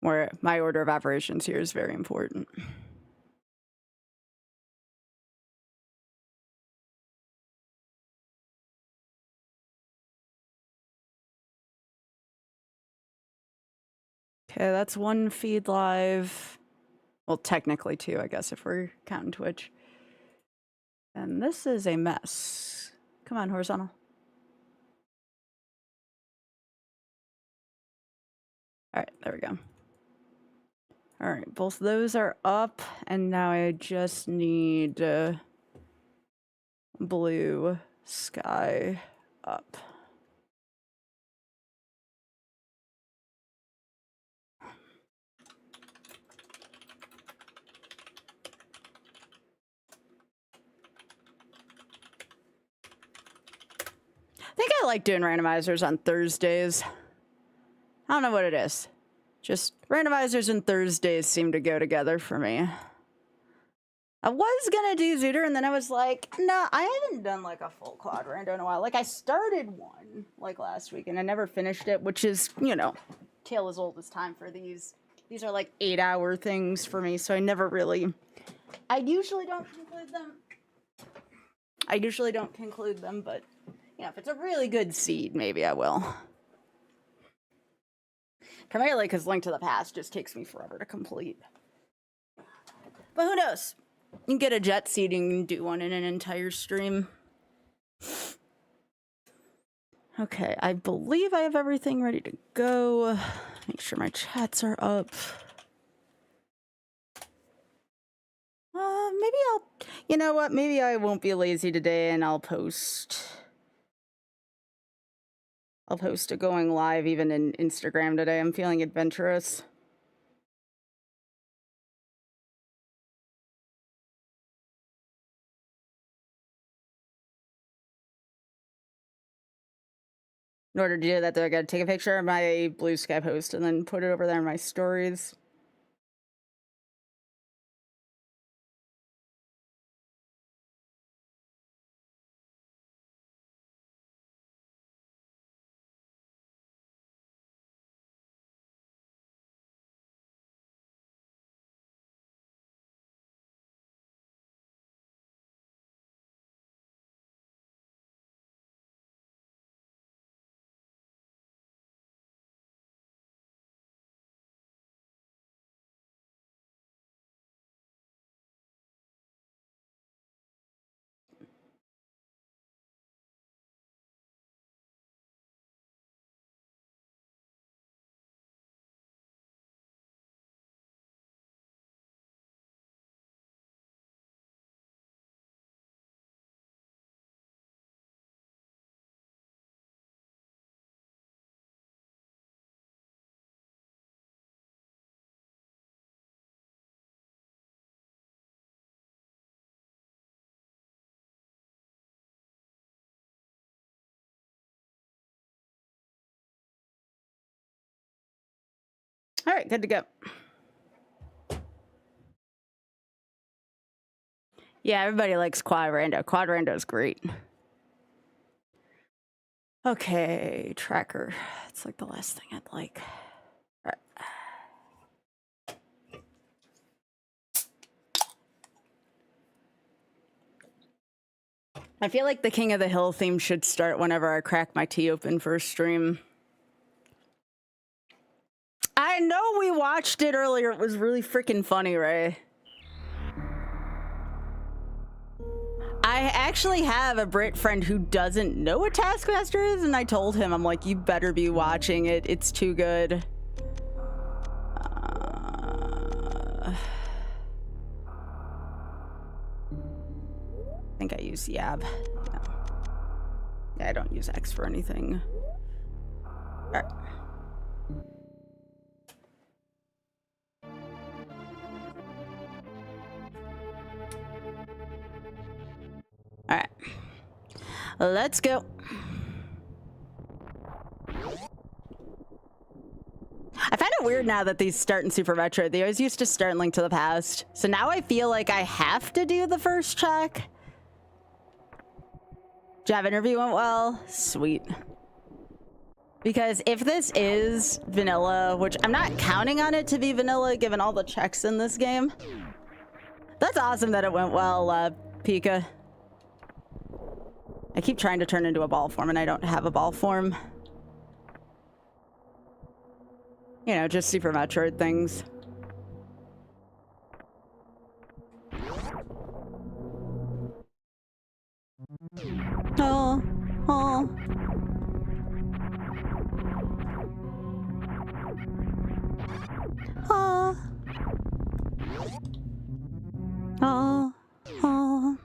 where my order of operations here is very important. Okay, that's one feed live. Well, technically two, I guess, if we're counting Twitch. And this is a mess. Come on, horizontal. All right, there we go. All right, both those are up, and now I just need blue sky up. I think I like doing randomizers on Thursdays. I don't know what it is. Just randomizers and Thursdays seem to go together for me. I was gonna do Zooter, and then I was like, nah, I haven't done like a full quad rando in a while. Like, I started one like last week, and I never finished it, which is, you know, tale as old as time for these. These are like 8-hour things for me, so I never really... I usually don't conclude them. But, you know, if it's a really good seed, maybe I will. Primarily because Link to the Past just takes me forever to complete. But who knows? You can get a jet seeding and do one in an entire stream. Okay, I believe I have everything ready to go. Make sure my chats are up. Maybe I'll... You know what? Maybe I won't be lazy today and I'll post a going live even in Instagram today. I'm feeling adventurous. In order to do that, though, I gotta take a picture of my blue sky post and then put it over there in my stories. All right, good to go. Yeah, everybody likes quad rando. Quad rando is great. Okay, tracker. It's like the last thing I'd like. All right. I feel like the King of the Hill theme should start whenever I crack my tea open for a stream. I know we watched it earlier. It was really freaking funny, Ray. I actually have a Brit friend who doesn't know what Taskmaster is, and I told him, I'm like, you better be watching it. It's too good. I think I use Yab. No. Yeah, I don't use X for anything. All right. All right, let's go. I find it weird now that these start in Super Metro. They always used to start in Link to the Past. So now I feel like I have to do the first check. Job interview went well. Sweet. Because if this is vanilla, which I'm not counting on it to be vanilla given all the checks in this game. That's awesome that it went well, Pika. I keep trying to turn into a ball form and I don't have a ball form. You know, just Super Metroid things. Oh, oh. Oh. Oh. Oh.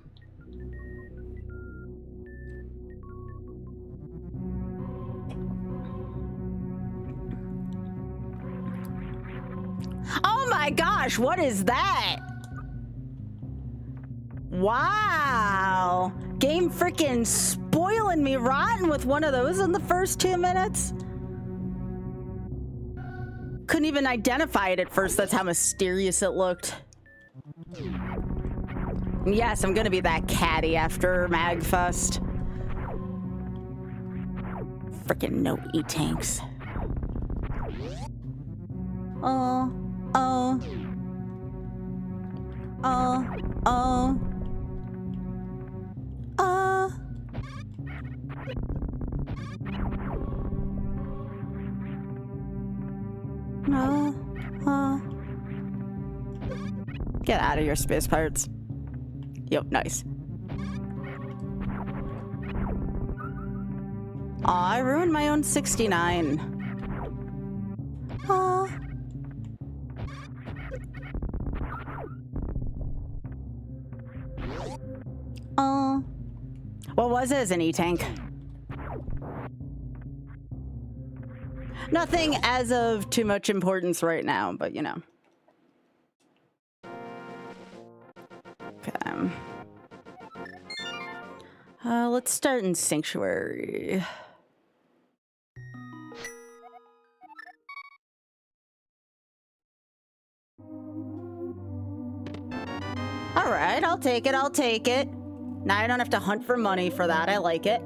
Oh my gosh, what is that? Wow. Game freaking spoiling me rotten with one of those in the first 2 minutes. Couldn't even identify it at first. That's how mysterious it looked. Yes, I'm gonna be that catty after Magfest. Freaking no E-tanks. Oh, oh. Oh, oh. No. Get out of here, space pirates. Yep, nice. Aw, I ruined my own 69. Aw. Oh. What was it as an E-tank? Nothing as of too much importance right now, but you know. Okay. Let's start in Sanctuary. All right, I'll take it, I'll take it. Now I don't have to hunt for money for that. I like it.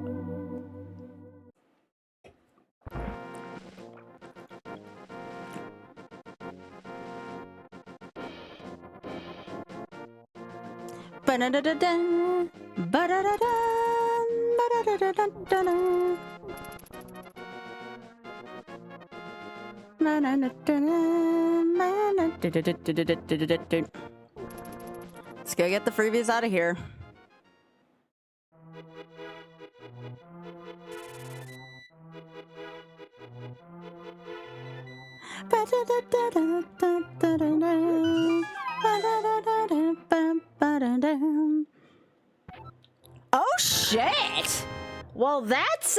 Ba-da-da-da-da, ba-da-da-da, ba-da-da-da-da-da. Let's go get the freebies out of here. Oh shit! Well, that's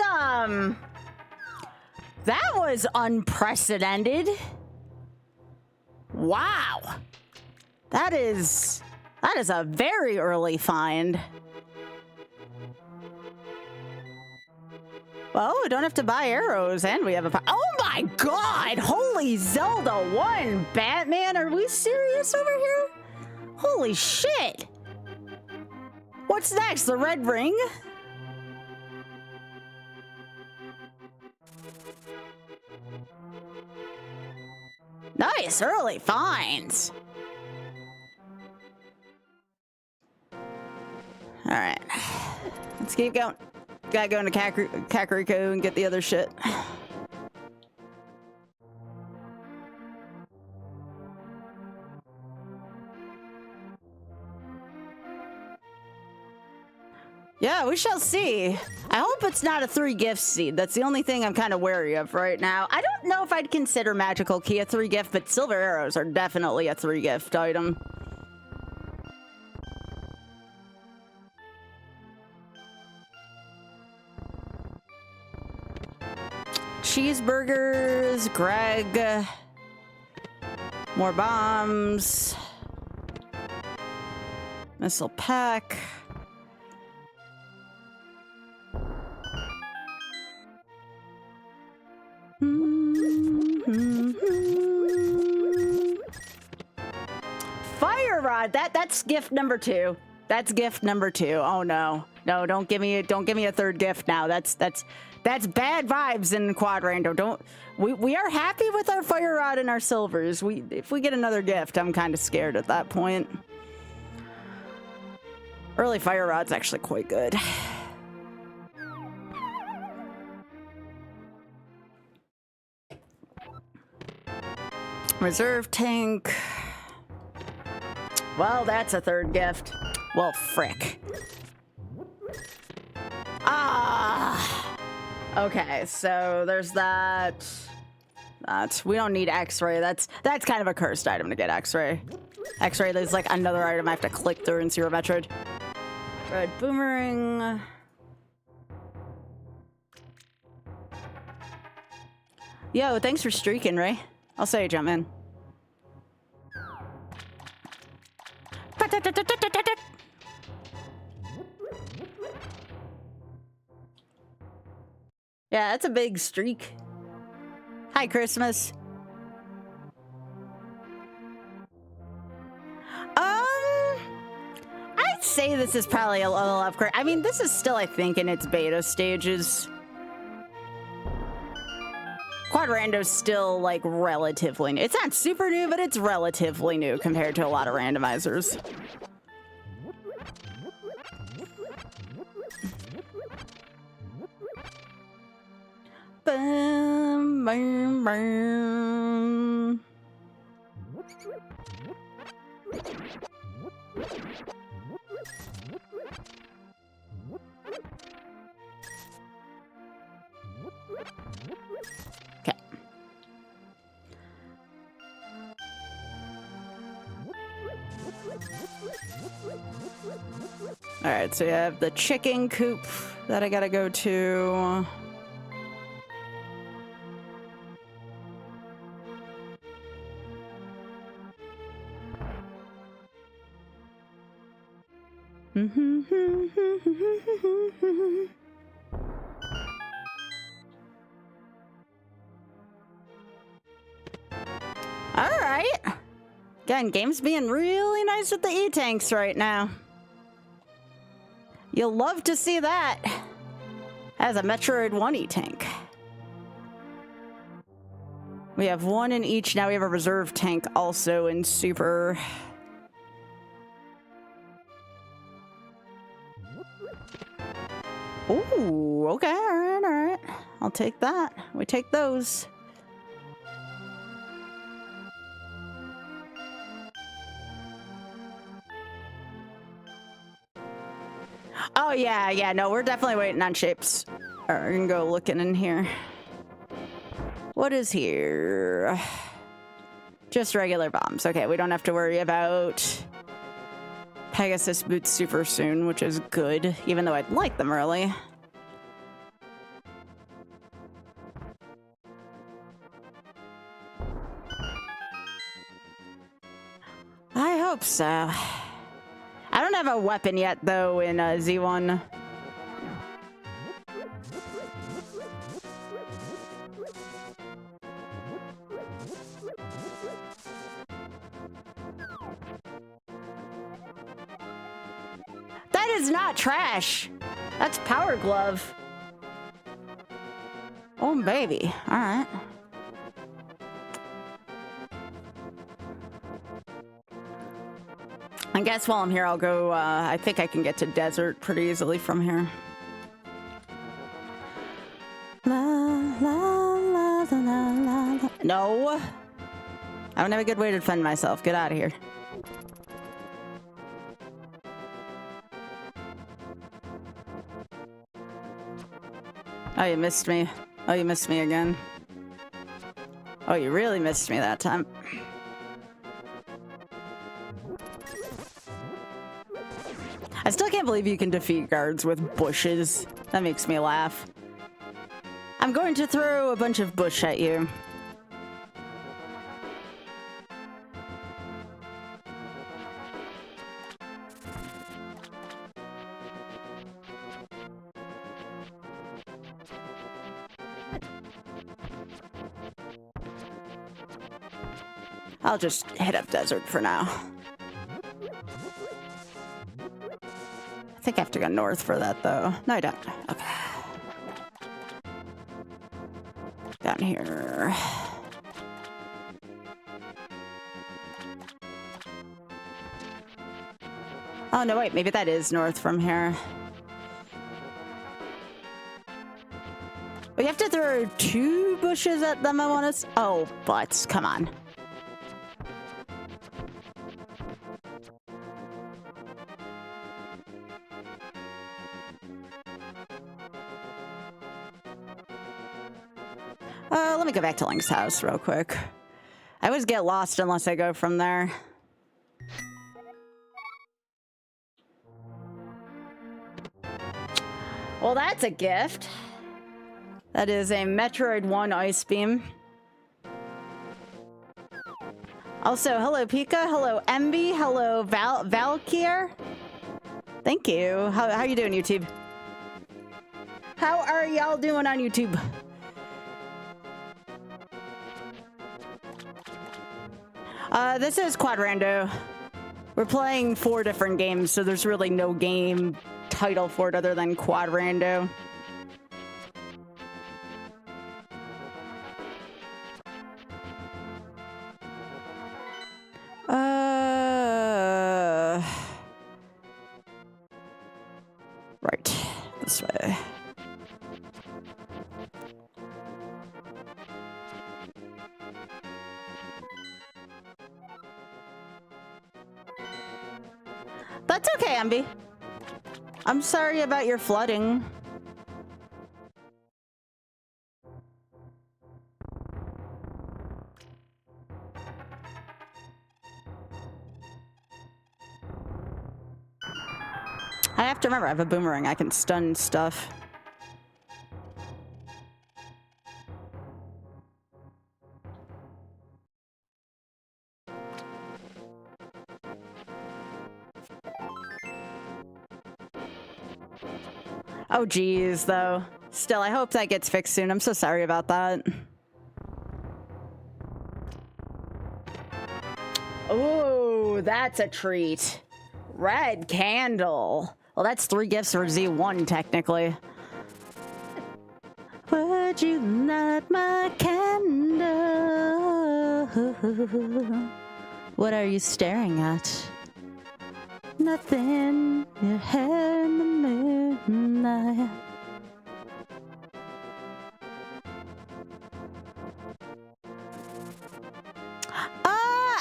that was unprecedented. Wow. That is a very early find. Well, we don't have to buy arrows, and we have a... Oh my god! Holy Zelda 1, Batman! Are we serious over here? Holy shit! What's next? The red ring? Nice, early finds. All right, let's keep going. Gotta go into Kakariko and get the other shit. Yeah, we shall see. I hope it's not a 3 gift seed. That's the only thing I'm kind of wary of right now. I don't know if I'd consider Magical Key a 3 gift, but silver arrows are definitely a 3 gift item. Cheeseburgers, Greg, more bombs, missile pack. Fire rod. That's gift number 2. That's gift number 2. Oh no, no! Don't give me a 3rd gift now. That's That's bad vibes in quad rando. Don't we are happy with our fire rod and our silvers. If we get another gift, I'm kind of scared at that point. Early fire rod's actually quite good. Reserve tank. Well, that's a third gift. Well, frick. Ah! Okay, so there's that. We don't need X-ray. That's kind of a cursed item to get X-ray. X-ray, there's like another item I have to click through in Zero Metroid. Red boomerang. Yo, thanks for streaking, Ray. I'll say jump in. Yeah, that's a big streak. Hi, Christmas. I'd say this is probably a level upgrade. I mean, this is still, I think, in its beta stages. Quad rando's still, like, relatively new. It's not super new, but it's relatively new compared to a lot of randomizers. Boom, boom, boom. Okay. All right, so you have the chicken coop that I gotta go to. All right. Again, game's being really nice with the E-tanks right now. You'll love to see that as a Metroid 1 E-tank. We have one in each. Now we have a reserve tank also in Super. Ooh, okay, all right. I'll take that. We take those. Oh, yeah, no, we're definitely waiting on shapes. All right, we can go looking in here. What is here? Just regular bombs. Okay, we don't have to worry about Pegasus boots super soon, which is good, even though I'd like them early. I hope so. I don't have a weapon yet, though, in Z1. That is not trash. That's Power Glove. Oh, baby. All right. I guess while I'm here, I'll go, I think I can get to Desert pretty easily from here. La, la, la, la, la, la. No. I don't have a good way to defend myself. Get out of here. Oh, you missed me. Oh, you missed me again. Oh, you really missed me that time. I still can't believe you can defeat guards with bushes. That makes me laugh. I'm going to throw a bunch of bush at you. I'll just hit up Desert for now. I think I have to go north for that, though. No, I don't. Okay. here? Oh, no, wait. Maybe that is north from here. We have to throw 2 bushes at them, I want to... Oh, butts. Come on. Let me go back to Link's house real quick. I always get lost unless I go from there. Well, that's a gift. That is a Metroid 1 Ice Beam. Also, hello Pika, hello Emby, hello Valkyr. Thank you. How you doing, YouTube? How are y'all doing on YouTube? This is Quadrando. We're playing 4 different games, so there's really no game title for it other than Quadrando. Right. This way. That's okay, Emby. I'm sorry about your flooding. I have to remember, I have a boomerang. I can stun stuff. Oh, geez, though. Still, I hope that gets fixed soon. I'm so sorry about that. Oh, that's a treat. Red candle. Well, that's 3 gifts for Z1, technically. Would you light my candle? What are you staring at? Nothing. Your hair in the moonlight.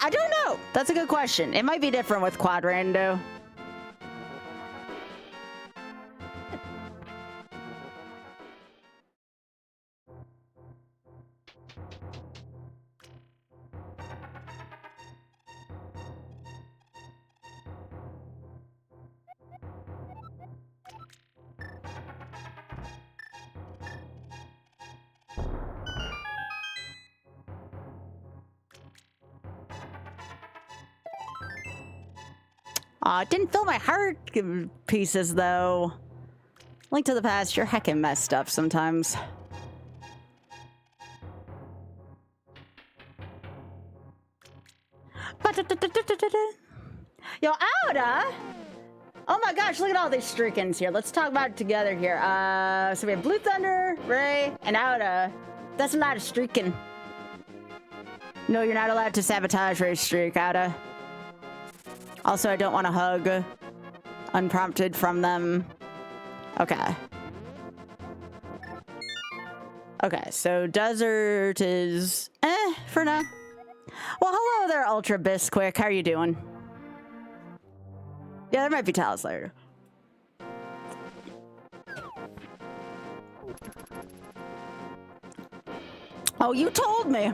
I don't know. That's a good question. It might be different with Quadrando. It didn't fill my heart pieces, though. Link to the Past, you're heckin' messed up sometimes. Yo, Auda! Oh my gosh, look at all these streakins here. Let's talk about it together here. So we have Blue Thunder, Ray, and Auda. That's not a streakin'. No, you're not allowed to sabotage Ray's streak, Auda. Also, I don't want a hug unprompted from them. Okay. Okay, so desert is for now. Well, hello there, Ultra Bisquick. How are you doing? Yeah, there might be tiles later. Oh, you told me.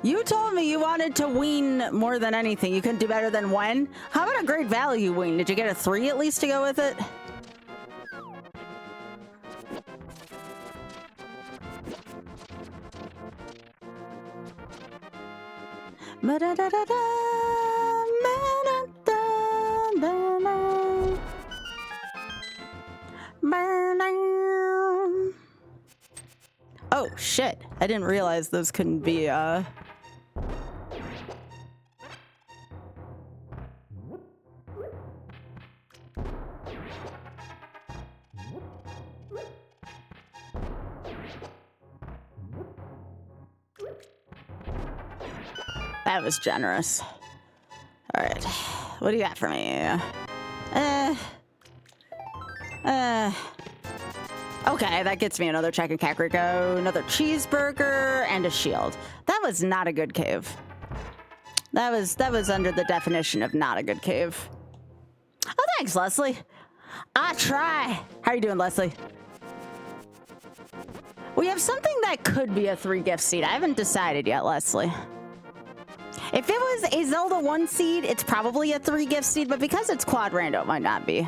You told me you wanted to wean more than anything. You couldn't do better than when? How about a Great Value wean? Did you get a 3 at least to go with it? Oh, shit. I didn't realize those couldn't be, That was generous. All right. What do you got for me? Okay, that gets me another check of Kakariko, another cheeseburger, and a shield. That was not a good cave. That was under the definition of not a good cave. Oh, thanks, Leslie. I try. How are you doing, Leslie? We have something that could be a 3-gift seed. I haven't decided yet, Leslie. If it was a Zelda 1 seed, it's probably a 3-gift seed, but because it's quad rando, it might not be.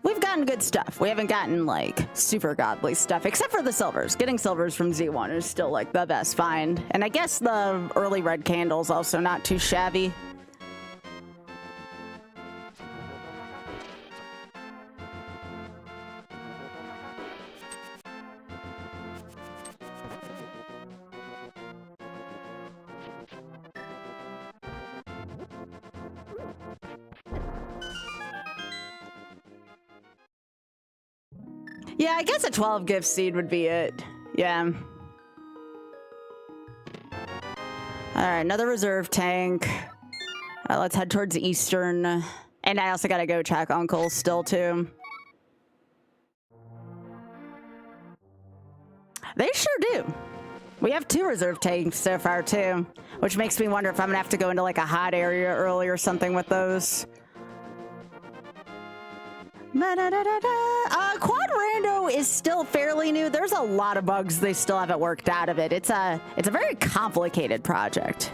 We've gotten good stuff. We haven't gotten, like, super godly stuff, except for the silvers. Getting silvers from Z1 is still, like, the best find. And I guess the early red candle's also not too shabby. Yeah, I guess a 12-gift seed would be it. Yeah. All right, another reserve tank. Let's head towards Eastern. And I also gotta go check Uncle still, too. They sure do. We have 2 reserve tanks so far, too. Which makes me wonder if I'm gonna have to go into, like, a hot area early or something with those. Quad rando is still fairly new. There's a lot of bugs they still haven't worked out of it. It's a very complicated project.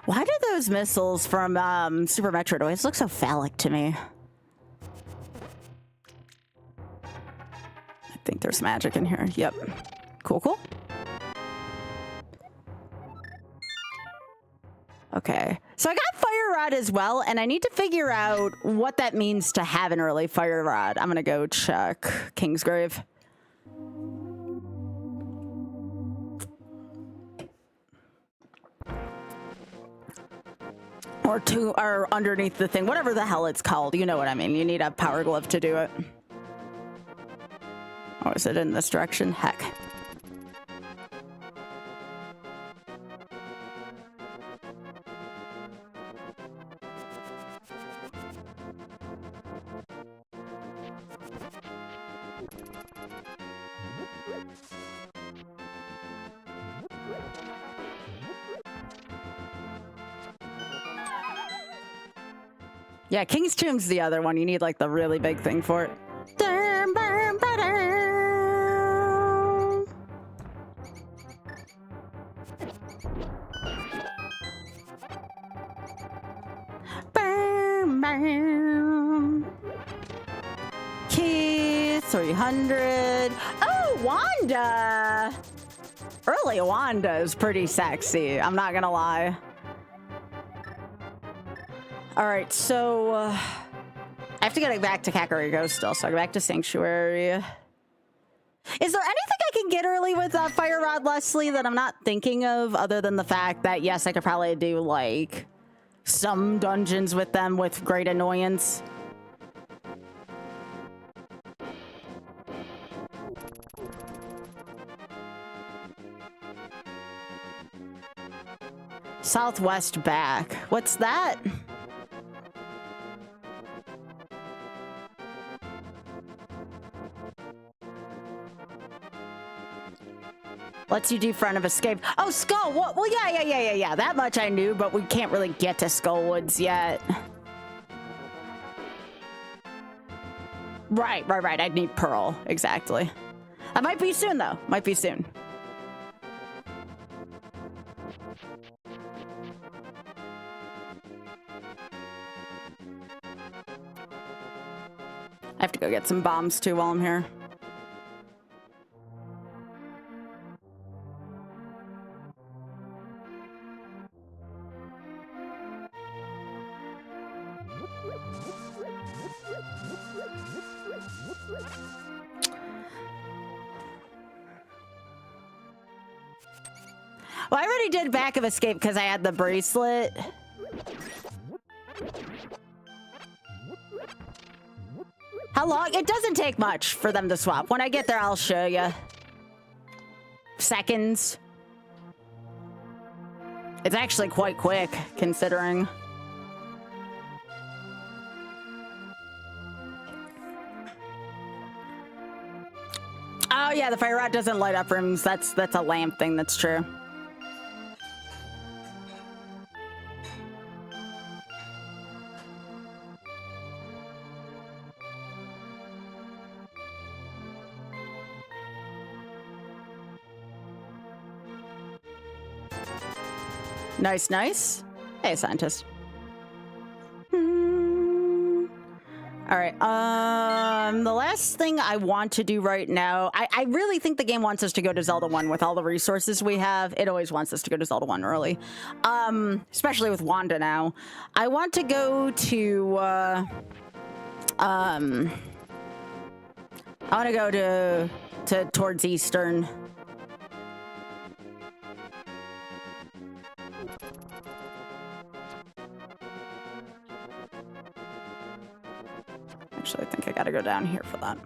Why do those missiles from Super Metroid always look so phallic to me? I think there's magic in here. Yep. Cool, cool. Okay. So I got Fire Rod as well, and I need to figure out what that means to have an early Fire Rod. I'm gonna go check Kingsgrave. Or underneath the thing, whatever the hell it's called. You know what I mean. You need a power glove to do it. Oh, is it in this direction? Heck. Yeah, King's Tomb's the other one. You need, like, the really big thing for it. Key 300. Oh, Wanda! Early Wanda is pretty sexy. I'm not gonna lie. All right, so I have to get back to Kakariko still, so I go back to Sanctuary. Is there anything I can get early with Fire Rod, Leslie, that I'm not thinking of, other than the fact that, yes, I could probably do, like, some dungeons with them with great annoyance? Southwest back. What's that? Lets you do front of escape. Oh, Skull. Well, yeah. That much I knew, but we can't really get to Skullwoods yet. Right. I'd need Pearl. Exactly. That might be soon, though. Might be soon. I have to go get some bombs, too, while I'm here. Well, I already did back of escape because I had the bracelet. How long? It doesn't take much for them to swap. When I get there, I'll show you. Seconds. It's actually quite quick, considering. Oh yeah, the fire rod doesn't light up rooms. That's a lamp thing. That's true. Nice, nice. Hey, scientist. All right. The last thing I want to do right now, I really think the game wants us to go to Zelda 1 with all the resources we have. It always wants us to go to Zelda 1 early. Especially with Wanda now. I want to go to, I want to go to towards Eastern. Actually, I think I gotta go down here for that.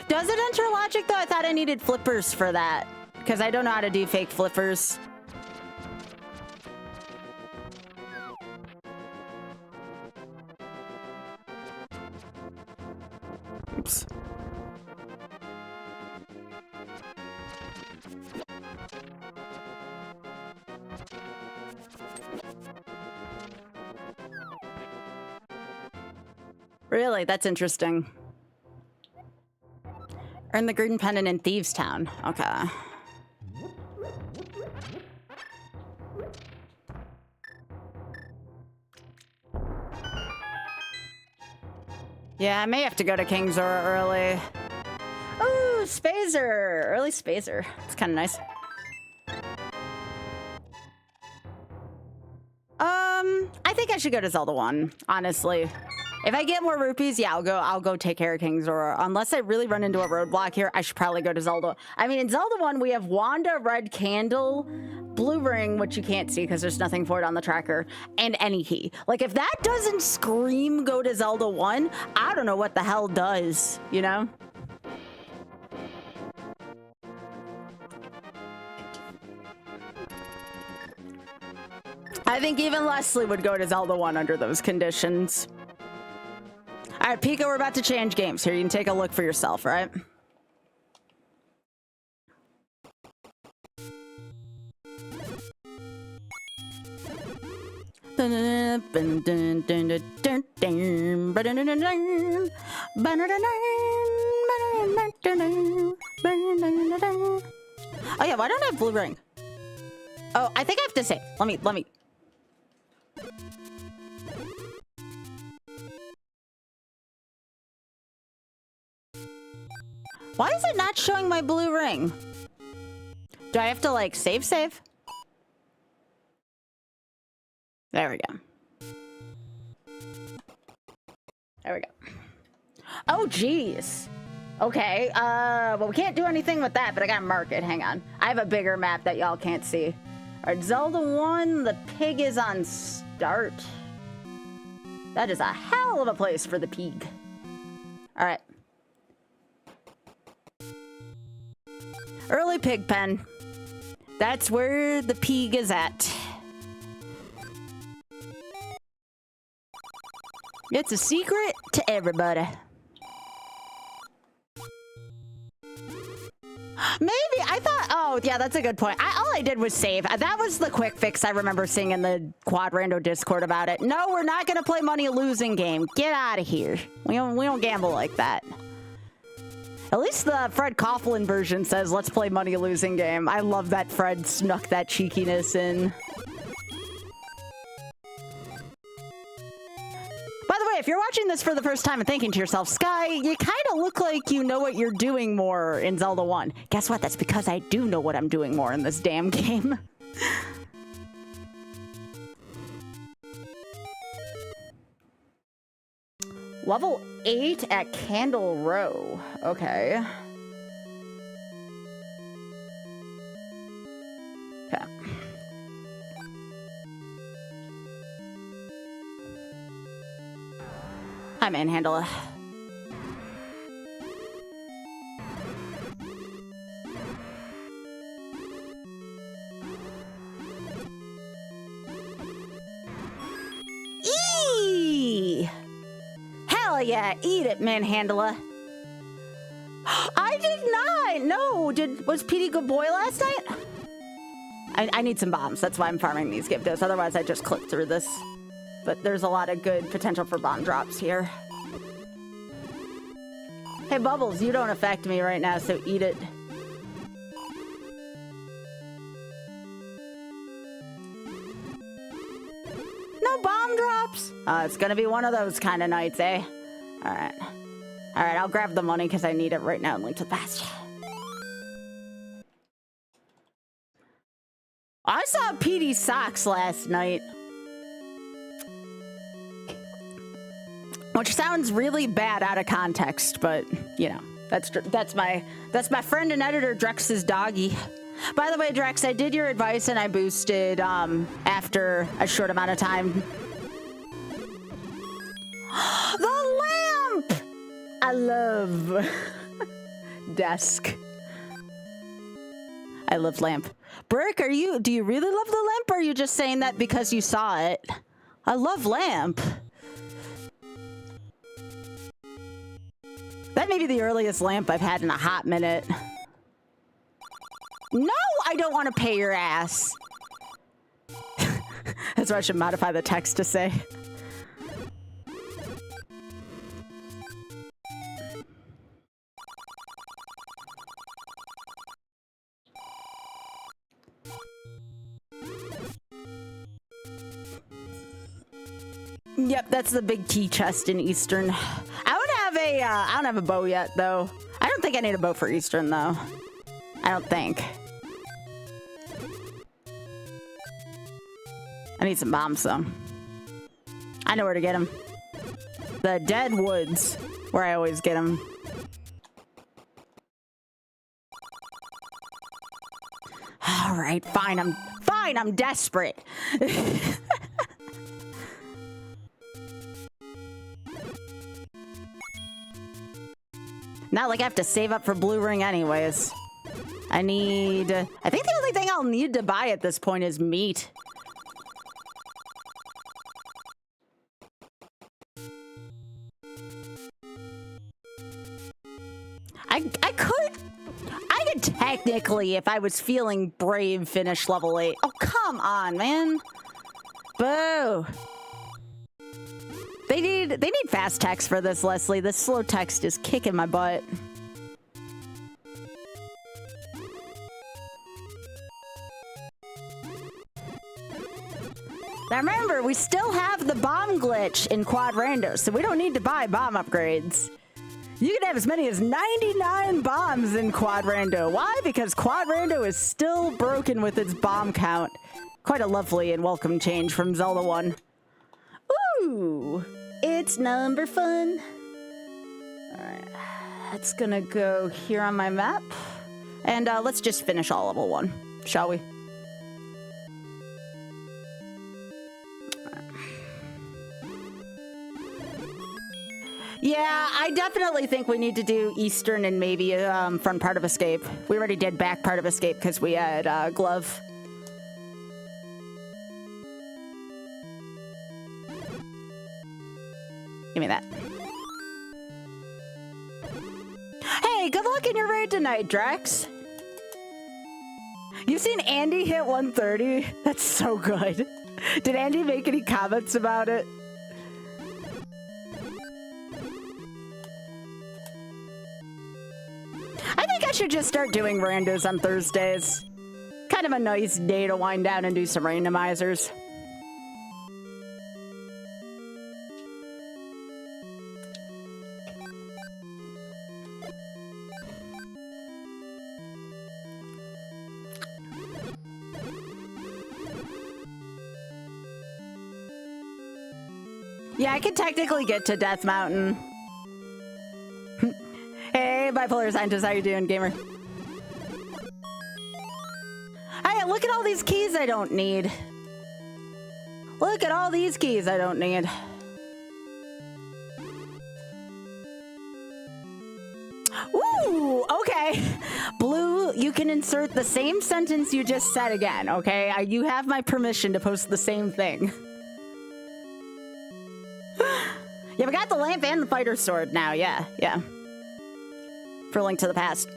Does it enter logic though? I thought I needed flippers for that because I don't know how to do fake flippers. Oops. Really? That's interesting. Earn the green pendant in Thieves Town. Okay. Yeah, I may have to go to King's Aura early. Oh, Spazer! Early Spazer. It's kind of nice. I think I should go to Zelda 1, honestly. If I get more rupees, yeah, I'll go take care of King's Aura. Unless I really run into a roadblock here, I should probably go to Zelda. I mean, in Zelda 1, we have Wanda, Red Candle, Blue Ring, which you can't see because there's nothing for it on the tracker, and any key. Like, if that doesn't scream go to Zelda 1, I don't know what the hell does, you know? I think even Leslie would go to Zelda 1 under those conditions. All right, Pika, we're about to change games here. You can take a look for yourself, right? Oh yeah, why don't I have Blue Ring? Oh, I think I have to say, let me. Why is it not showing my Blue Ring? Do I have to, like, save? There we go. There we go. Oh, jeez. Okay, well, we can't do anything with that, but I gotta mark it. Hang on. I have a bigger map that y'all can't see. All right, Zelda 1, the pig is on start. That is a hell of a place for the pig. All right. Early pig pen. That's where the pig is at. It's a secret to everybody. Maybe, I thought, oh, yeah, that's a good point. All I did was save. That was the quick fix I remember seeing in the Quad Rando Discord about it. No, we're not going to play money losing game. Get out of here. We don't gamble like that. At least the Fred Coughlin version says, let's play money losing game. I love that Fred snuck that cheekiness in. By the way, if you're watching this for the first time and thinking to yourself, Sky, you kind of look like you know what you're doing more in Zelda 1. Guess what? That's because I do know what I'm doing more in this damn game. Level 8 at Candle Row. Okay. Okay. Hi, Manhandler. Eee! Hell yeah, eat it, Manhandler. I did not! No! Was PD good boy last night? I need some bombs. That's why I'm farming these Gibdos. Otherwise, I just clip through this. But there's a lot of good potential for bomb drops here. Hey, Bubbles, you don't affect me right now, so eat it. No bomb drops? It's gonna be one of those kind of nights, eh? Alright. Alright, I'll grab the money because I need it right now and link to the past. I saw PD socks last night. Which sounds really bad out of context, but you know, that's my friend and editor Drex's doggy. By the way, Drex, I did your advice and I boosted after a short amount of time. The lamp! I love desk. I love lamp. Brick, do you really love the lamp, or are you just saying that because you saw it? I love lamp. That may be the earliest lamp I've had in a hot minute. No, I don't want to pay your ass. That's what I should modify the text to say. Yep, that's the big tea chest in Eastern. I don't have a bow yet, though. I don't think I need a bow for Eastern, though. I don't think. I need some bombs, though. I know where to get them. The Dead Woods, where I always get them. All right, fine, I'm desperate. Not like I have to save up for Blue Ring anyways. I think the only thing I'll need to buy at this point is meat. I could technically, if I was feeling brave, finish level 8. Oh, come on, man. Boo. They need fast text for this, Leslie. This slow text is kicking my butt. Now remember, we still have the bomb glitch in Quad Rando, so we don't need to buy bomb upgrades. You can have as many as 99 bombs in Quad Rando. Why? Because Quad Rando is still broken with its bomb count. Quite a lovely and welcome change from Zelda 1. Ooh, it's number fun. All right, that's gonna go here on my map. And let's just finish all level 1, shall we? Yeah, I definitely think we need to do Eastern and maybe front part of Escape. We already did back part of Escape because we had Glove. Give me that. Hey, good luck in your raid tonight, Drex. You've seen Andy hit 130? That's so good. Did Andy make any comments about it? I think I should just start doing randos on Thursdays. Kind of a nice day to wind down and do some randomizers. Yeah, I could technically get to Death Mountain. Hey, bipolar scientist, how you doing, gamer? Hey, look at all these keys I don't need. Look at all these keys I don't need. Ooh, okay. Blue, you can insert the same sentence you just said again, okay? You have my permission to post the same thing. Yeah, we got the lamp and the fighter sword now, yeah. For Link to the Past.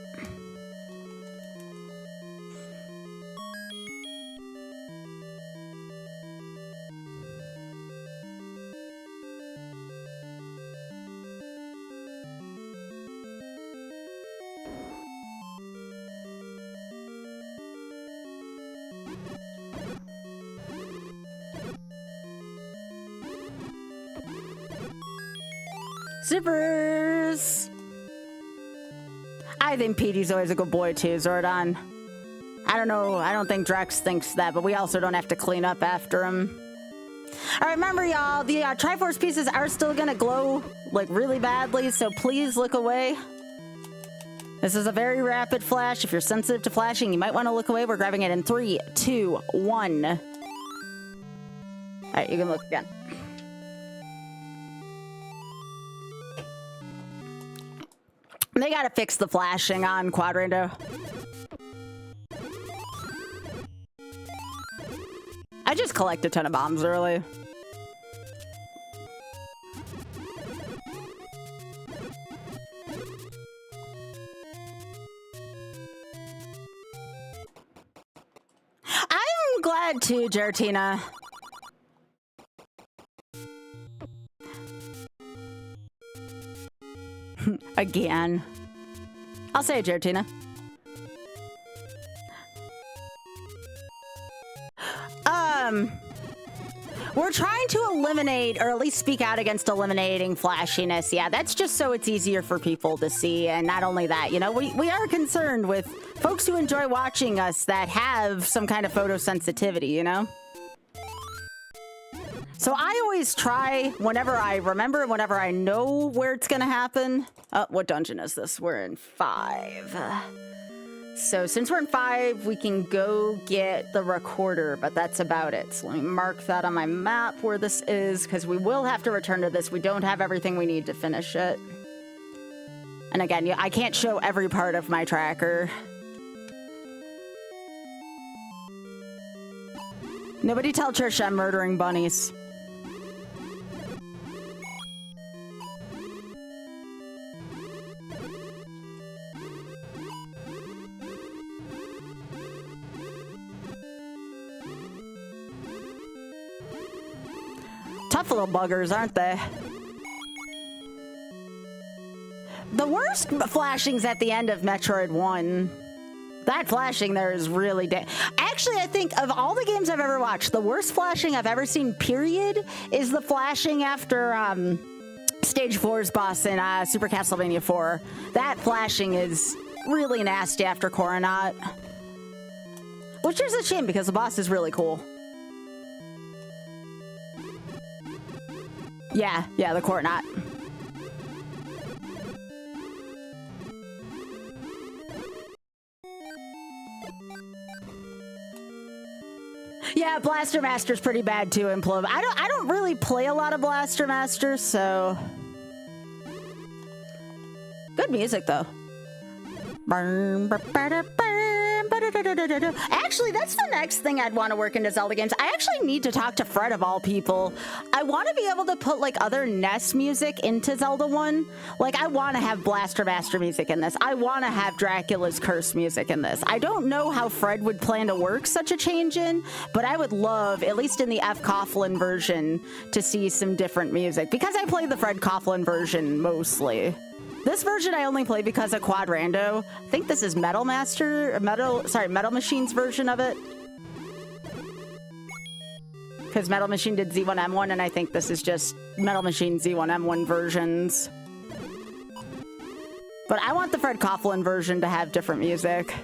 Supers! I think Petey's always a good boy too, Zordon. I don't know, I don't think Drex thinks that, but we also don't have to clean up after him. Alright, remember y'all, the Triforce pieces are still gonna glow, like, really badly, so please look away. This is a very rapid flash. If you're sensitive to flashing, you might want to look away. We're grabbing it in 3, 2, 1. Alright, you can look again. They gotta fix the flashing on Quadrando. I just collect a ton of bombs early. I'm glad too, Gertina. Again. I'll say it, Gertina. We're trying to eliminate, or at least speak out against eliminating flashiness. Yeah, that's just so it's easier for people to see. And not only that, you know, we are concerned with folks who enjoy watching us that have some kind of photosensitivity, you know? So I always try, whenever I remember, whenever I know where it's gonna happen. Oh, what dungeon is this? We're in 5. So since we're in 5, we can go get the recorder, but that's about it. So let me mark that on my map where this is, because we will have to return to this. We don't have everything we need to finish it. And again, I can't show every part of my tracker. Nobody tell Trisha I'm murdering bunnies. Tough little buggers, aren't they? The worst flashings at the end of Metroid 1. That flashing there is really actually, I think of all the games I've ever watched, the worst flashing I've ever seen, period, is the flashing after Stage 4's boss in Super Castlevania 4. That flashing is really nasty after Coronat. Which is a shame because the boss is really cool. Yeah, the Coronat. Yeah, Blaster Master's pretty bad too in Plove. I don't really play a lot of Blaster Master, so good music though. Actually, that's the next thing I'd want to work into Zelda games. I actually need to talk to Fred of all people. I want to be able to put like other NES music into Zelda 1. Like I want to have Blaster Master music in this. I want to have Dracula's Curse music in this. I don't know how Fred would plan to work such a change in, but I would love, at least in the F. Coughlin version, to see some different music because I played the Fred Coughlin version mostly. This version I only play because of Quadrando. I think this is Metal Machine's version of it. Because Metal Machine did Z1M1, and I think this is just Metal Machine Z1M1 versions. But I want the Fred Coughlin version to have different music.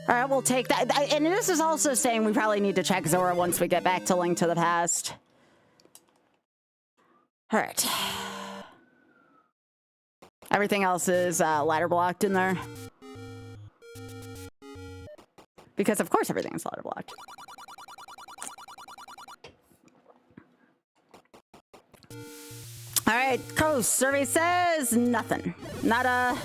All right, we'll take that. And this is also saying we probably need to check Zora once we get back to Link to the Past. All right. Everything else is ladder blocked in there. Because of course everything is ladder blocked. All right, Coast survey says nothing. Not a...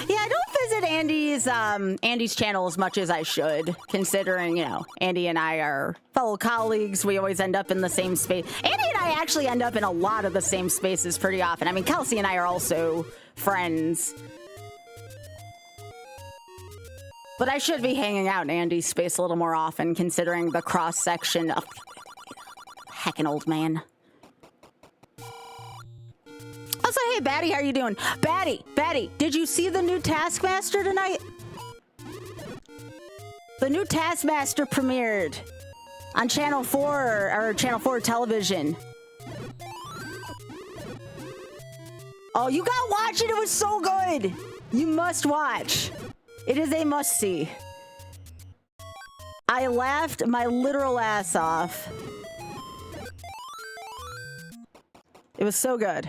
Yeah, I don't visit Andy's channel as much as I should, considering, you know, Andy and I are fellow colleagues. We always end up in the same space. Andy and I actually end up in a lot of the same spaces pretty often. I mean, Kelsey and I are also friends. But I should be hanging out in Andy's space a little more often, considering the cross-section of... Heckin' old man. Also, hey, Batty, how are you doing? Batty, did you see the new Taskmaster tonight? The new Taskmaster premiered on Channel 4, or Channel 4 television. Oh, you gotta watch it. It was so good. You must watch. It is a must-see. I laughed my literal ass off. It was so good.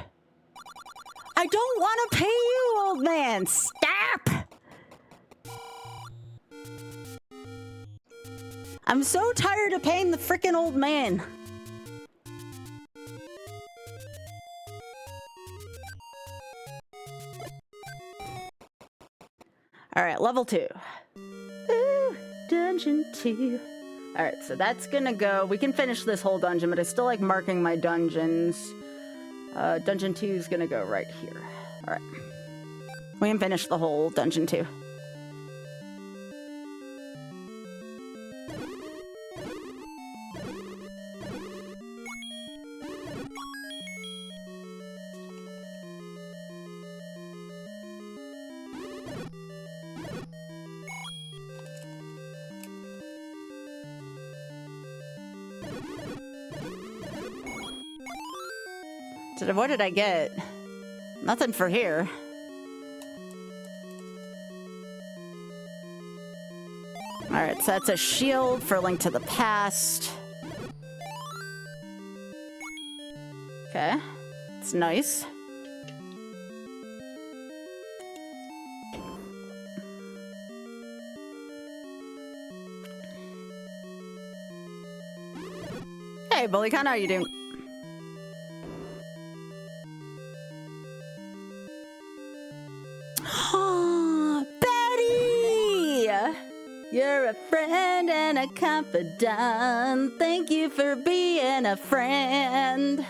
I don't want to pay you, old man. Stop! I'm so tired of paying the frickin' old man. All right, level 2. Ooh, dungeon 2. All right, so that's gonna go. We can finish this whole dungeon, but I still like marking my dungeons. Dungeon 2 is gonna go right here. All right. We can finish the whole dungeon 2. What did I get? Nothing for here. Alright, so that's a shield for Link to the Past. Okay, it's nice. Hey, Bully, how are you doing? You're a friend and a confidant. Thank you for being a friend.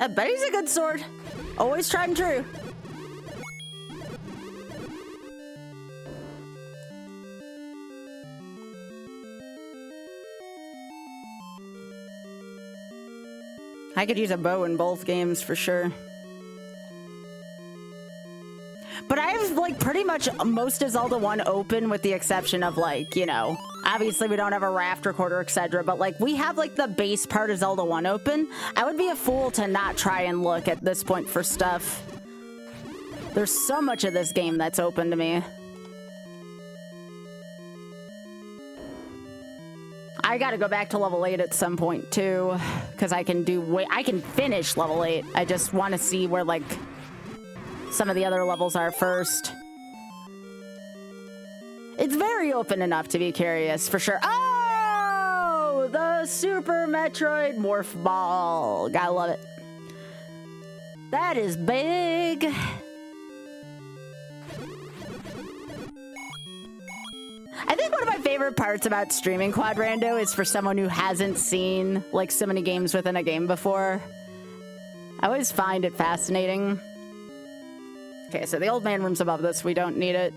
I bet he's a good sword. Always tried and true. I could use a bow in both games for sure. But I have, like, pretty much most of Zelda 1 open with the exception of, like, you know, obviously we don't have a raft recorder, etc. But, like, we have, like, the base part of Zelda 1 open. I would be a fool to not try and look at this point for stuff. There's so much of this game that's open to me. I gotta go back to level 8 at some point, too. Because I can I can finish level 8. I just want to see where, like... some of the other levels are first. It's very open enough to be curious, for sure. Oh! The Super Metroid Morph Ball. Gotta love it. That is big. I think one of my favorite parts about streaming Quadrando is for someone who hasn't seen, like, so many games within a game before. I always find it fascinating. Okay, so the old man room's above this. We don't need it.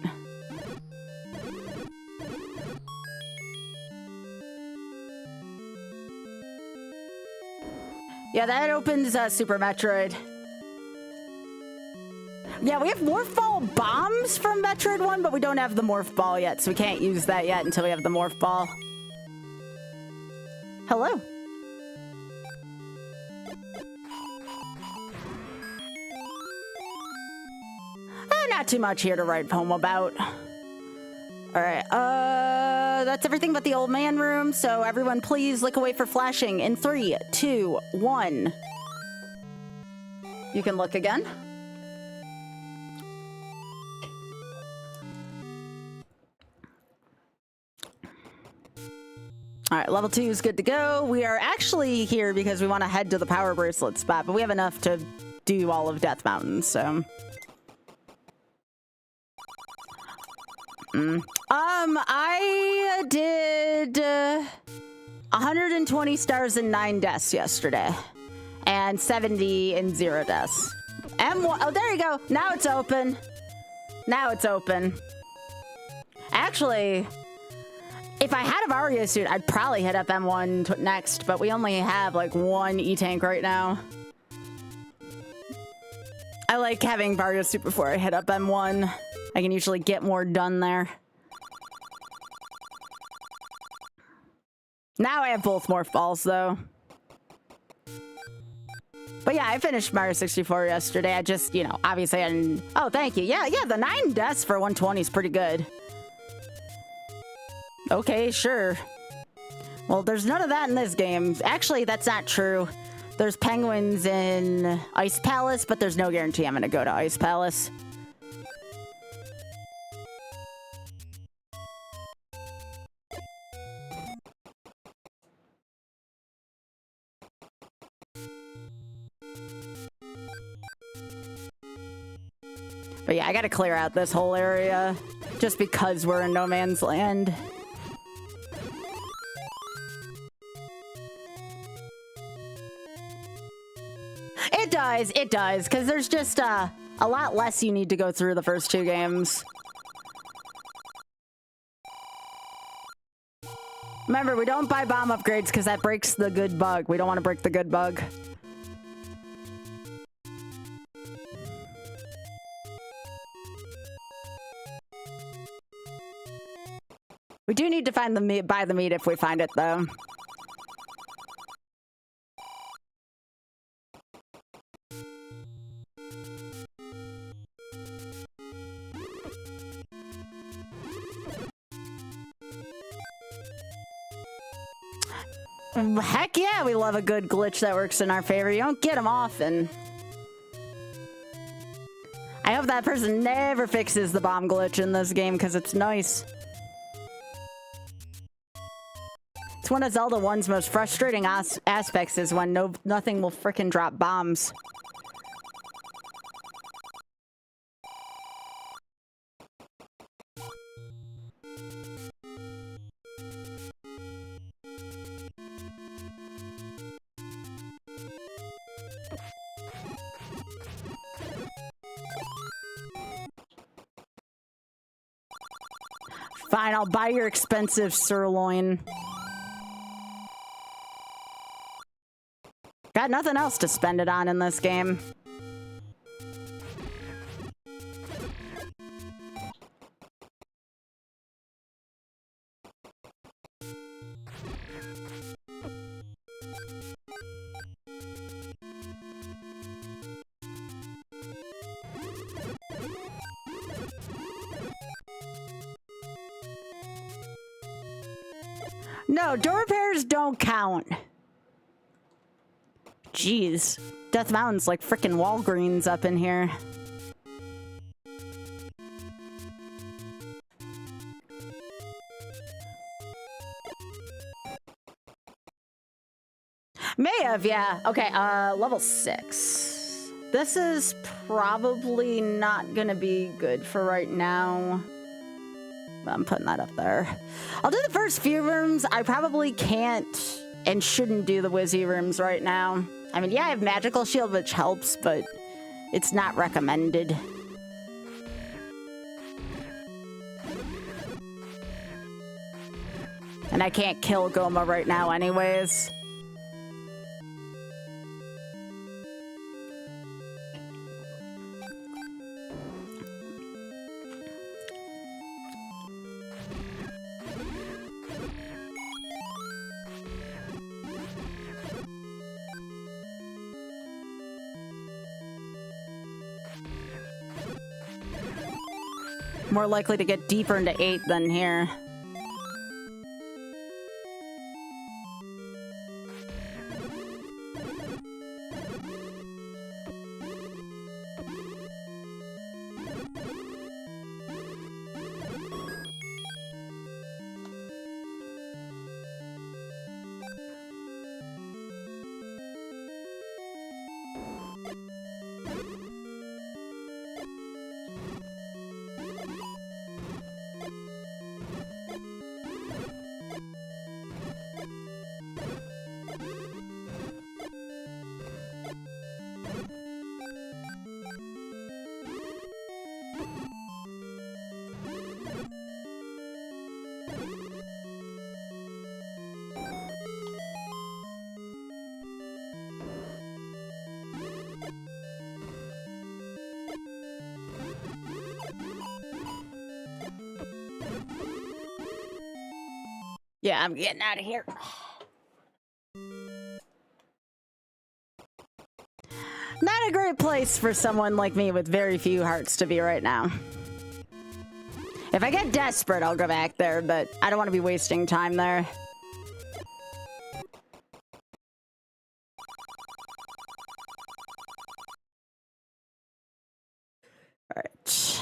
Yeah, that opens Super Metroid. Yeah, we have Morph Ball bombs from Metroid 1, but we don't have the Morph Ball yet, so we can't use that yet until we have the Morph Ball. Hello. got too much here to write home about. All right, that's everything but the old man room. So everyone please look away for flashing in 3, 2, 1. You can look again. All right, level 2 is good to go. We are actually here because we want to head to the power bracelet spot, but we have enough to do all of Death Mountain, so. I did 120 stars and 9 deaths yesterday, and 70 and 0 deaths. M1, oh, there you go. Now it's open. Now it's open. Actually, if I had a Vario suit, I'd probably hit up M1 next, but we only have like 1 E-Tank right now. I like having Vario suit before I hit up M1. I can usually get more done there. Now I have both morph balls though. But yeah, I finished Mario 64 yesterday. I just, you know, obviously I didn't... Oh, thank you. Yeah, the 9 deaths for 120 is pretty good. Okay, sure. Well, there's none of that in this game. Actually, that's not true. There's penguins in Ice Palace, but there's no guarantee I'm gonna go to Ice Palace. But yeah, I gotta clear out this whole area just because we're in no man's land. It does, because there's just a lot less you need to go through the first 2 games. Remember, we don't buy bomb upgrades because that breaks the good bug. We don't want to break the good bug. We do need to find the meat, buy the meat if we find it, though. Heck yeah, we love a good glitch that works in our favor. You don't get them often. I hope that person never fixes the bomb glitch in this game because it's nice. It's one of Zelda 1's most frustrating aspects is when nothing will frickin' drop bombs. Fine, I'll buy your expensive sirloin. Got nothing else to spend it on in this game. No, door repairs don't count. Jeez. Death Mountain's like frickin' Walgreens up in here. May have, yeah. Okay, level 6. This is probably not gonna be good for right now. I'm putting that up there. I'll do the first few rooms. I probably can't and shouldn't do the Wizzy rooms right now. I mean, yeah, I have Magical Shield, which helps, but it's not recommended. And I can't kill Goma right now anyways. More likely to get deeper into 8 than here. Yeah, I'm getting out of here. Not a great place for someone like me with very few hearts to be right now. If I get desperate, I'll go back there, but I don't want to be wasting time there. Alright.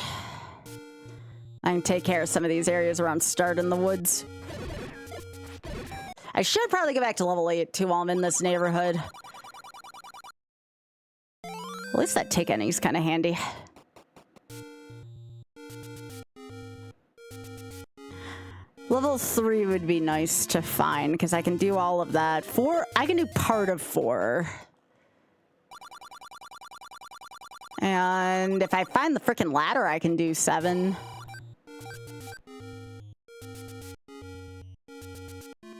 I can take care of some of these areas around Start in the Woods. I should probably go back to level 8 too while I'm in this neighborhood. At least that take any's kind of handy. Level 3 would be nice to find because I can do all of that. 4, I can do part of 4. And if I find the frickin' ladder, I can do 7.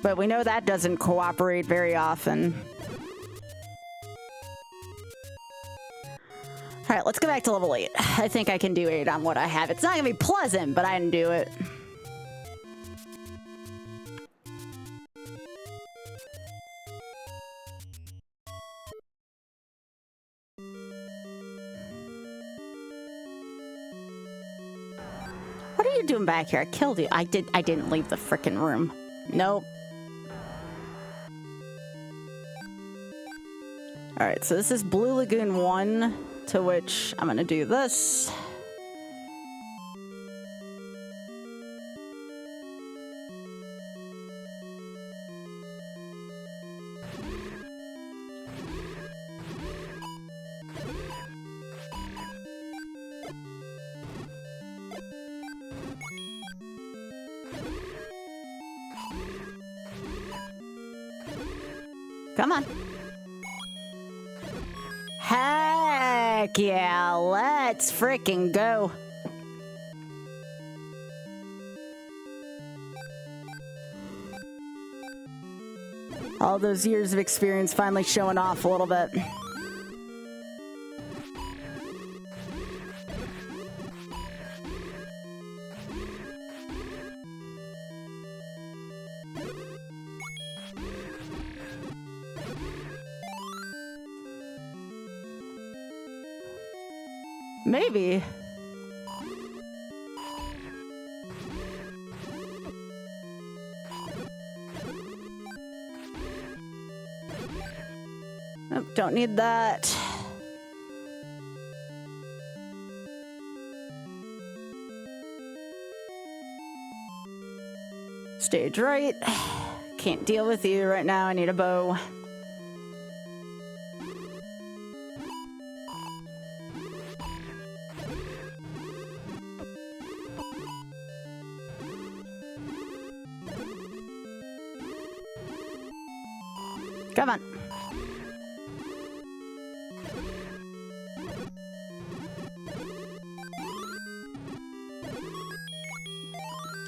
But we know that doesn't cooperate very often. Alright, let's go back to level 8. I think I can do 8 on what I have. It's not gonna be pleasant, but I can do it. What are you doing back here? I killed you. I didn't leave the frickin' room. Nope. Alright, so this is Blue Lagoon 1, to which I'm gonna do this. Come on. Heck yeah, let's freaking go. All those years of experience finally showing off a little bit. Maybe. Nope, don't need that. Stage right. Can't deal with you right now. I need a bow. Come on.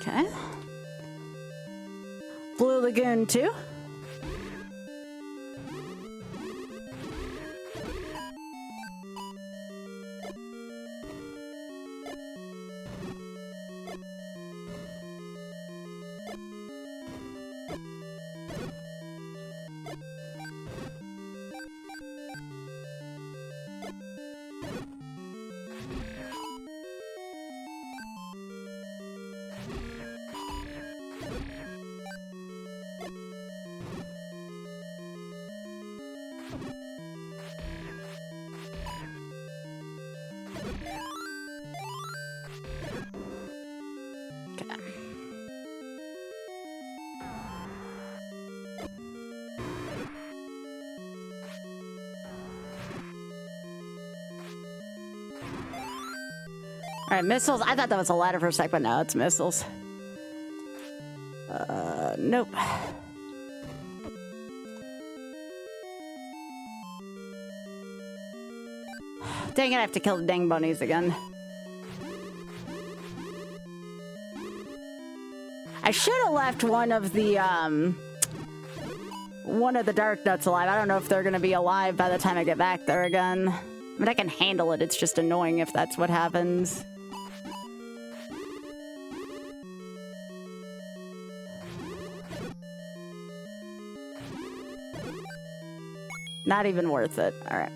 Okay. Blue Lagoon 2. Alright, missiles. I thought that was a ladder for a sec, but no, it's missiles. Nope. Dang it, I have to kill the dang bunnies again. I should have left one of the dark nuts alive. I don't know if they're gonna be alive by the time I get back there again. I mean, I can handle it. It's just annoying if that's what happens. Not even worth it. All right.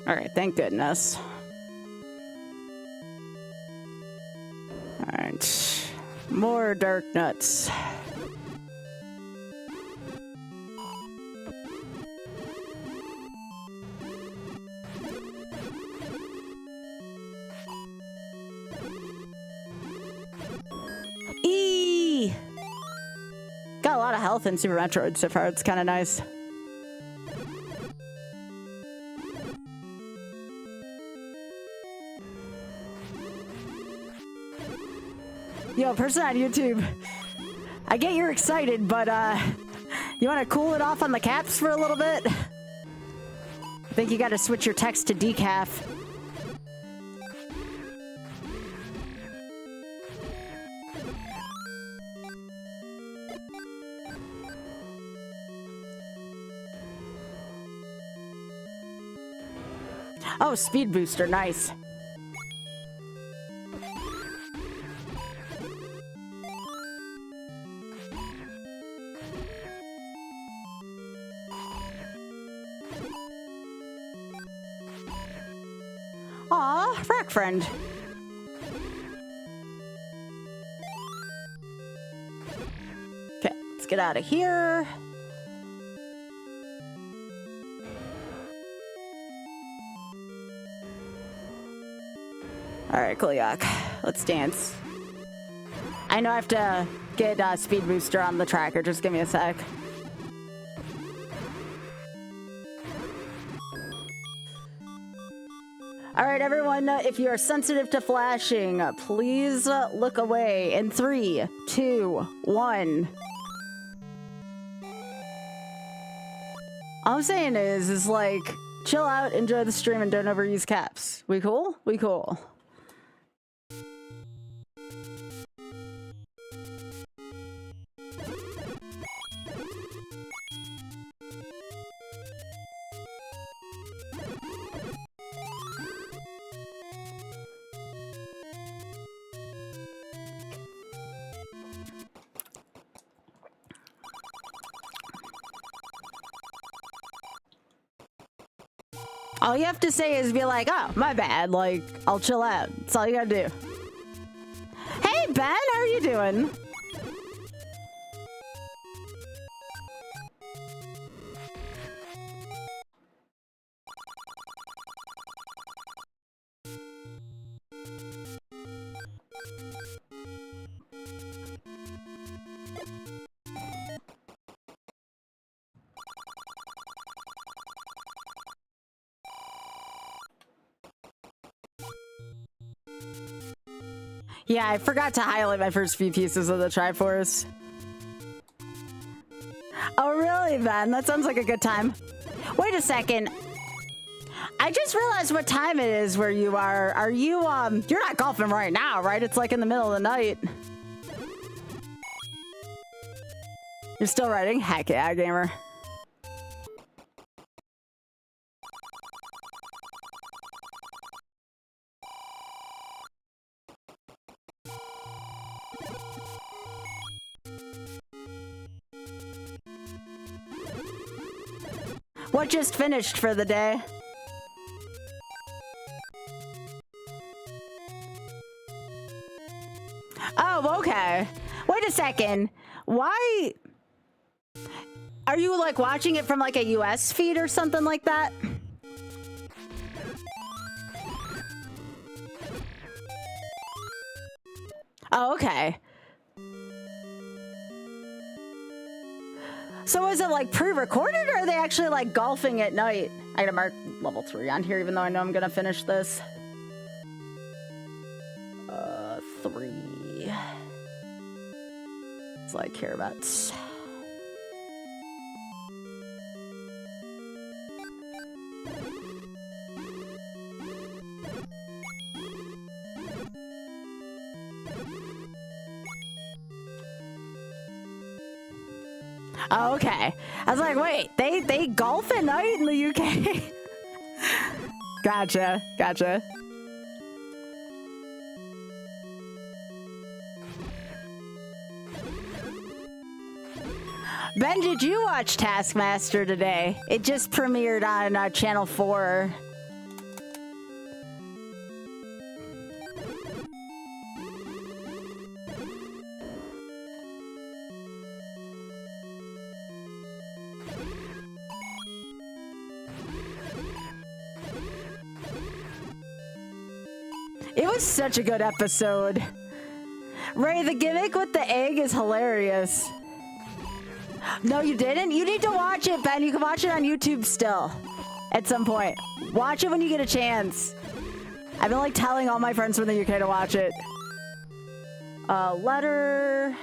All right, thank goodness. All right, more dark nuts. Got a lot of health in Super Metroid so far. It's kind of nice. Yo, person on YouTube, I get you're excited, but you want to cool it off on the caps for a little bit? I think you got to switch your text to decaf. Oh, speed booster, nice. Aw, rock friend. Okay, let's get out of here. All right, Kuliak, let's dance. I know I have to get speed booster on the tracker. Just give me a sec. All right, everyone, if you are sensitive to flashing, please look away in 3, 2, 1. All I'm saying is like, chill out, enjoy the stream, and don't overuse caps. We cool? We cool. All you have to say is be like, oh, my bad. Like, I'll chill out. That's all you gotta do. Hey, Ben, how are you doing? Yeah, I forgot to highlight my first few pieces of the Triforce. Oh, really, Ben? That sounds like a good time. Wait a second. I just realized what time it is where you are. Are you, you're not golfing right now, right? It's like in the middle of the night. You're still writing? Heck yeah, gamer. What just finished for the day? Oh, okay. Wait a second. Why? Are you like watching it from like a US feed or something like that? Oh, okay. So is it like pre-recorded, or are they actually like golfing at night? I gotta mark level 3 on here, even though I know I'm gonna finish this. 3. That's all I care about. Oh, okay. I was like, wait, they golf at night in the UK? Gotcha, gotcha. Ben, did you watch Taskmaster today? It just premiered on Channel 4. It was such a good episode. Ray, the gimmick with the egg is hilarious. No, you didn't? You need to watch it, Ben. You can watch it on YouTube still. At some point. Watch it when you get a chance. I've been like telling all my friends from the UK to watch it. Letter.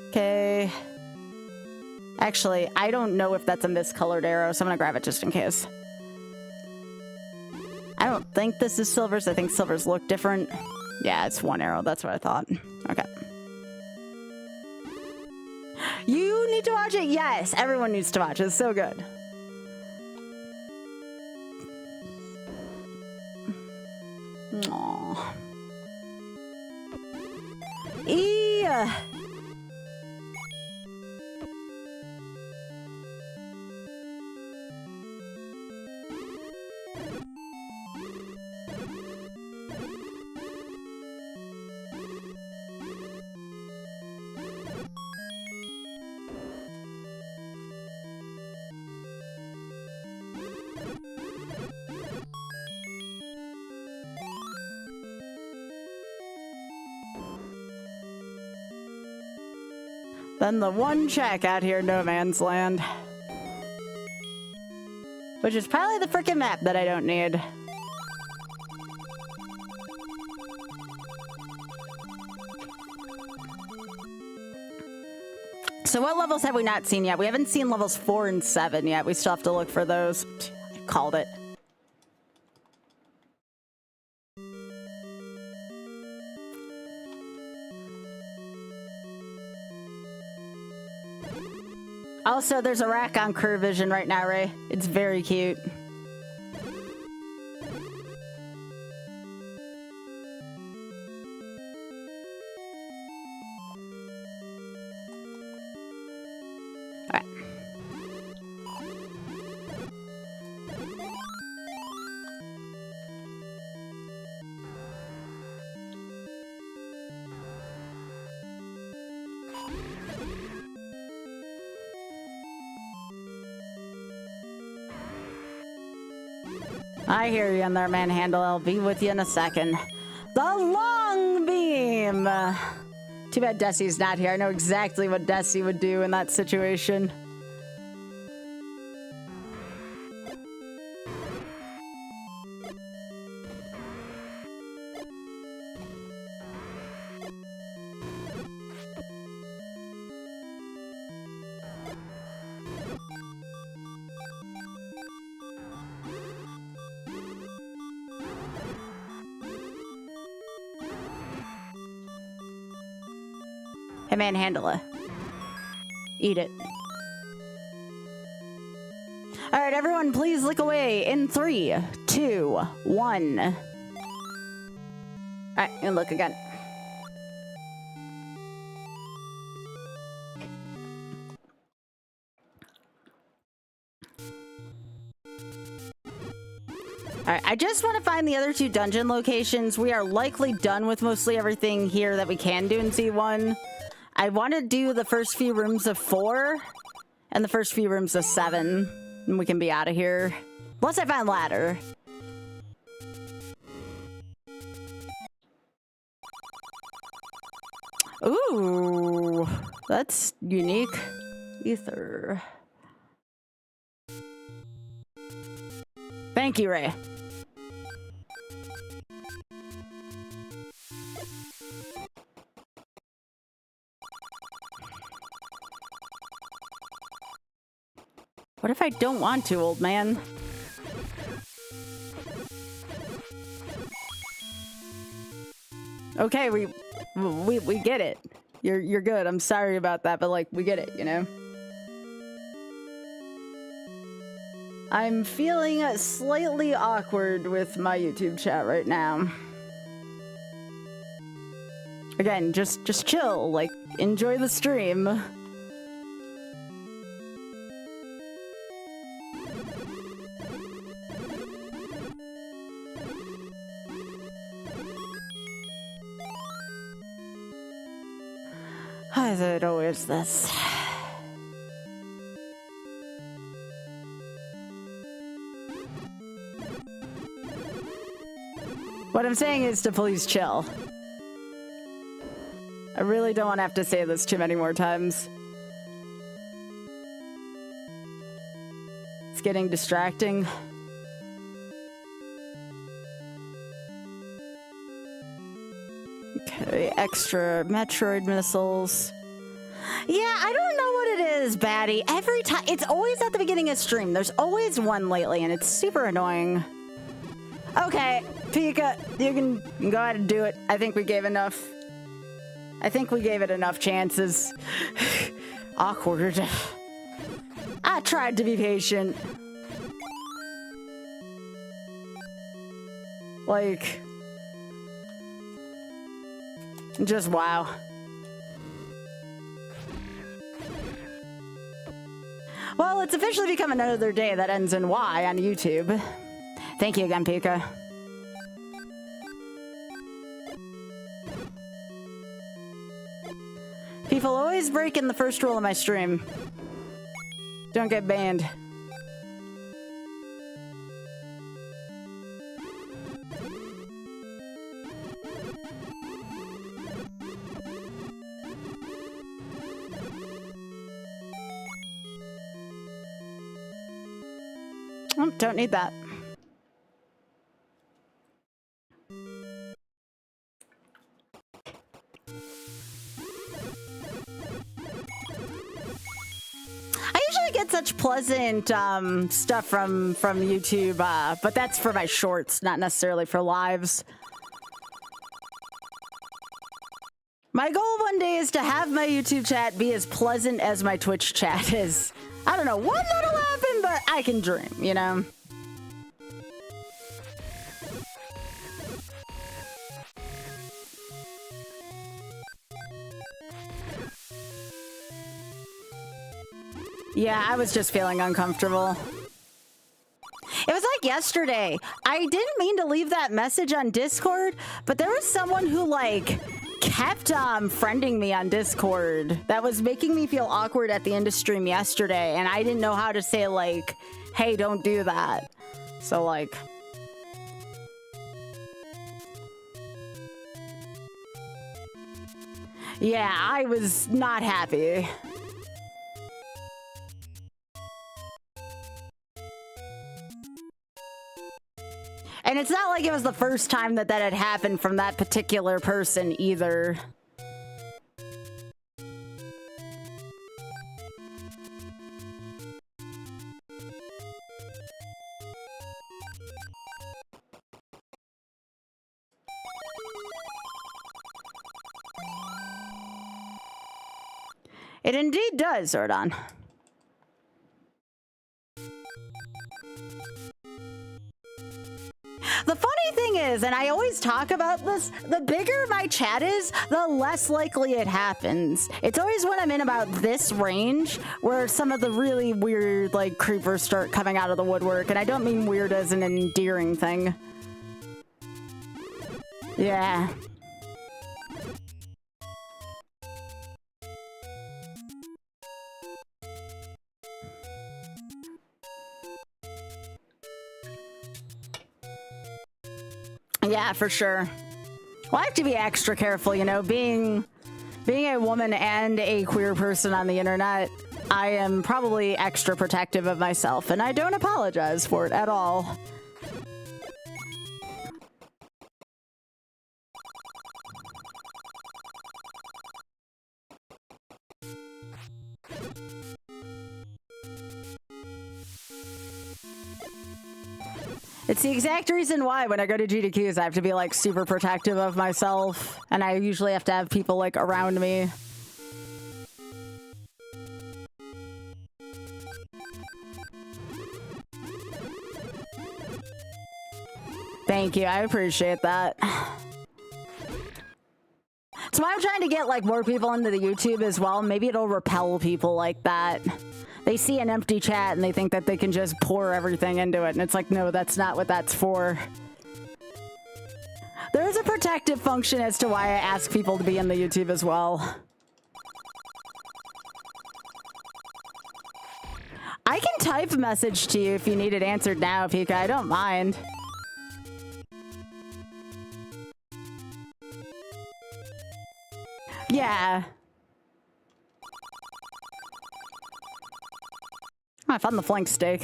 Okay. Actually, I don't know if that's a miscolored arrow, so I'm gonna grab it just in case. I don't think this is silvers. I think silvers look different. Yeah, it's 1 arrow. That's what I thought. Okay. You need to watch it? Yes, everyone needs to watch it. It's so good. Aww. Then the one check out here in No Man's Land. Which is probably the frickin' map that I don't need. So what levels have we not seen yet? We haven't seen levels 4 and 7 yet. We still have to look for those. I called it. Also, there's a rack on Curve Vision right now, Ray. It's very cute. All right. I hear you in there, Manhandle. I'll be with you in a second. The long beam! Too bad Desi's not here. I know exactly what Desi would do in that situation. Hey, Manhandle it. Eat it. All right, everyone, please look away in 3, 2, 1. All right, and look again. All right, I just want to find the other 2 dungeon locations. We are likely done with mostly everything here that we can do in C1. I want to do the first few rooms of 4 and the first few rooms of 7, and we can be out of here. Unless I find ladder. Ooh, that's unique. Ether. Thank you, Ray. What if I don't want to, old man? Okay, we get it. You're good. I'm sorry about that, but like we get it, you know? I'm feeling slightly awkward with my YouTube chat right now. Again, just chill, like enjoy the stream. As it always this. What I'm saying is to please chill. I really don't want to have to say this too many more times. It's getting distracting. Okay, extra Metroid missiles. Yeah, I don't know what it is, Batty. Every time, it's always at the beginning of stream. There's always one lately, and it's super annoying. Okay, Pika, you can go ahead and do it. I think we gave enough. I think we gave it enough chances. Awkward. I tried to be patient. Like, just wow. Well, it's officially become another day that ends in Y on YouTube. Thank you again, Pika. People always breaking the first rule of my stream. Don't get banned. Oh, don't need that. Get such pleasant stuff from YouTube, but that's for my shorts, not necessarily for lives. My goal one day is to have my YouTube chat be as pleasant as my Twitch chat is. I don't know when that'll happen, but I can dream, you know? Yeah, I was just feeling uncomfortable. It was like yesterday. I didn't mean to leave that message on Discord, but there was someone who like kept friending me on Discord that was making me feel awkward at the end of stream yesterday, and I didn't know how to say like, hey, don't do that. So like, yeah, I was not happy. And it's not like it was the first time that that had happened from that particular person either. It indeed does, Zordon. The funny thing is, and I always talk about this, the bigger my chat is, the less likely it happens. It's always when I'm in about this range where some of the really weird, like, creepers start coming out of the woodwork. And I don't mean weird as an endearing thing. Yeah. Yeah, for sure. Well, I have to be extra careful, you know, being Being a woman and a queer person on the internet, I am probably extra protective of myself, and I don't apologize for it at all. It's the exact reason why when I go to GDQs, I have to be like super protective of myself, and I usually have to have people like around me. Thank you, I appreciate that. So I'm trying to get like more people into the YouTube as well. Maybe it'll repel people like that. They see an empty chat and they think that they can just pour everything into it. And it's like, no, that's not what that's for. There is a protective function as to why I ask people to be in the YouTube as well. I can type a message to you if you need it answered now, Pika. I don't mind. Yeah. Oh, I found the flank steak.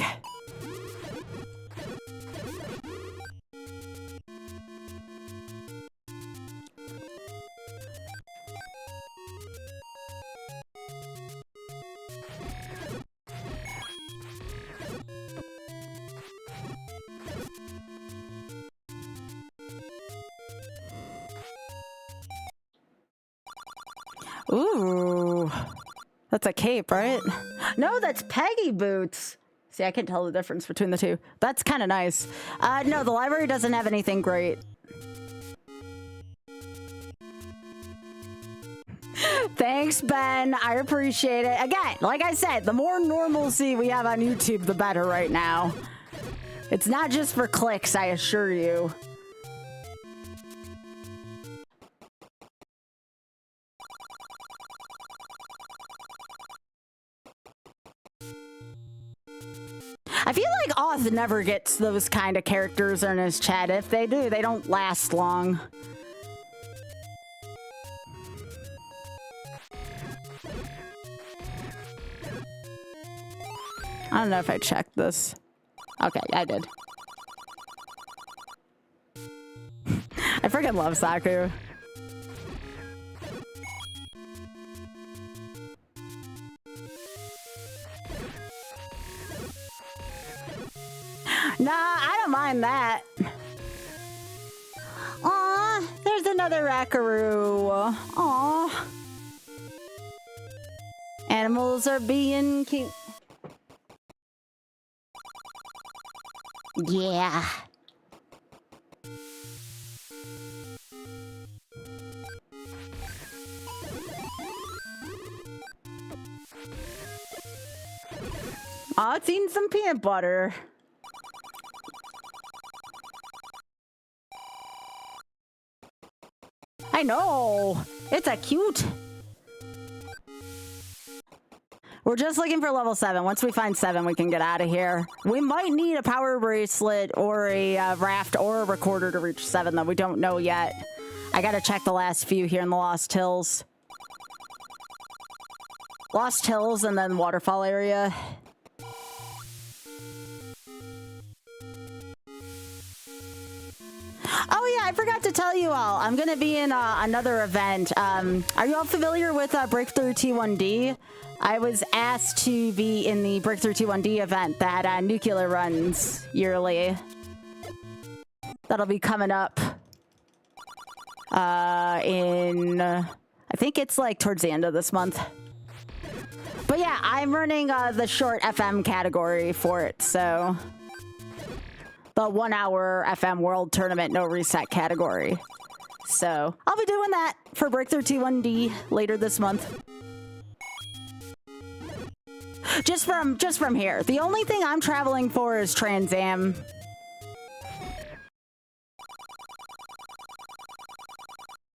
Ooh. That's a cape, right? No, that's Peggy boots. See, I can tell the difference between the two. That's kind of nice. No, the library doesn't have anything great. Thanks, Ben. I appreciate it. Again, like I said, the more normalcy we have on YouTube, the better right now. It's not just for clicks, I assure you. I feel like Oz never gets those kind of characters in his chat. If they do, they don't last long. I don't know if I checked this. Okay, I did. I freaking love Saku. Nah, I don't mind that. Aw, there's another rackaroo. Aw. Animals are being cute. Yeah. Aw, it's eating some peanut butter. I know. It's a cute. We're just looking for level 7. Once we find 7, we can get out of here. We might need a power bracelet or a raft or a recorder to reach 7, though. We don't know yet. I gotta check the last few here in the Lost Hills. Lost Hills and then Waterfall area. Oh yeah, I forgot to tell you all. I'm gonna be in another event. Are you all familiar with Breakthrough T1D? I was asked to be in the Breakthrough T1D event that Nuclear runs yearly. That'll be coming up in, I think it's like towards the end of this month. But yeah, I'm running the short FM category for it, so the 1 hour FM World Tournament No Reset category. So I'll be doing that for Breakthrough T1D later this month. Just from here. The only thing I'm traveling for is Trans Am.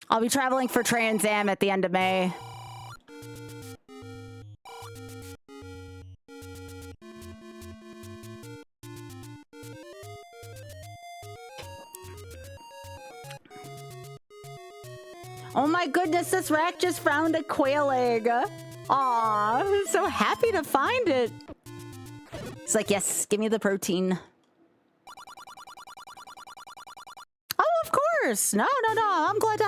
I'll be traveling for Trans Am at the end of May. Oh my goodness, this rack just found a quail egg. Aw, I'm so happy to find it. It's like, yes, give me the protein. Oh, of course. No. I'm glad to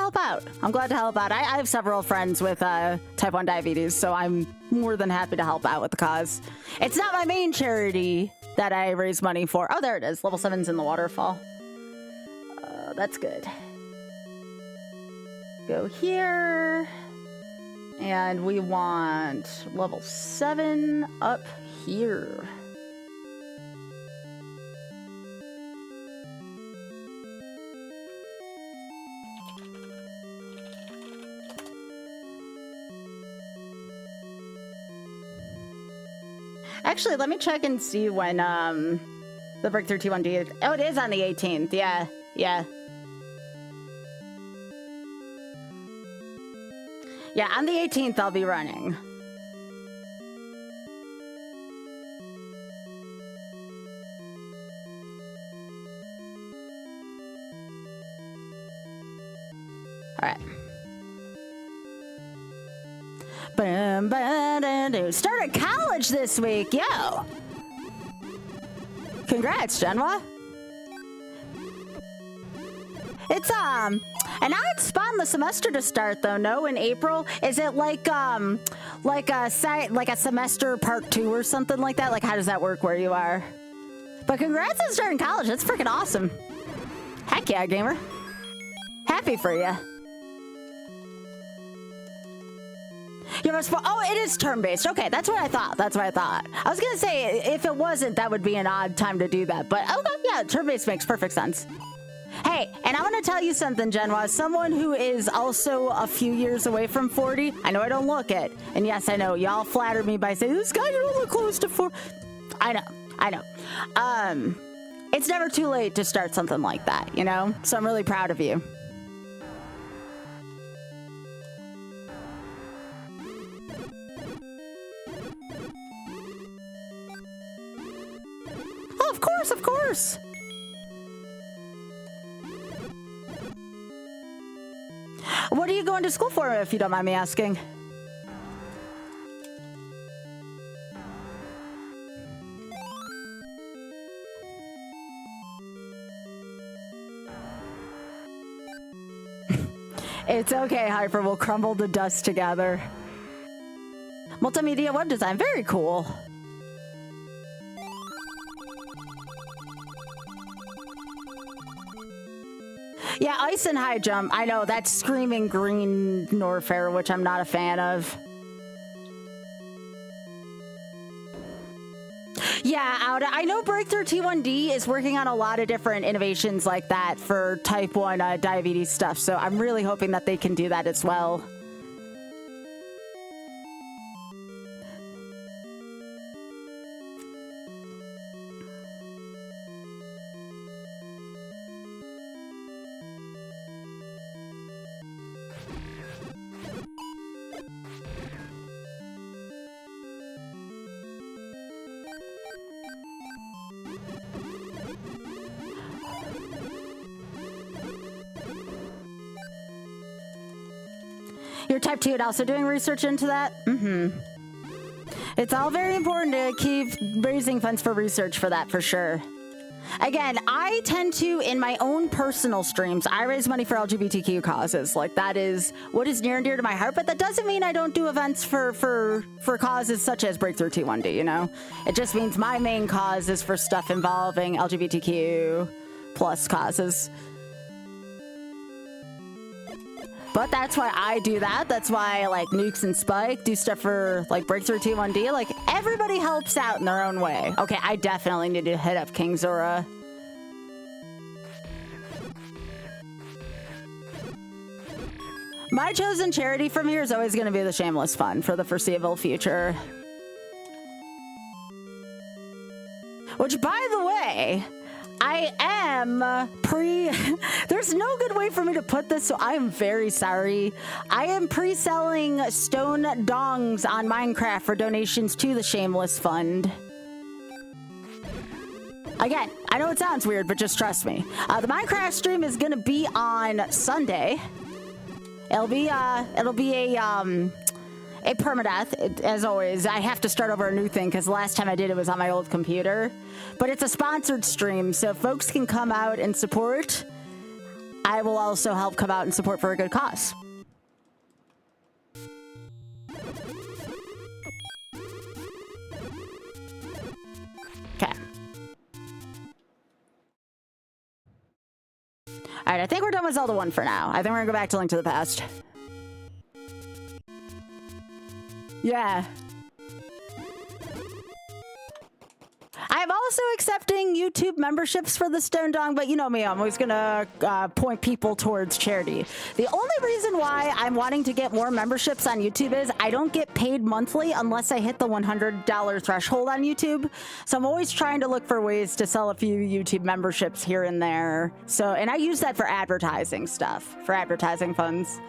help out. I have several friends with type 1 diabetes, so I'm more than happy to help out with the cause. It's not my main charity that I raise money for. Oh, there it is. Level 7's in the waterfall. That's good. Go here. And we want level 7 up here. Actually, let me check and see when the Breakthrough T1D is. Oh, it is on the 18th. Yeah. Yeah, on the 18th, I'll be running. All right. Started college this week, yo! Congrats, Genwa. It's an odd spot in the semester to start though. No, in April. Is it like a semester part 2 or something like that? Like, how does that work where you are? But congrats on starting college. That's freaking awesome. Heck yeah, gamer. Happy for you. Oh, it is term-based. Okay, that's what I thought. I was gonna say, if it wasn't, that would be an odd time to do that. But okay, yeah, term-based makes perfect sense. Hey, and I want to tell you something, Genwa. As someone who is also a few years away from 40, I know I don't look it. And yes, I know, y'all flattered me by saying, this guy, you don't look close to 40. I know. It's never too late to start something like that, you know? So I'm really proud of you. Oh, of course. What are you going to school for, if you don't mind me asking? It's okay, Hyper. We'll crumble the dust together. Multimedia web design. Very cool. Yeah, ice and high jump. I know, that's screaming green Norfair, which I'm not a fan of. Yeah, I know Breakthrough T1D is working on a lot of different innovations like that for type 1 diabetes stuff, so I'm really hoping that they can do that as well. You're type 2 and also doing research into that? It's all very important to keep raising funds for research for that, for sure. Again, I tend to, in my own personal streams, I raise money for LGBTQ causes. Like, that is what is near and dear to my heart, but that doesn't mean I don't do events for causes such as Breakthrough T1D, you know? It just means my main cause is for stuff involving LGBTQ plus causes. But that's why I do that. That's why, like, Nukes and Spike do stuff for, like, Breakthrough T1D. Like, everybody helps out in their own way. Okay, I definitely need to hit up King Zora. My chosen charity from here is always going to be the Shameless Fund for the foreseeable future. Which, by the way, I am there's no good way for me to put this, so I am very sorry. I am pre-selling stone dongs on Minecraft for donations to the Shameless Fund. Again, I know it sounds weird, but just trust me. The Minecraft stream is going to be on Sunday. It'll be a permadeath, as always. I have to start over a new thing because the last time I did it was on my old computer. But it's a sponsored stream, so if folks can come out and support, I will also help come out and support for a good cause. Okay. Alright, I think we're done with Zelda 1 for now. I think we're gonna go back to Link to the Past. Yeah. I'm also accepting YouTube memberships for the Stone Dong, but you know me, I'm always gonna point people towards charity. The only reason why I'm wanting to get more memberships on YouTube is I don't get paid monthly unless I hit the $100 threshold on YouTube. So I'm always trying to look for ways to sell a few YouTube memberships here and there. So, and I use that for advertising stuff, for advertising funds.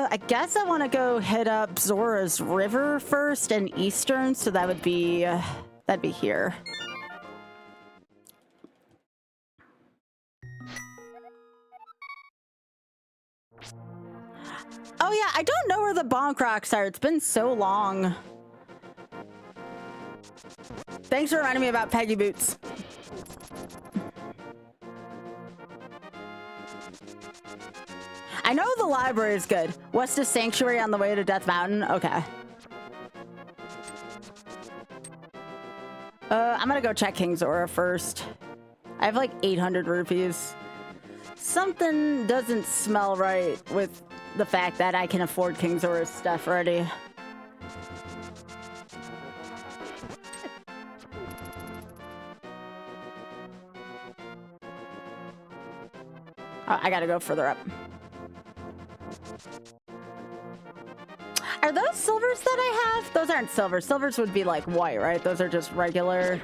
I guess I want to go hit up Zora's River first and Eastern, so that would be, that'd be here. Oh yeah, I don't know where the bonk rocks are. It's been so long. Thanks for reminding me about Peggy Boots. I know the library is good. West of Sanctuary on the way to Death Mountain. Okay. I'm gonna go check King Zora first. I have like 800 rupees. Something doesn't smell right with the fact that I can afford King Zora's stuff already. Oh, I gotta go further up. Are those silvers that I have? Those aren't silver. Silvers would be like white, right? Those are just regular.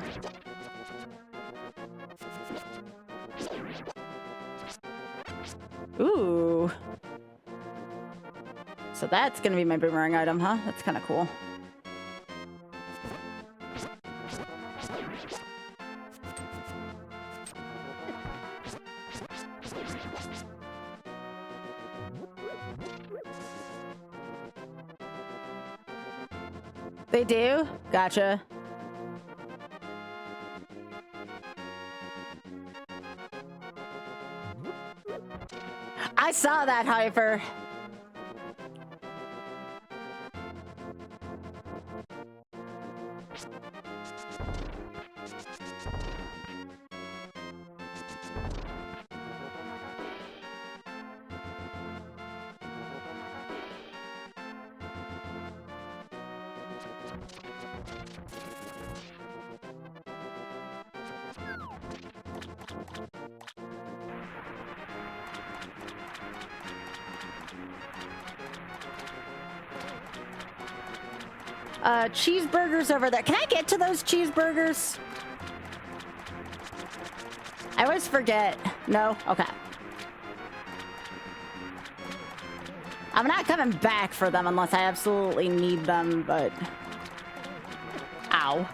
Ooh. So that's gonna be my boomerang item, huh? That's kind of cool. They do? Gotcha. I saw that, Hyper. Cheeseburgers over there. Can I get to those cheeseburgers? I always forget. No? Okay. I'm not coming back for them unless I absolutely need them, but... Ow.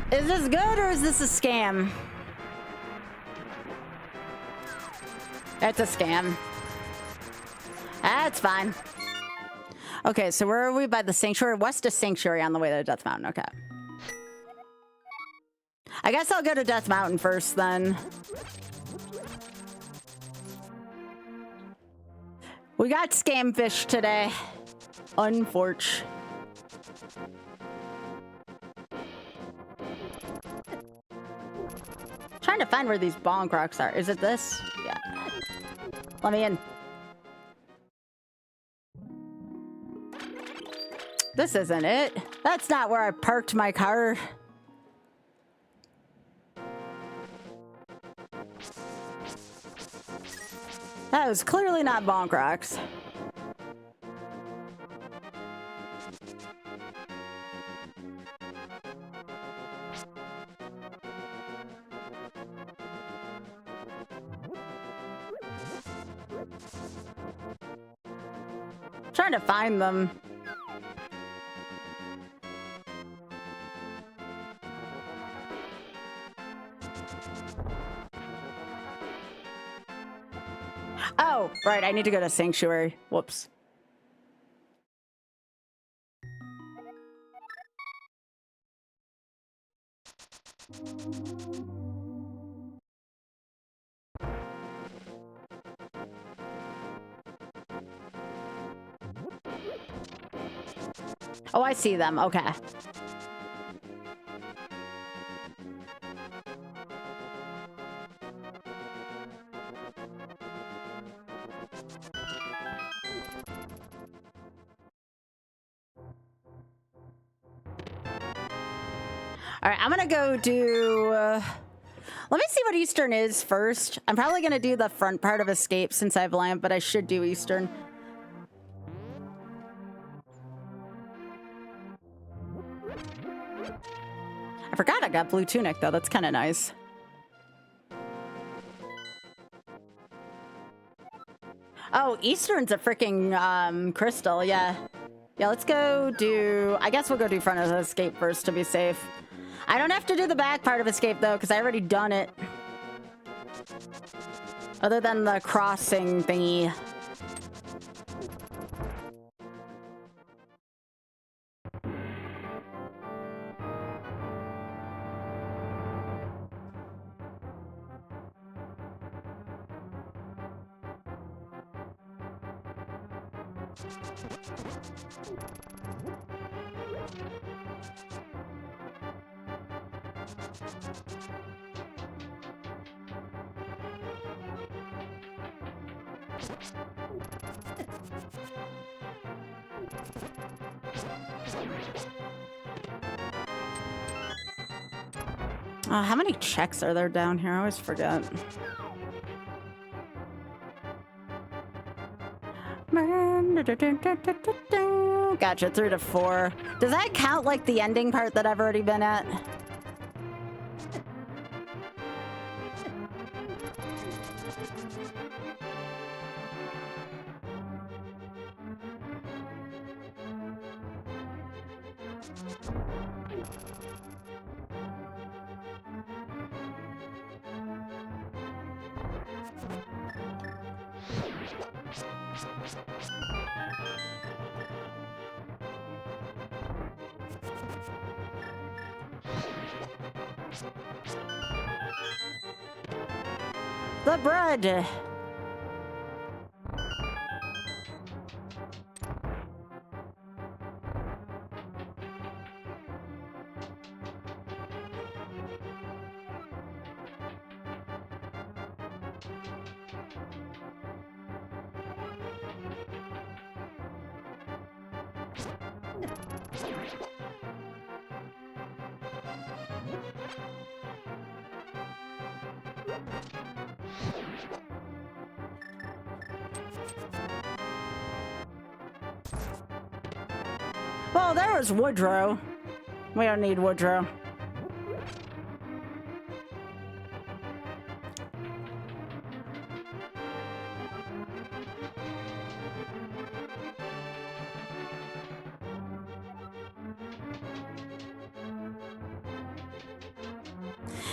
Is this good or is this a scam? It's a scam. That's fine. Okay, so where are we by the Sanctuary? West of Sanctuary on the way to Death Mountain. Okay. I guess I'll go to Death Mountain first then. We got scam fish today. Unfortunate. Trying to find where these bonk rocks are. Is it this? Yeah. Let me in. This isn't it. That's not where I parked my car. That was clearly not bonk rocks. Trying to find them. Oh, right, I need to go to Sanctuary. Whoops. Oh, I see them. Okay. All right, I'm gonna go do... let me see what Eastern is first. I'm probably gonna do the front part of Escape since I have Lamp, but I should do Eastern. I forgot I got Blue Tunic, though. That's kind of nice. Oh, Eastern's a freaking crystal, yeah. Yeah, let's go do... I guess we'll go do front of Escape first to be safe. I don't have to do the back part of Escape, though, because I already done it. Other than the crossing thingy. How many checks are there down here? I always forget. Gotcha, 3 to 4. Does that count like the ending part that I've already been at? The bread. Well, there was Woodrow. We don't need Woodrow.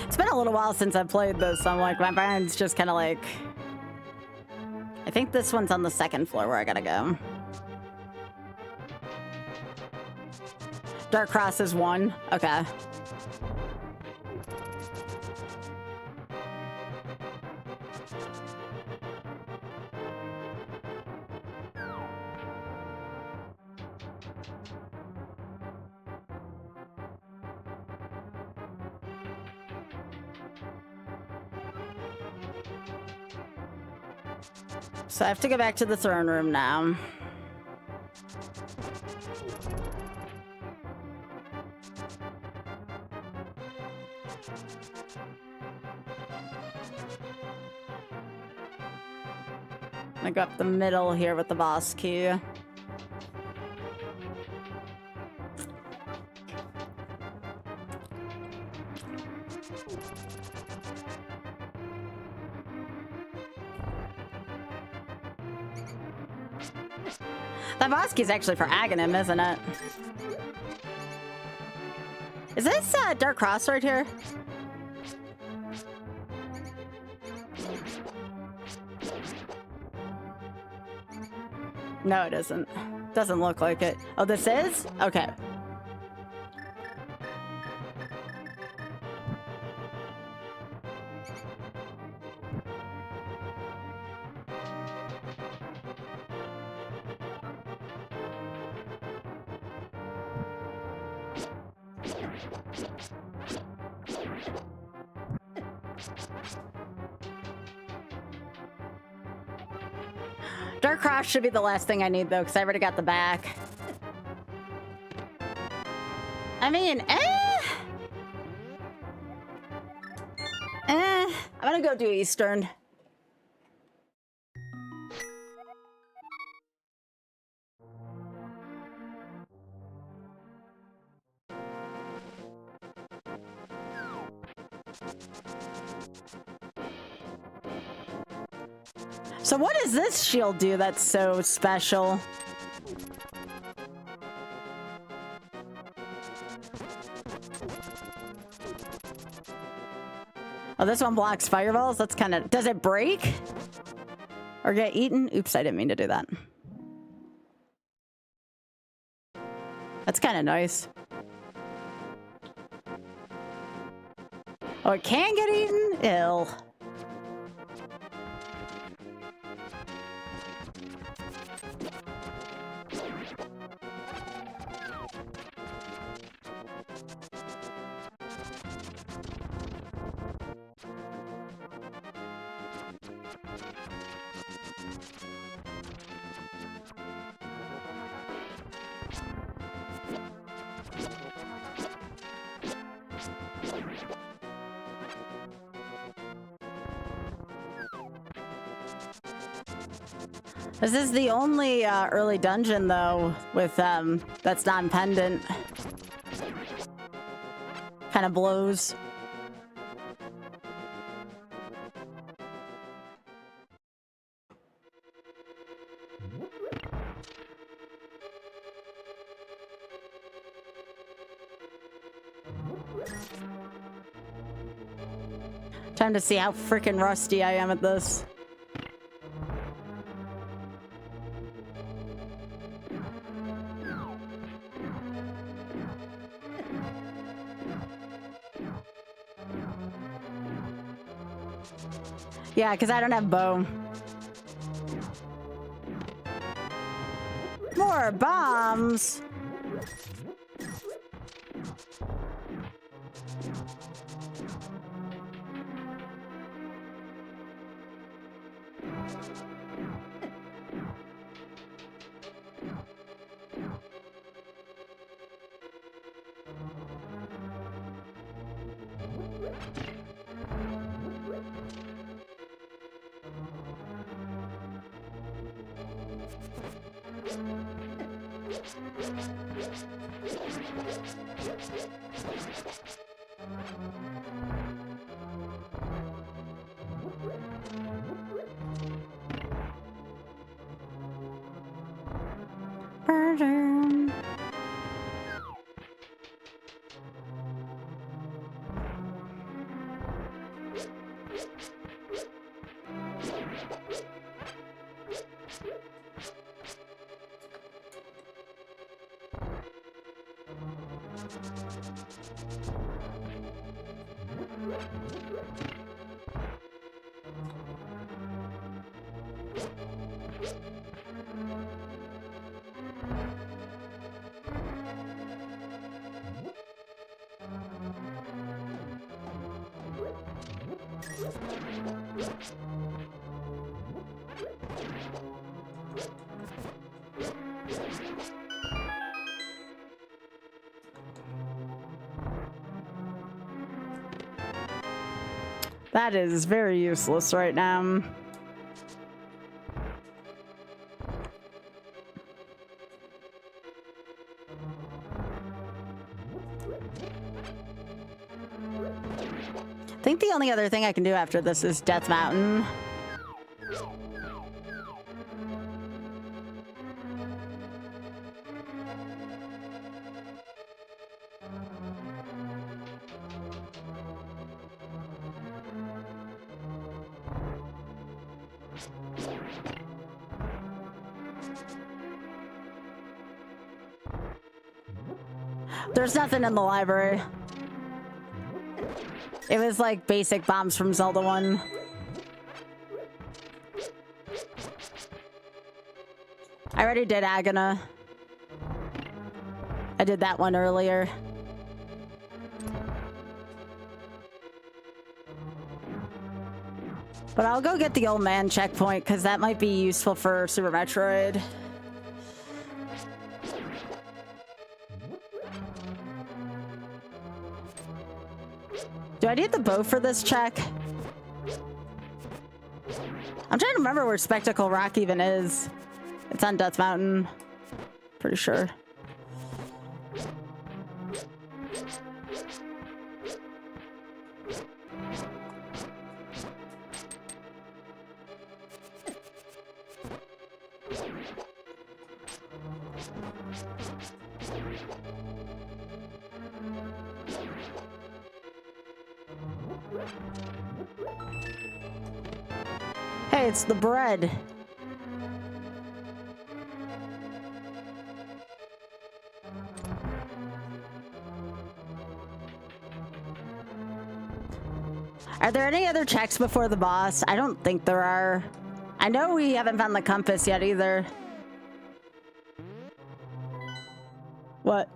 It's been a little while since I played this, so I'm like, my brain's just kind of like... I think this one's on the second floor where I gotta go. Dark Cross is 1. Okay. So I have to go back to the throne room now. I go up the middle here with the boss key. That boss key is actually for Aghanim, isn't it? Is this Dark Cross right here? No, it isn't. Doesn't look like it. Oh, this is? Okay. Dark Cross should be the last thing I need, though, because I already got the back. I mean, I'm gonna go do Eastern. So what does this shield do that's so special? Oh, this one blocks fireballs? That's kind of... Does it break? Or get eaten? Oops, I didn't mean to do that. That's kind of nice. Oh, it can get eaten? Ew. This is the only early dungeon, though, with that's non-pendant. Kind of blows. Time to see how freaking rusty I am at this. Yeah, because I don't have bow. More bombs! That is very useless right now. I think the only other thing I can do after this is Death Mountain. There's nothing in the library. It was like basic bombs from Zelda 1. I already did Agana. I did that one earlier. But I'll go get the old man checkpoint because that might be useful for Super Metroid. Do I need the bow for this check? I'm trying to remember where Spectacle Rock even is. It's on Death Mountain. Pretty sure. Hey, it's the bread. Are there any other checks before the boss? I don't think there are. I know we haven't found the compass yet either. What?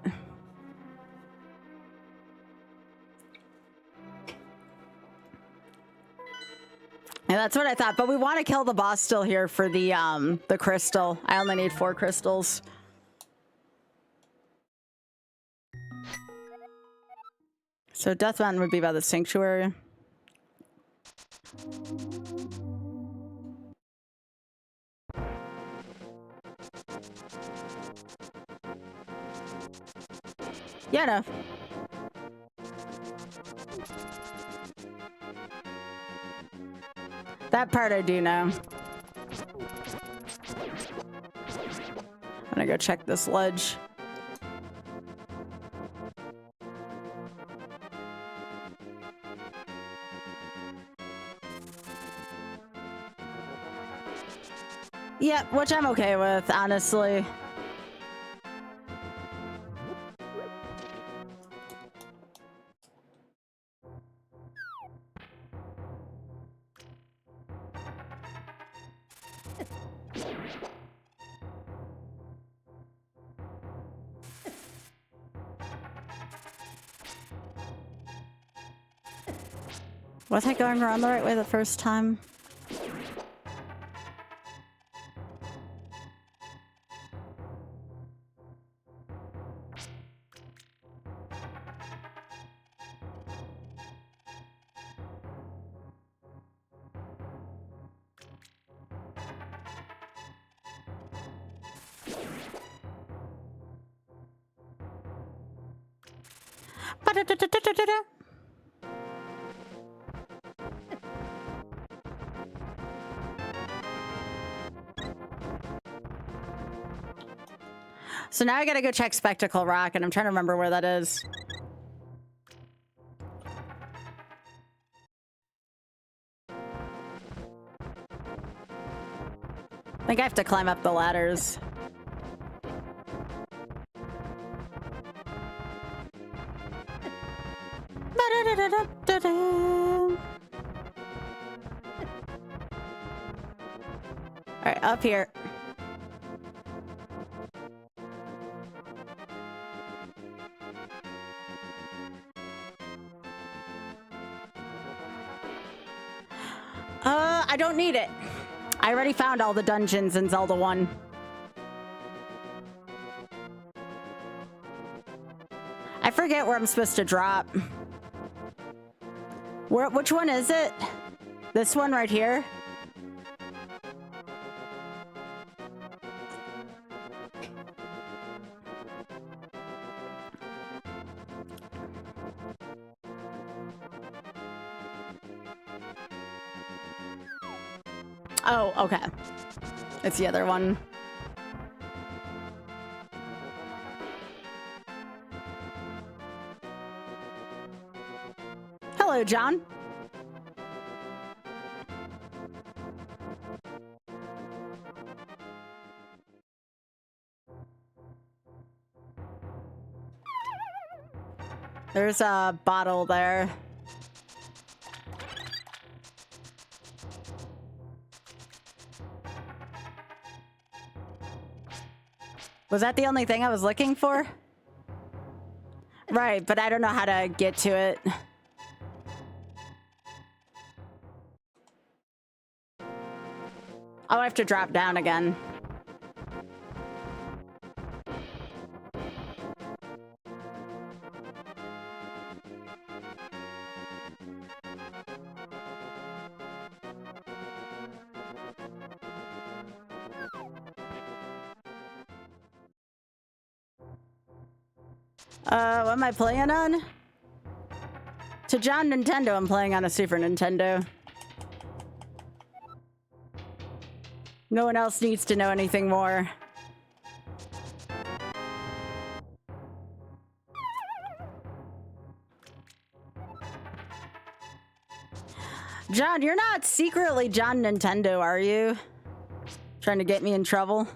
Yeah, that's what I thought. But we want to kill the boss still here for the crystal. I only need 4 crystals. So Death Mountain would be by the sanctuary. Yeah, no. That part I do know. I'm gonna go check this ledge. Yeah, which I'm okay with, honestly. Was I going around the right way the first time? So now I gotta go check Spectacle Rock, and I'm trying to remember where that is. I think I have to climb up the ladders. All right, up here. I don't need it. I already found all the dungeons in Zelda 1. I forget where I'm supposed to drop. Which one is it? This one right here? Oh, okay. It's the other one. Hello, John. There's a bottle there. Was that the only thing I was looking for? Right, but I don't know how to get to it. I'll have to drop down again. What am I playing on? To John Nintendo, I'm playing on a Super Nintendo. No one else needs to know anything more. John, you're not secretly John Nintendo, are you? Trying to get me in trouble?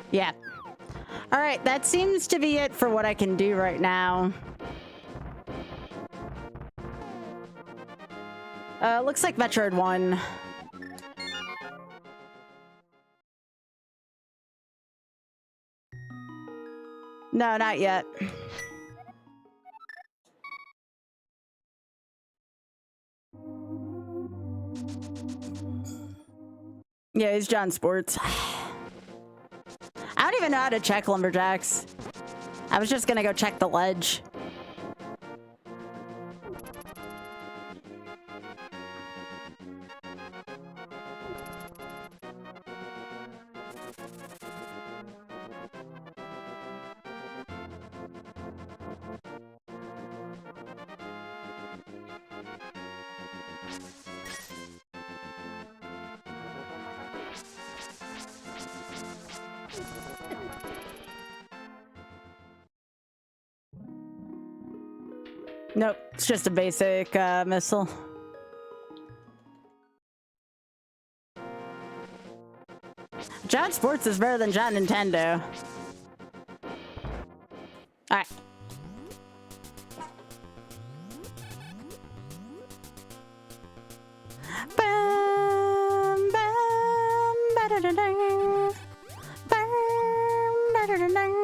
Yeah. All right, that seems to be it for what I can do right now. Looks like Metroid 1. No, not yet. Yeah, he's John Sports. I don't even know how to check lumberjacks. I was just gonna go check the ledge. Nope, it's just a basic missile. John Sports is better than John Nintendo. All right. Bam, bam, ba-da-da-dang. Bam, ba-da-da-dang.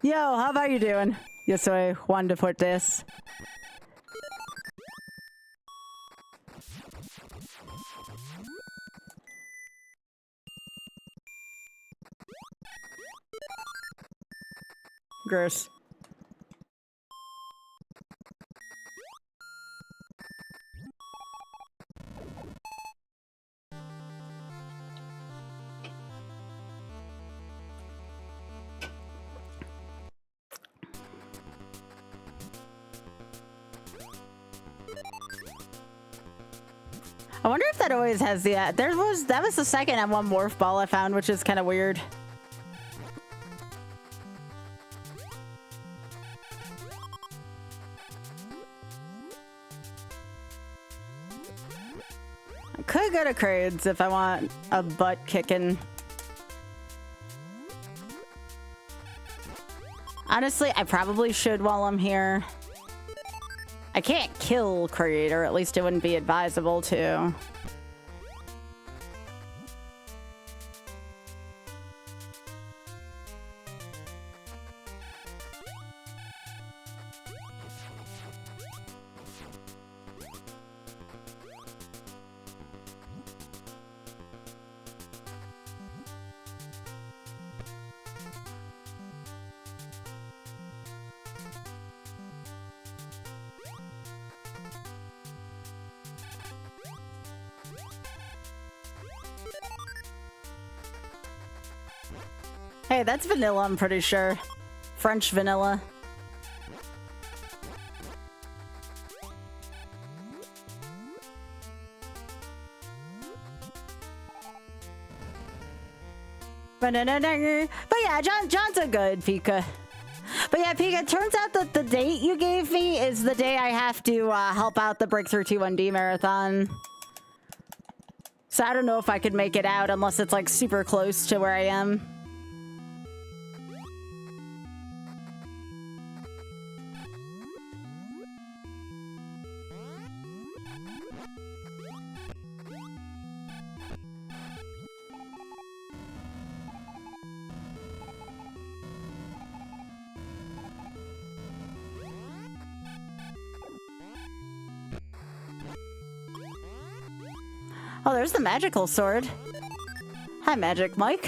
Yo, how about you doing? Yo soy Juan Deportes. Gross. I wonder if that always has the that was the second M1 morph ball I found, which is kind of weird. I could go to Crades if I want a butt kicking. Honestly, I probably should while I'm here. I can't kill Crade, or at least it wouldn't be advisable to. Hey, that's vanilla, I'm pretty sure. French vanilla. But yeah, John's a good Pika. But yeah, Pika, it turns out that the date you gave me is the day I have to help out the Breakthrough T1D marathon. So I don't know if I could make it out unless it's like super close to where I am. Oh, there's the magical sword. Hi, Magic Mike.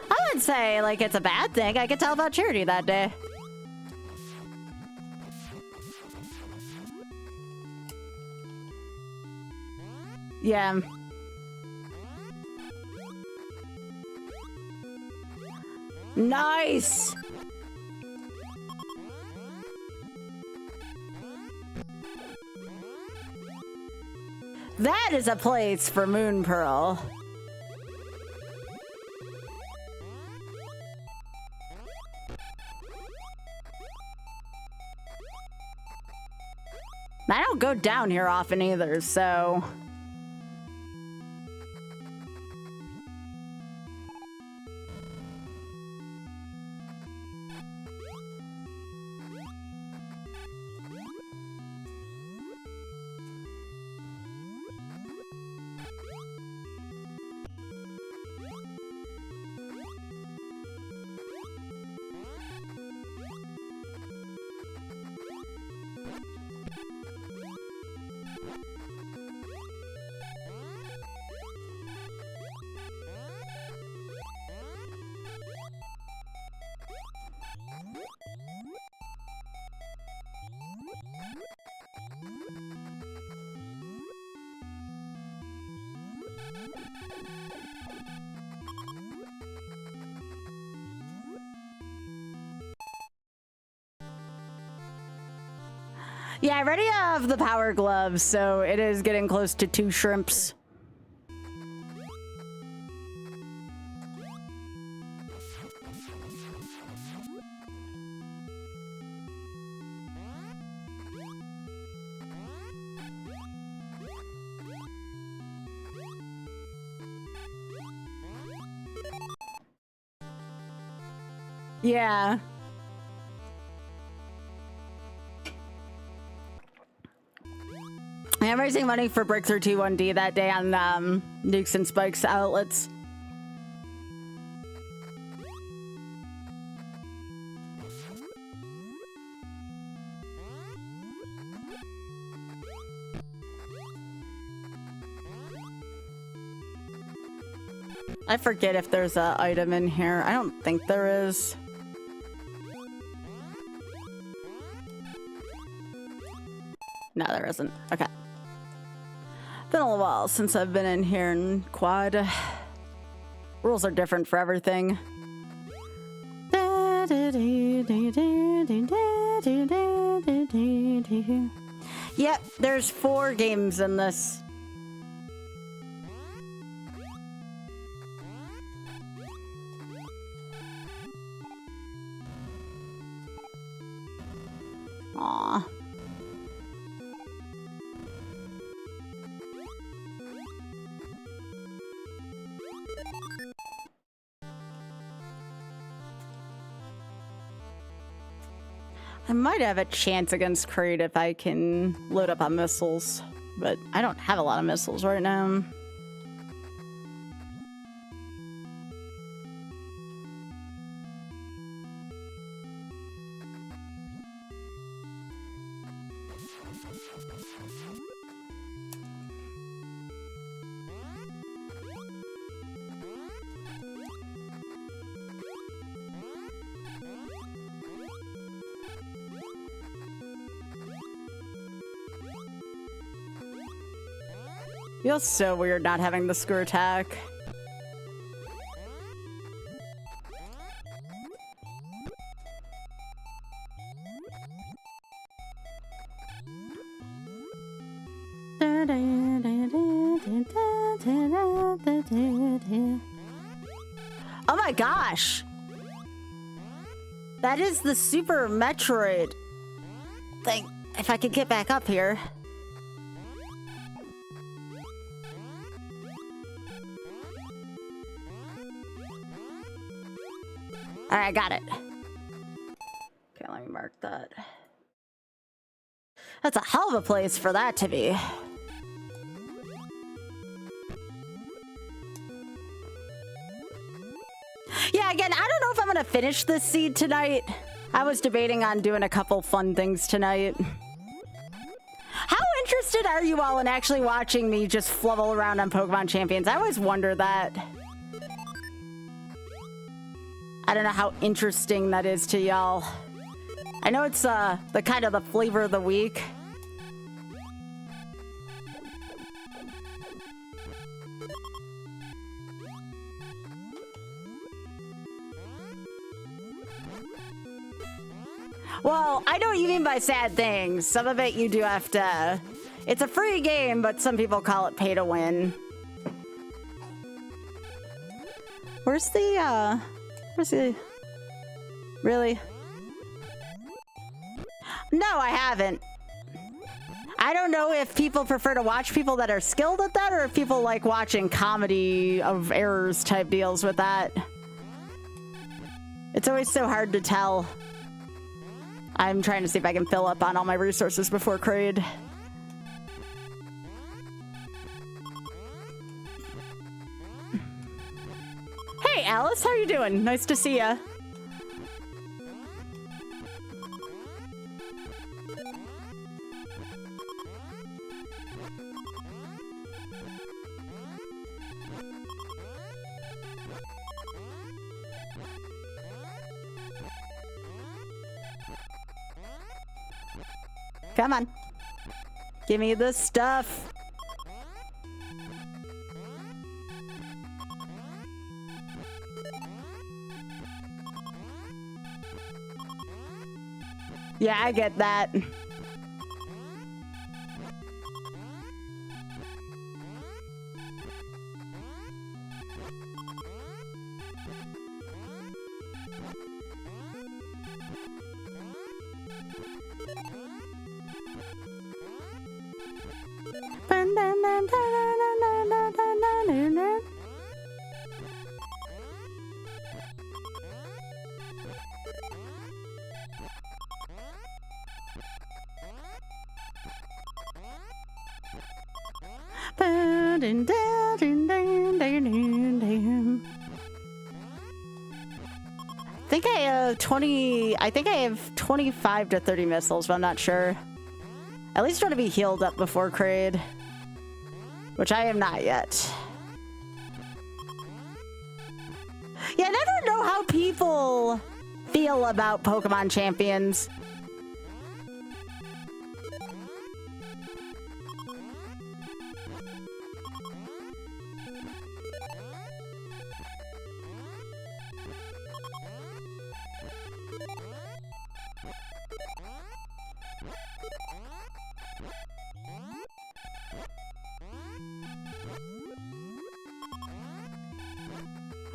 I would say, like, it's a bad thing. I could tell about Charity that day. Yeah. Nice! That is a place for Moon Pearl. I don't go down here often either, so... Yeah, I already have the power gloves, so it is getting close to 2 shrimps. Yeah. I'm raising money for Breakthrough T1D that day on Nukes and Spikes outlets. I forget if there's an item in here. I don't think there is. No, there isn't. Okay. Been a little while since I've been in here in quad. Rules are different for everything. Yep, there's 4 games in this. Aww. I might have a chance against Creed if I can load up on missiles, but I don't have a lot of missiles right now. Feels so weird not having the screw attack. Oh my gosh! That is the Super Metroid thing. If I could get back up here. All right, I got it. Okay, let me mark that. That's a hell of a place for that to be. Yeah, again, I don't know if I'm gonna finish this seed tonight. I was debating on doing a couple fun things tonight. How interested are you all in actually watching me just flubble around on Pokemon Champions? I always wonder that. I don't know how interesting that is to y'all. I know it's the kind of the flavor of the week. Well, I know what you mean by sad things. Some of it you do have to... It's a free game, but some people call it pay to win. Where's the, Really? No, I haven't. I don't know if people prefer to watch people that are skilled at that or if people like watching comedy of errors type deals with that. It's always so hard to tell. I'm trying to see if I can fill up on all my resources before Kraid. Hey, Alice, how you doing? Nice to see ya. Come on. Give me the stuff. Yeah, I get that. I think I have 25 to 30 missiles, but I'm not sure. At least try to be healed up before Kraid, which I am not yet. Yeah, I never know how people feel about Pokemon Champions.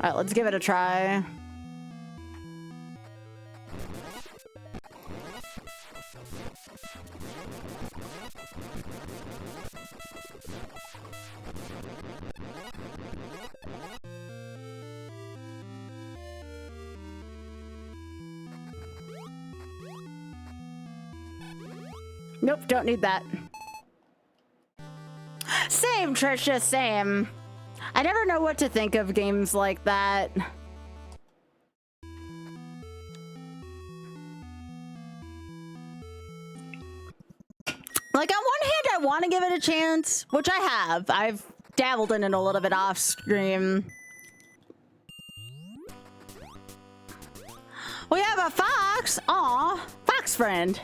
All right, let's give it a try. Nope, don't need that. Same, Trisha, same. I never know what to think of games like that. Like, Like, on one hand, I want to give it a chance, which I have. I've dabbled in it a little bit off stream. We have a fox. Aw, fox friend.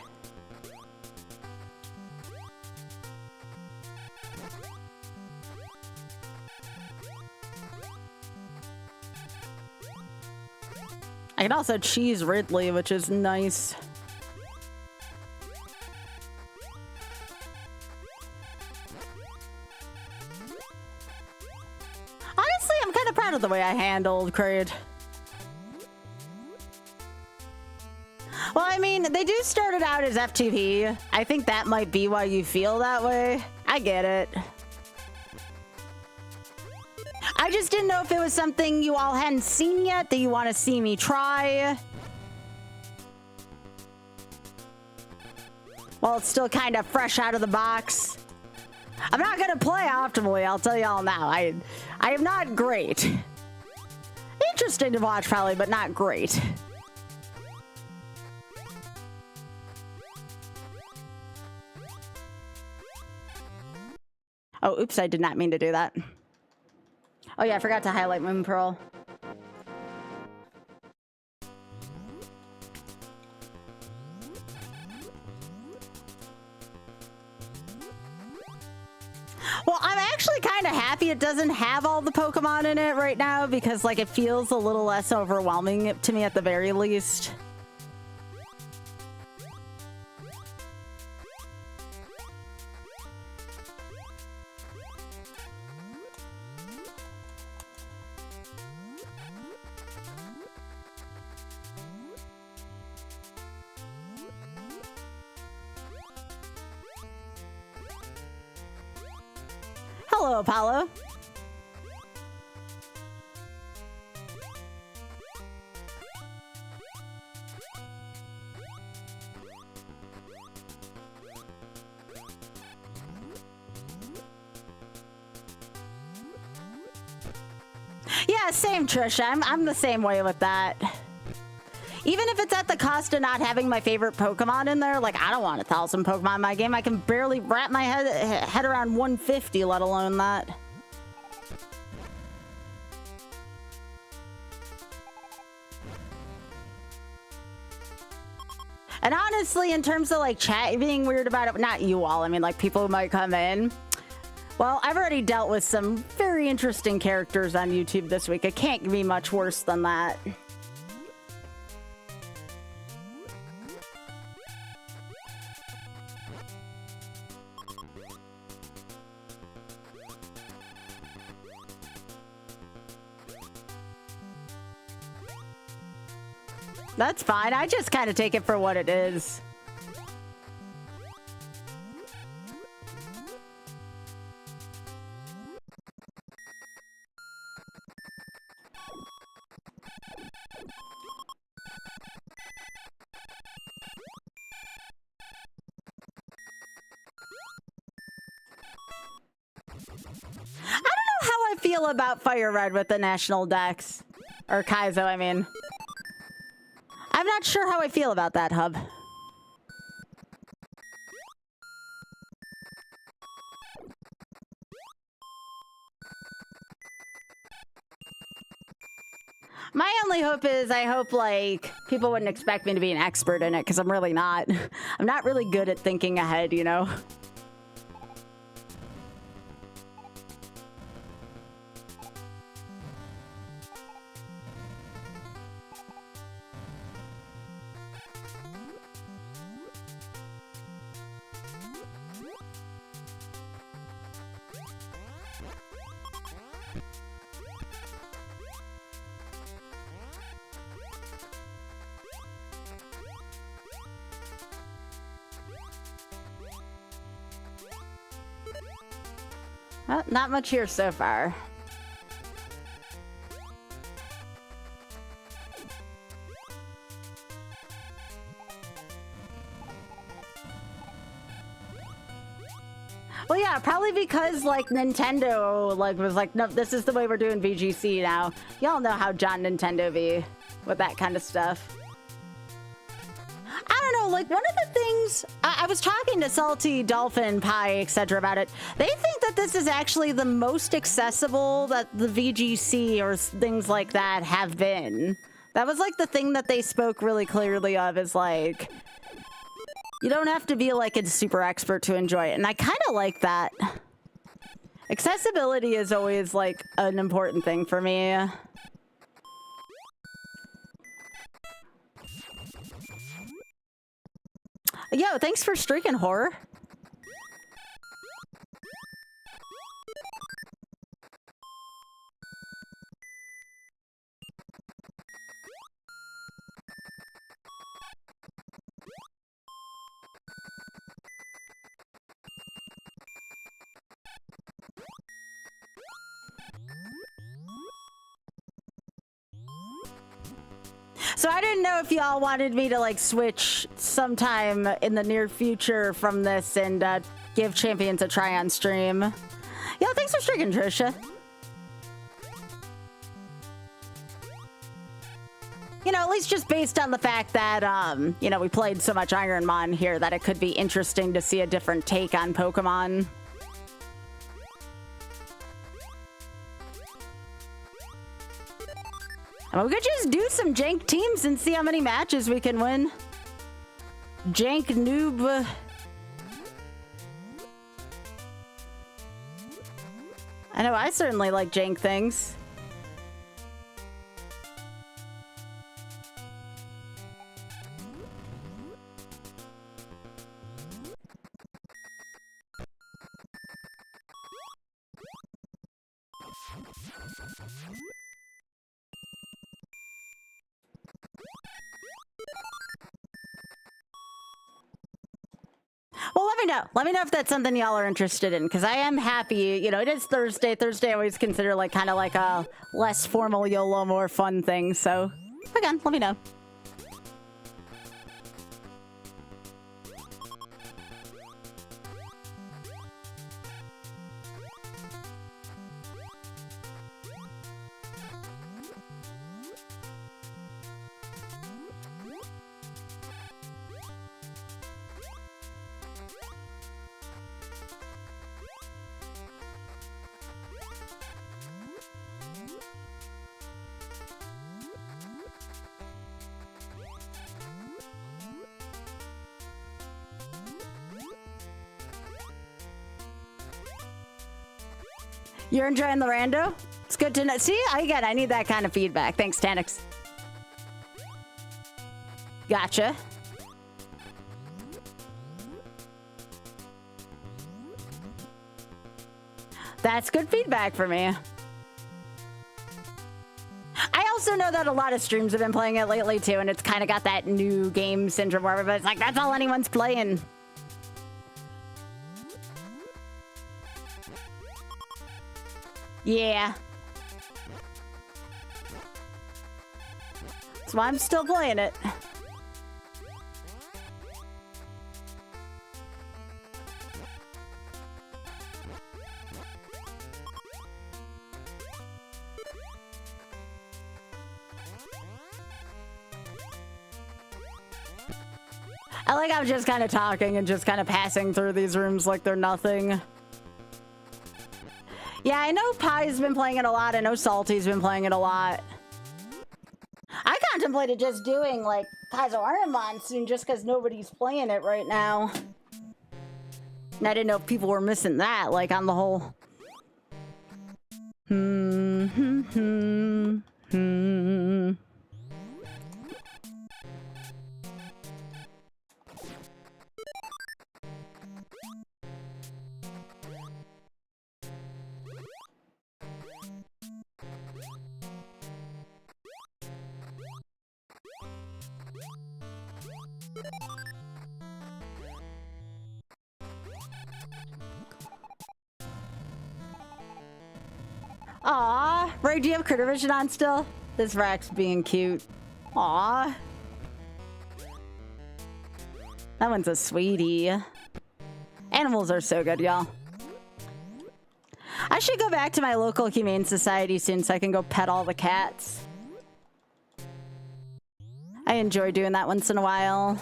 I can also cheese Ridley, which is nice. Honestly, I'm kind of proud of the way I handled Kraid. Well, I mean, they do start it out as FTP. I think that might be why you feel that way. I get it. I just didn't know if it was something you all hadn't seen yet that you want to see me try. Well, it's still kind of fresh out of the box. I'm not going to play optimally, I'll tell y'all now. I am not great. Interesting to watch probably, but not great. Oh, oops, I did not mean to do that. Oh yeah, I forgot to highlight Moon Pearl. Well, I'm actually kind of happy it doesn't have all the Pokemon in it right now because, like, it feels a little less overwhelming to me at the very least. Hello, Apollo. Yeah, same, Trisha. I'm the same way with that. Even if it's at the cost of not having my favorite Pokemon in there, like, I don't want 1,000 Pokemon in my game. I can barely wrap my head around 150, let alone that. And honestly, in terms of, like, chat being weird about it, not you all, I mean, like, people who might come in. Well, I've already dealt with some very interesting characters on YouTube this week. It can't be much worse than that. That's fine. I just kind of take it for what it is. I don't know how I feel about Fire Red with the National Dex. Or Kaizo, I mean. I'm not sure how I feel about that, Hub. My only hope is I hope, like, people wouldn't expect me to be an expert in it, because I'm really not. I'm not really good at thinking ahead, you know? Well, not much here so far. Well, yeah, probably because, like, Nintendo, like, was like, no, this is the way we're doing VGC now. Y'all know how John Nintendo be with that kind of stuff. I I don't know, like one of the things, I was talking to Salty, Dolphin, Pie, etc. about it. They think that this is actually the most accessible that the VGC or things like that have been. That was like the thing that they spoke really clearly of, is like, you don't have to be like a super expert to enjoy it. And I kind of like that. Accessibility is always like an important thing for me. Yo, thanks for streaking, Horror. So I didn't know if y'all wanted me to like switch sometime in the near future from this and give Champions a try on stream. Yo, thanks for streaking, Trisha. You know, at least just based on the fact that, you know, we played so much Ironmon here that it could be interesting to see a different take on Pokemon. And we could just do some jank teams and see how many matches we can win. Jank noob. I know I certainly like jank things. Well, let me know. Let me know if that's something y'all are interested in, because I am happy. You know, it is Thursday. Thursday I always consider like kind of like a less formal YOLO, more fun thing. So, again, let me know. You're enjoying the rando? It's good to know. See, again, I need that kind of feedback. Thanks, Tanix. Gotcha. That's good feedback for me. I also know that a lot of streams have been playing it lately too, and it's kind of got that new game syndrome where everybody's like, that's all anyone's playing. Yeah. That's why I'm still playing it. I like I'm just kind of talking and just kind of passing through these rooms like they're nothing. Yeah, I know Pie's been playing it a lot. I know Salty's been playing it a lot. I contemplated just doing, like, Kaizo Ironmon soon just because nobody's playing it right now. And I didn't know if people were missing that, like, on the whole... Aw, Ray, do you have Critter Vision on still? This Rack's being cute. Aw. That one's a sweetie. Animals are so good, y'all. I should go back to my local humane society soon so I can go pet all the cats. I enjoy doing that once in a while.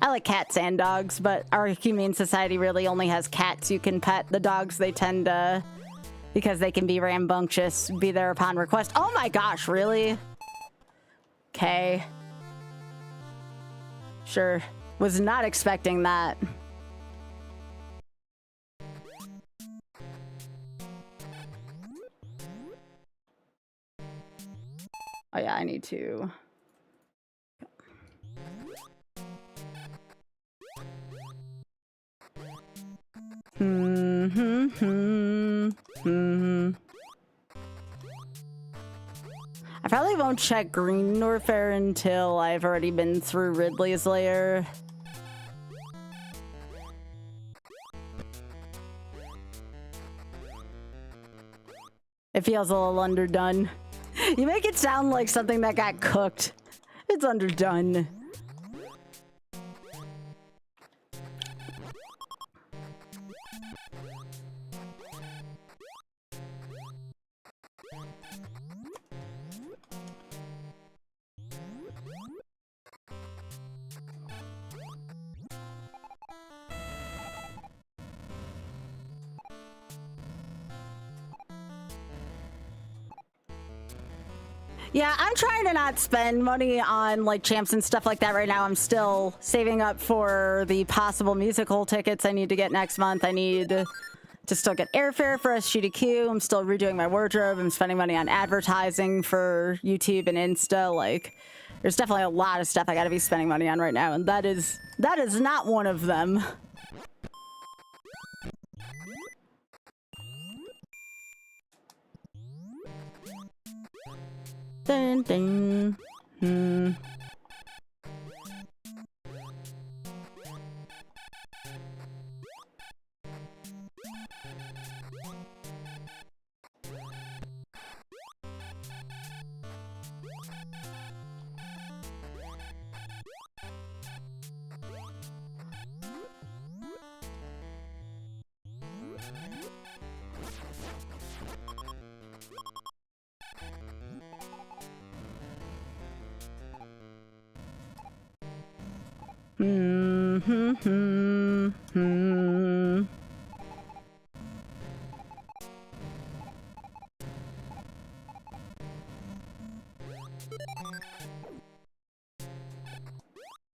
I like cats and dogs, but our humane society really only has cats you can pet. The dogs, they tend to, because they can be rambunctious, be there upon request. Oh my gosh, really? Okay. Sure. Was not expecting that. Oh yeah, I need to... I probably won't check Green Warfare until I've already been through Ridley's lair. It feels a little underdone. You make it sound like something that got cooked. It's underdone. Yeah, I'm trying to not spend money on like champs and stuff like that right now. I'm still saving up for the possible musical tickets I need to get next month. I need to still get airfare for SGDQ. I'm still redoing my wardrobe. I'm spending money on advertising for YouTube and Insta. Like, there's definitely a lot of stuff I gotta be spending money on right now, and that is not one of them. Dun, dun.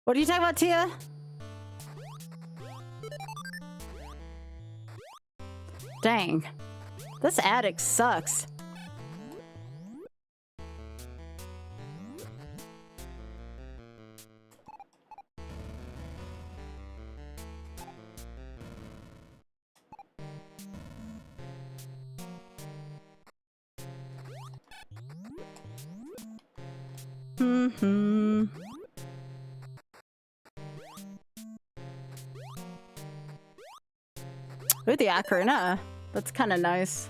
What are you talking about, Tia? Dang. This attic sucks. Ooh, the ocarina. That's kind of nice.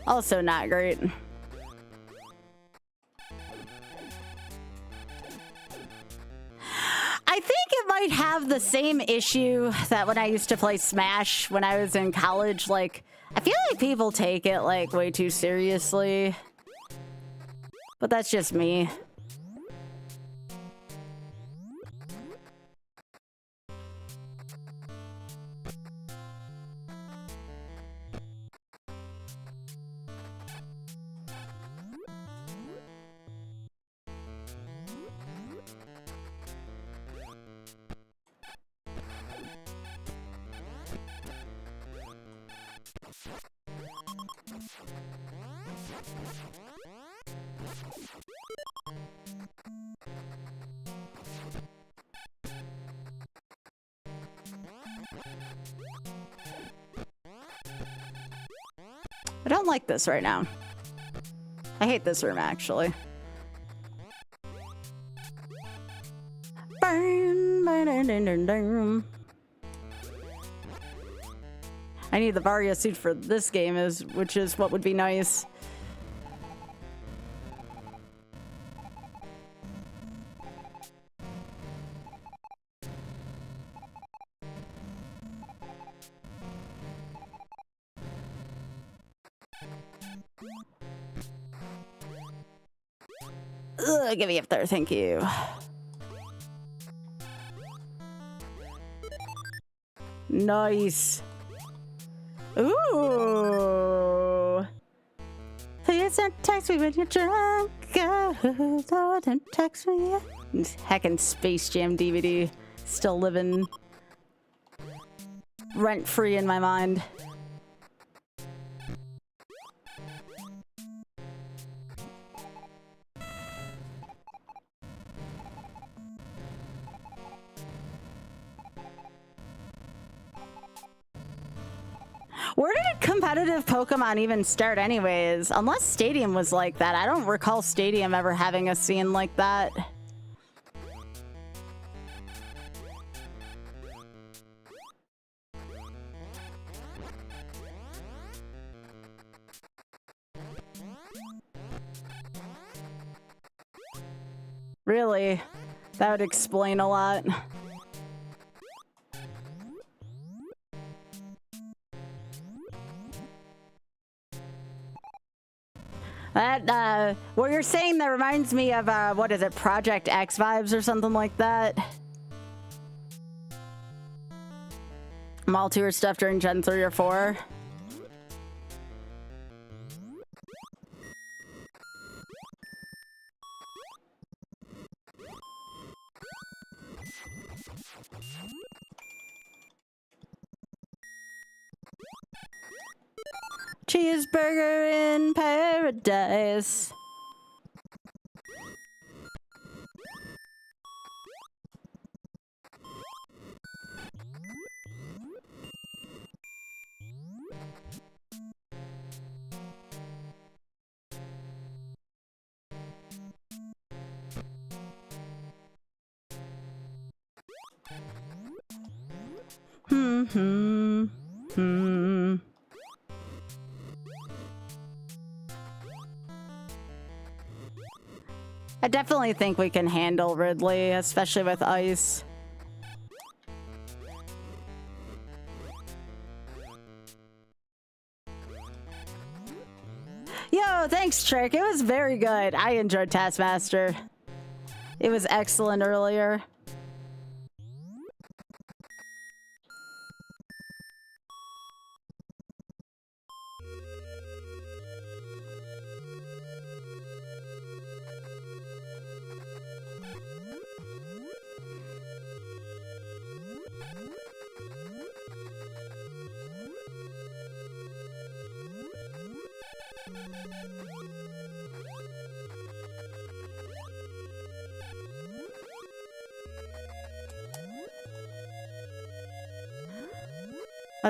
Also not great. I think it might have the same issue that when I used to play Smash when I was in college. Like, I feel like people take it like way too seriously. But that's just me. I don't like this right now. I hate this room, actually. I need the Varia suit for this game, which is what would be nice. Get me up there, thank you. Nice. Ooh. Please don't text me when you're drunk. Oh, don't text me. Heckin' Space Jam DVD. Still living rent-free in my mind. Where did competitive Pokemon even start anyways? Unless Stadium was like that. I don't recall Stadium ever having a scene like that. Really? That would explain a lot. That, what you're saying, that reminds me of, what is it, Project X vibes or something like that? Mall tour stuff during Gen 3 or 4. Cheeseburger in paradise. I definitely think we can handle Ridley, especially with ice. Yo, thanks, Trick. It was very good. I enjoyed Taskmaster. It was excellent earlier.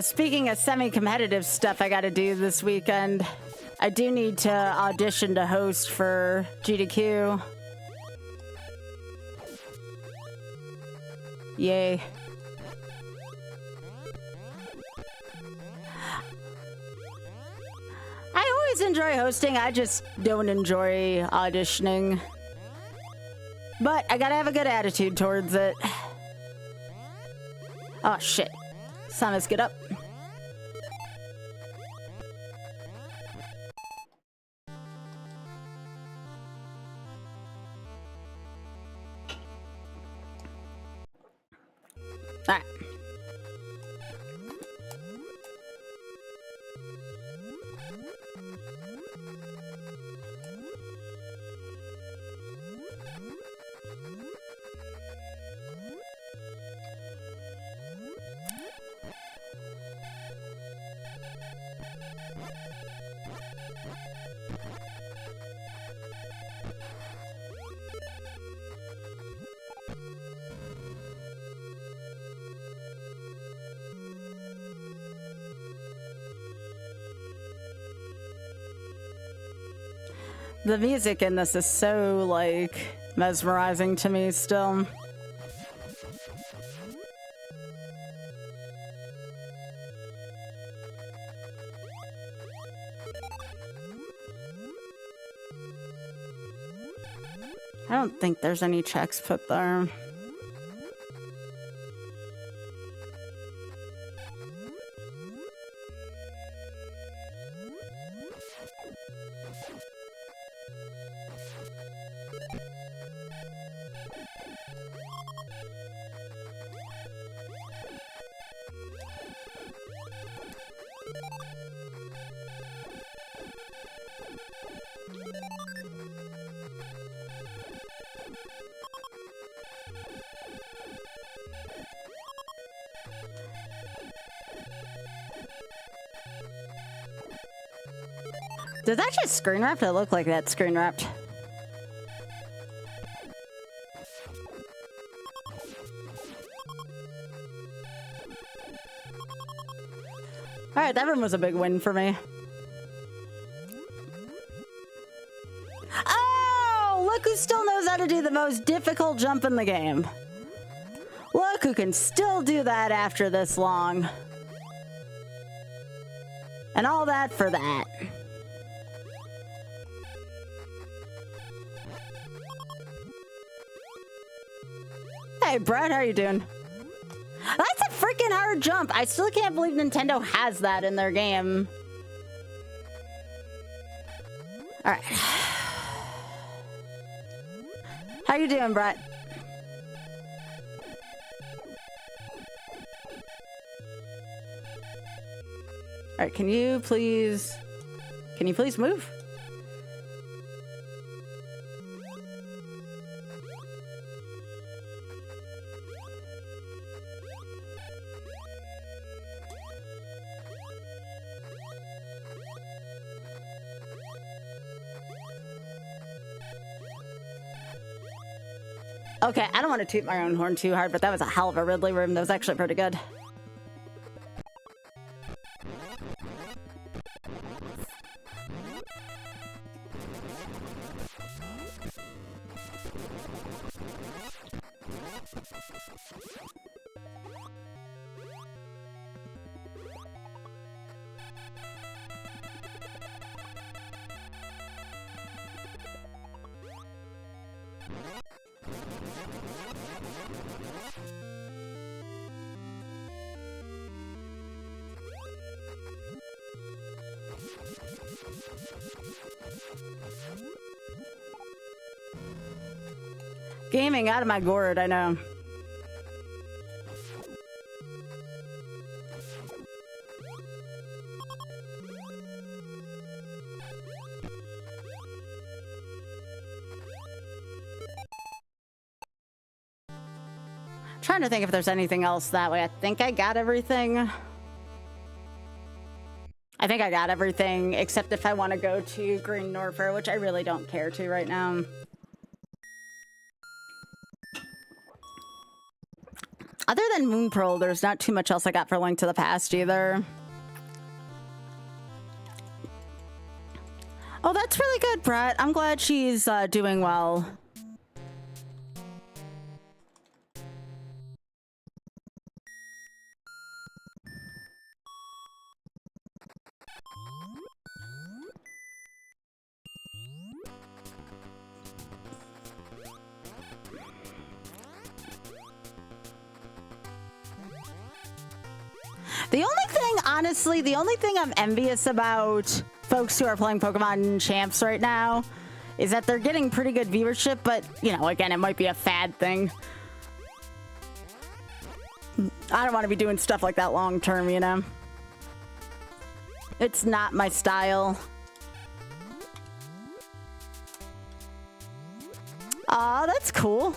Speaking of semi-competitive stuff I gotta do this weekend, I do need to audition to host for GDQ. Yay. I always enjoy hosting, I just don't enjoy auditioning. But I gotta have a good attitude towards it. Oh shit. Samus, get up. All right. The music in this is so, like, mesmerizing to me still. I don't think there's any checks put there. Does that just screen wrapped? It look like that screen wrapped. All right, that room was a big win for me. Oh, look who still knows how to do the most difficult jump in the game. Look who can still do that after this long. And all that for that. Hey, Brett, how you doing? That's a freaking hard jump. I still can't believe Nintendo has that in their game. All right. How you doing, Brett? All right, can you please move? Okay, I don't want to toot my own horn too hard, but that was a hell of a Ridley room. That was actually pretty good. Gaming out of my gourd, I know. Trying to think if there's anything else that way. I think I got everything. I think I got everything, except if I want to go to Green Norfair, which I really don't care to right now. Other than Moon Pearl, there's not too much else I got for Link to the Past either. Oh, that's really good, Brett. I'm glad she's doing well. The only thing, honestly, the only thing I'm envious about folks who are playing Pokemon Champs right now is that they're getting pretty good viewership, but, you know, again, it might be a fad thing. I don't want to be doing stuff like that long term, you know? It's not my style. Aw, that's cool.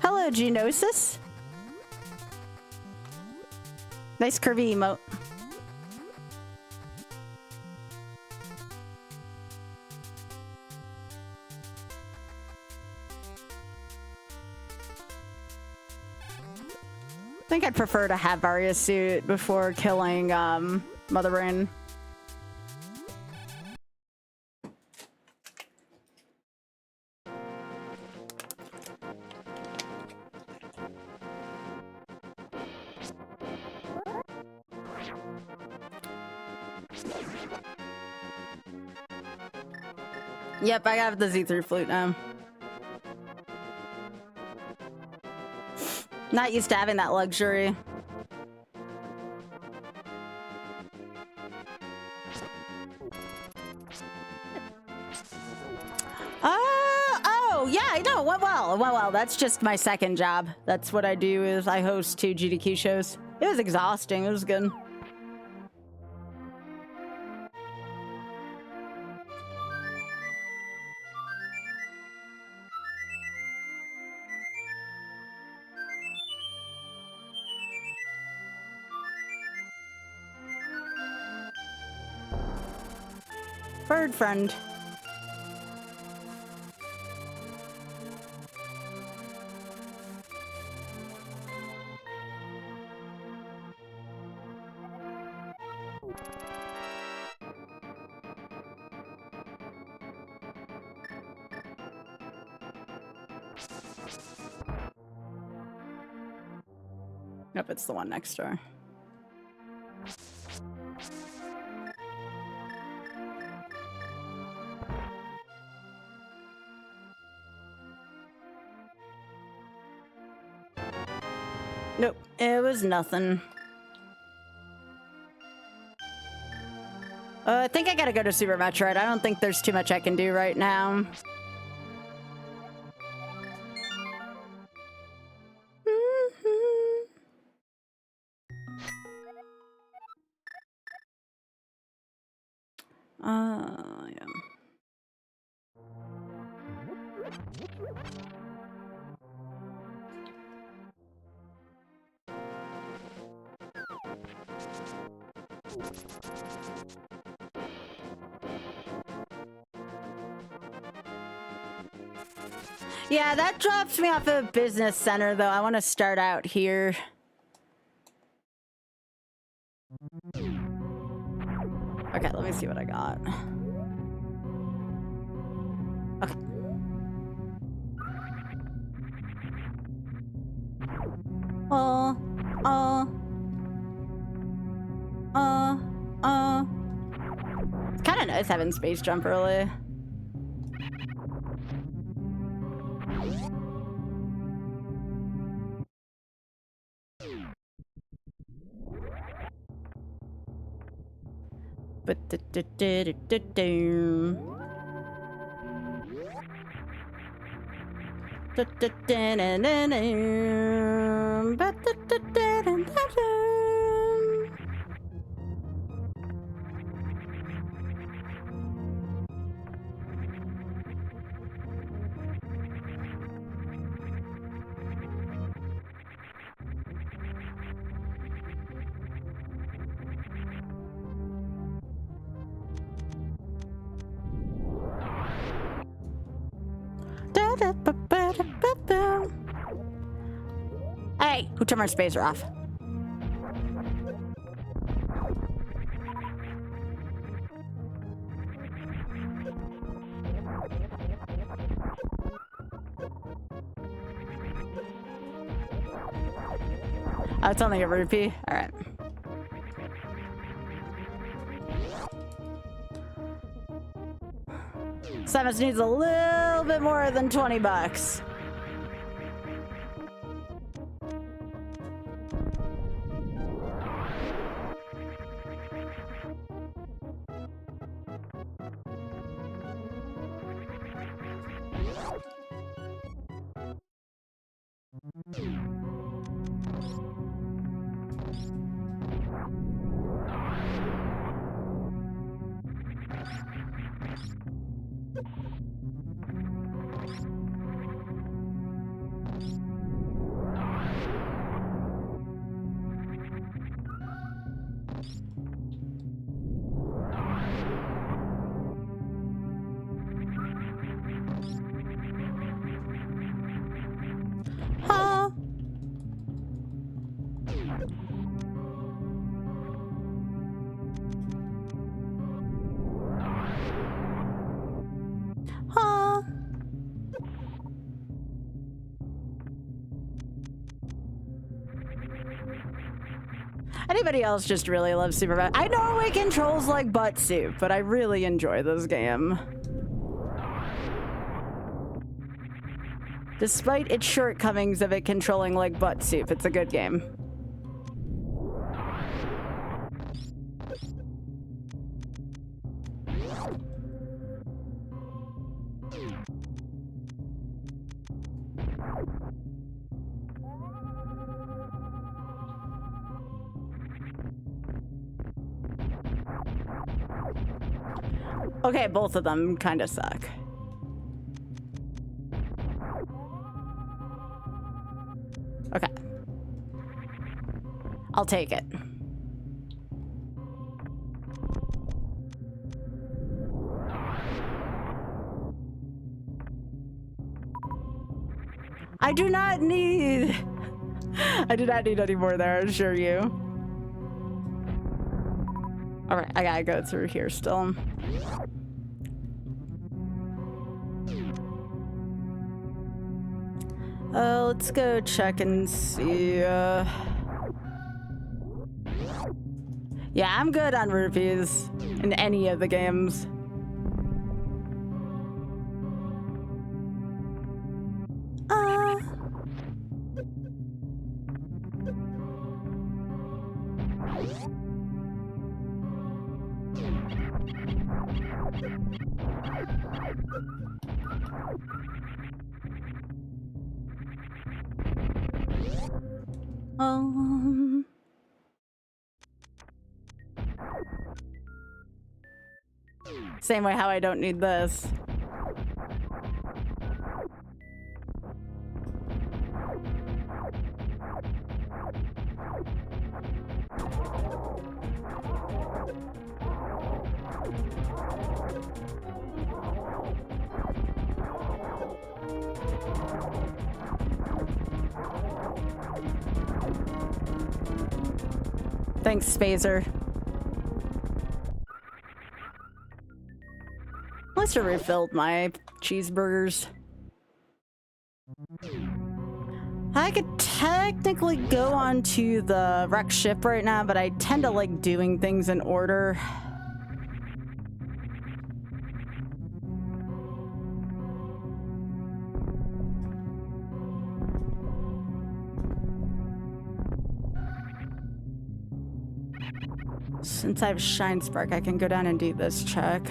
Hello, Genosis. Nice curvy emote. I think I'd prefer to have Varia's suit before killing Mother Brain. Yep, I have the Z3 flute now. Not used to having that luxury. Oh, yeah, I know. What well. It went well. That's just my second job. That's what I do is I host 2 GDQ shows. It was exhausting. It was good. Bird friend. Nope, it's the one next door. Nope, it was nothing. I think I gotta go to Super Metroid. I don't think there's too much I can do right now. Yeah. Yeah, that drops me off a business center, though. I want to start out here. Okay, let me see what I got. Okay. It's kind of nice having space jump early. Hey, who turned my spacer off? Oh, it's only a rupee? Alright. Samus needs a little bit more than 20 bucks. Anybody else just really loves Super Metroid? I know it controls like butt soup, but I really enjoy this game. Despite its shortcomings of it controlling like butt soup, it's a good game. Okay, both of them kind of suck. Okay. I'll take it. I do not need... I do not need any more there, I assure you. Alright, I gotta go through here still. Let's go check and see. Yeah, I'm good on rupees in any of the games. Same way how I don't need this. Thanks, Spazer. Must have refilled my cheeseburgers. I could technically go onto the wreck ship right now, but I tend to like doing things in order. Since I have Shine Spark, I can go down and do this check.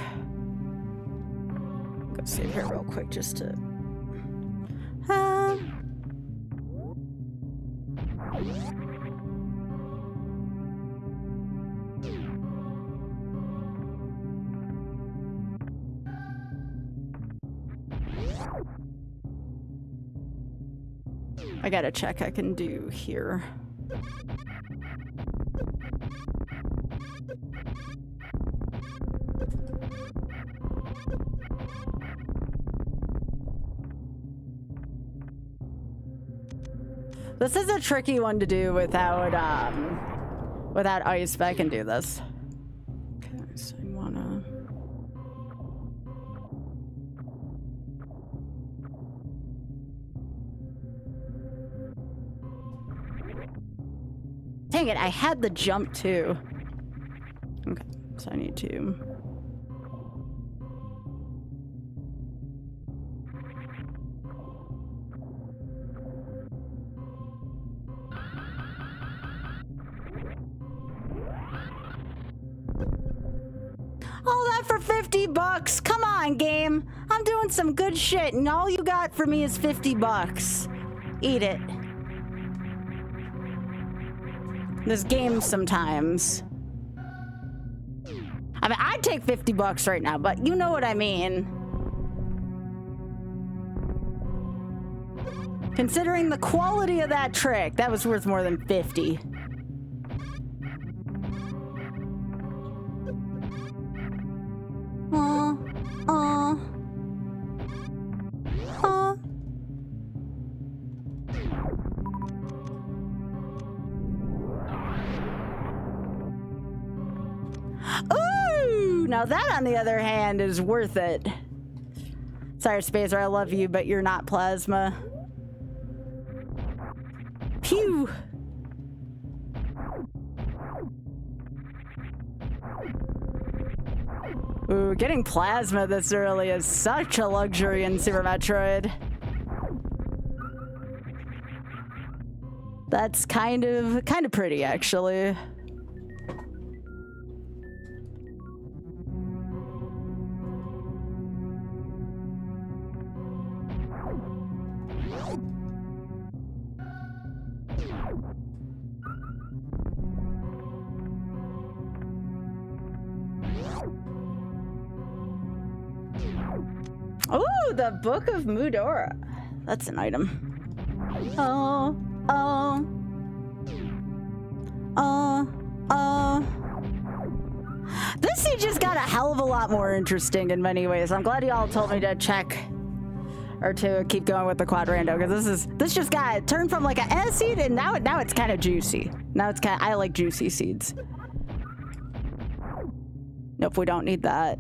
Go save here real quick just to... I got a check I can do here. This is a tricky one to do without ice, but I can do this. Okay, so I wanna... Dang it, I had the jump too. Okay, so I need to... All that for 50 bucks. Come on, game. I'm doing some good shit, and all you got for me is 50 bucks. Eat it. This game sometimes. I mean, I'd take 50 bucks right now, but you know what I mean. Considering the quality of that trick, that was worth more than 50. Ooh, now that on the other hand is worth it. Sorry, Spacer, I love you, but you're not Plasma. Phew. Ooh, getting Plasma this early is such a luxury in Super Metroid. That's kind of pretty, actually. Ooh, the Book of Mudora. That's an item. Oh, oh. This siege just got a hell of a lot more interesting in many ways. I'm glad y'all told me to check or to keep going with the quad rando, because this just got turned from like a seed and now it's kind of juicy. Now it's kind of, I like juicy seeds. Nope, we don't need that.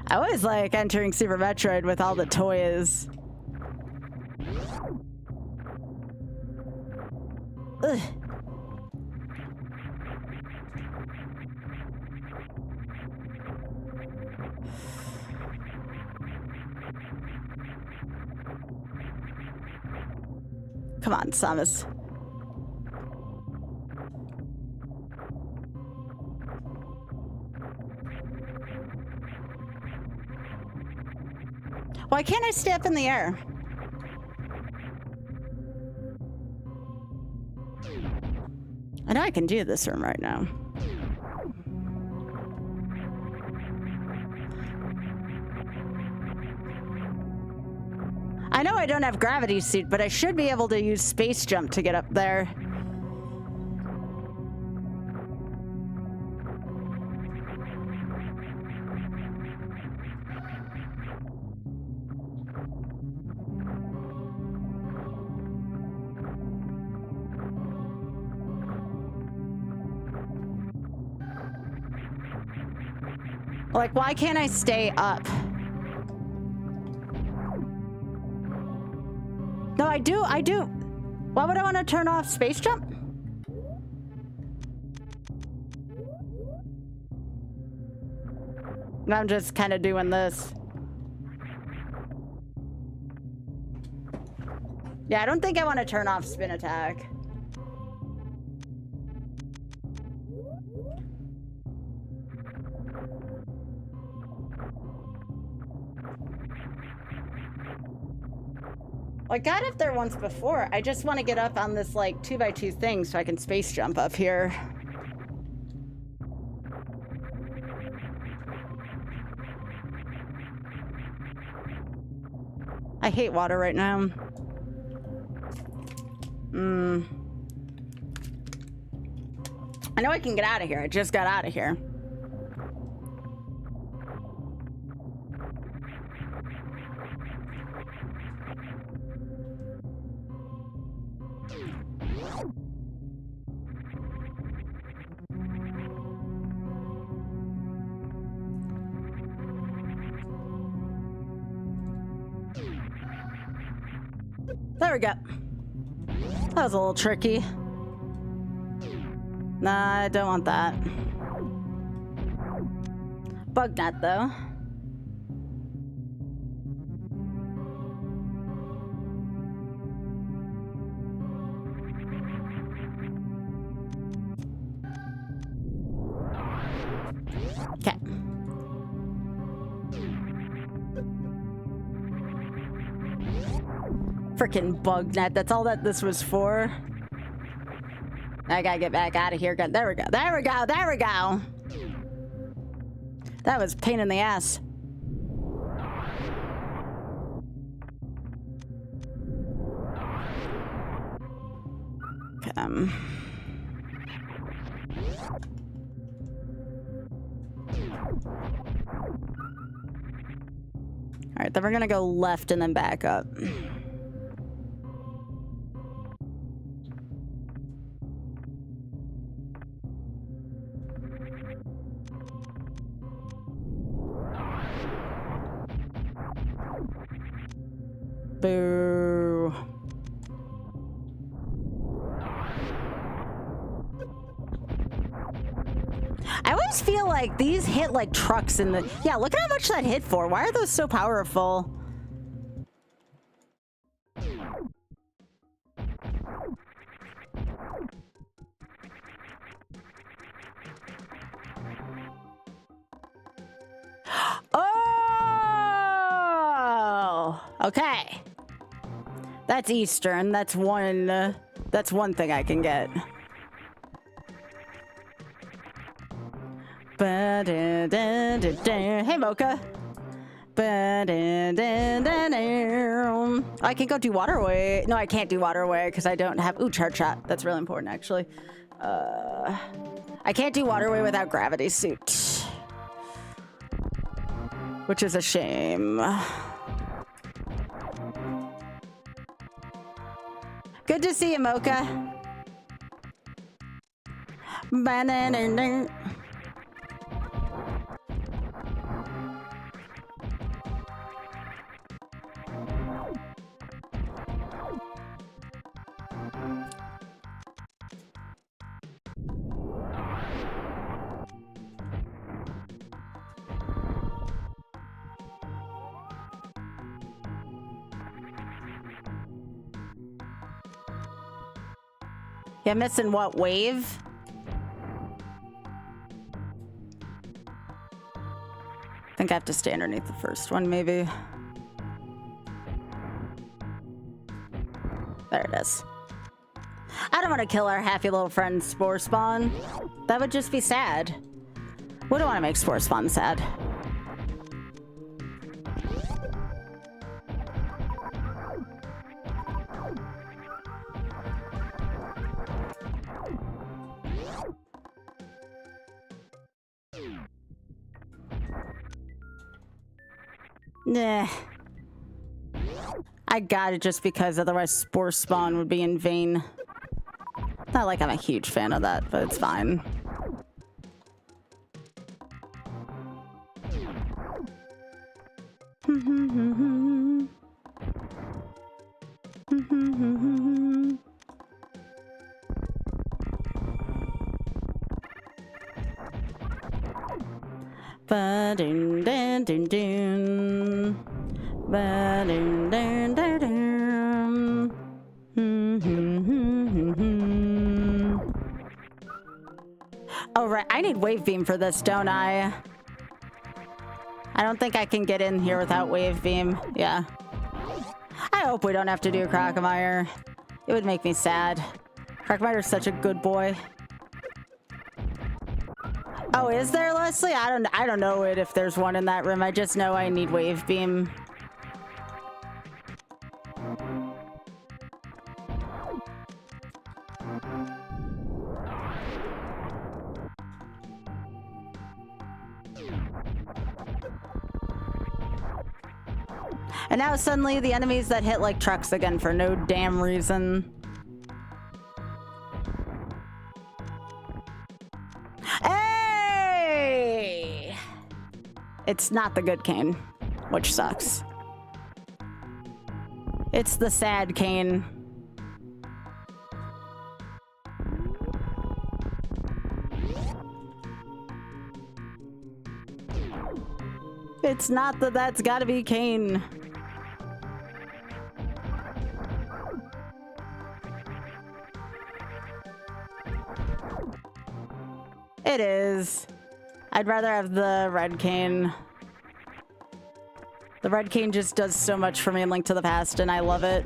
I always like entering Super Metroid with all the toys. Ugh. Come on, Samus. Why can't I stay up in the air? I know I can do this room right now. I know I don't have gravity suit, but I should be able to use space jump to get up there. Like, why can't I stay up? No, I do. Why would I want to turn off space jump? I'm just kind of doing this. Yeah, I don't think I want to turn off spin attack. I got up there once before. I just want to get up on this like 2x2 thing so I can space jump up here. I hate water right now. I know I can get out of here. I just got out of here. There we go. That was a little tricky. Nah, I don't want that. Bug net, though. Okay. Frickin' bug net. That's all that this was for. I gotta get back out of here. There we go. There we go. There we go. That was a pain in the ass. All right, then we're gonna go left and then back up. Boo. I always feel like these hit like trucks in the... Yeah, look at how much that hit for. Why are those so powerful? Okay. That's Eastern. That's one thing I can get. Hey, Mocha. I can go do waterway. No, I can't do waterway because I don't have... Ooh, charge shot. That's really important, actually. I can't do waterway without gravity suit. Which is a shame. Good to see you, Mocha. Yeah, missing what, wave? I think I have to stay underneath the first one, maybe. There it is. I don't want to kill our happy little friend Spore Spawn. That would just be sad. We don't want to make Spore Spawn sad. Nah. I got it just because otherwise Spore Spawn would be in vain. Not like I'm a huge fan of that, but it's fine. Oh, right. I need wave beam for this, don't I? I don't think I can get in here without wave beam. Yeah. I hope we don't have to do Crocomire. It would make me sad. Crocomire is such a good boy. Oh, is there, Leslie? I don't know it if there's one in that room. I just know I need wave beam. And now suddenly the enemies that hit like trucks again for no damn reason. Hey! It's not the good cane, which sucks. It's the sad cane. It's not the that's gotta be cane. It is. I'd rather have the red cane. The red cane just does so much for me in Link to the Past, and I love it.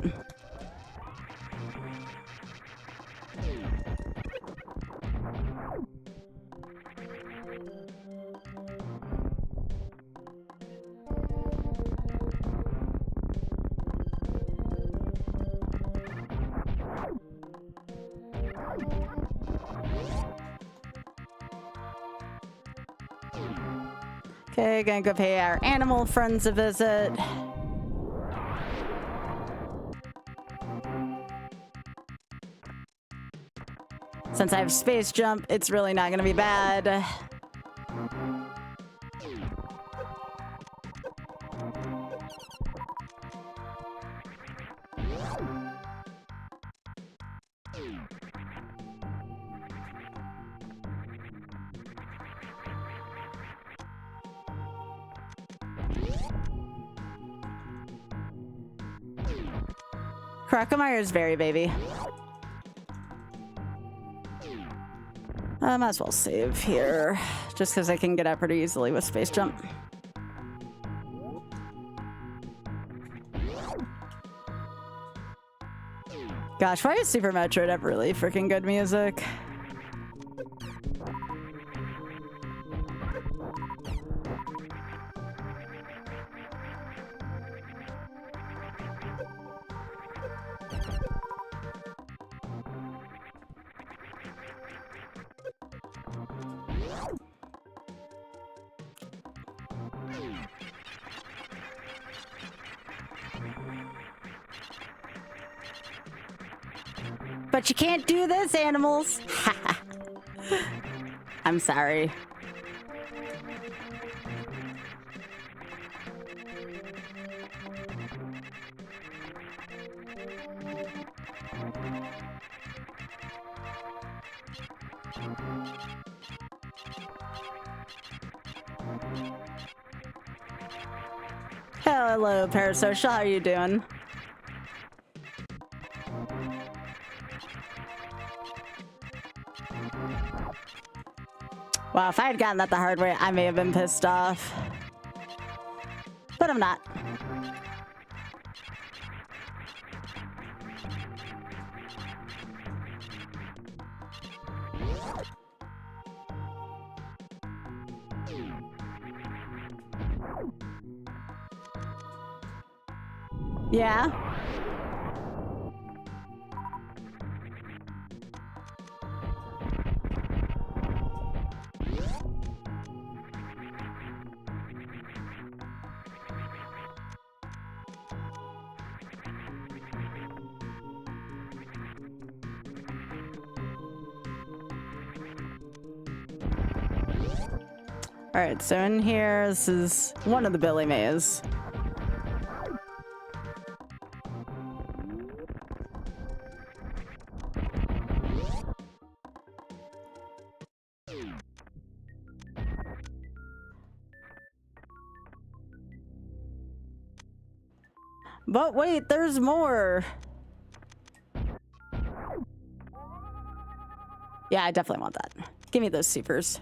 Okay, gonna go pay our animal friends a visit. Since I have space jump, it's really not gonna be bad. Crocomire is very baby. I might as well save here, just because I can get out pretty easily with space jump. Gosh, why is Super Metroid have really freaking good music? But you can't do this, animals. I'm sorry. Hello, Parasocial. How are you doing? Wow, if I had gotten that the hard way, I may have been pissed off. But I'm not. Yeah. All right, so in here, this is one of the Billy Mays. But wait, there's more. Yeah, I definitely want that. Give me those supers.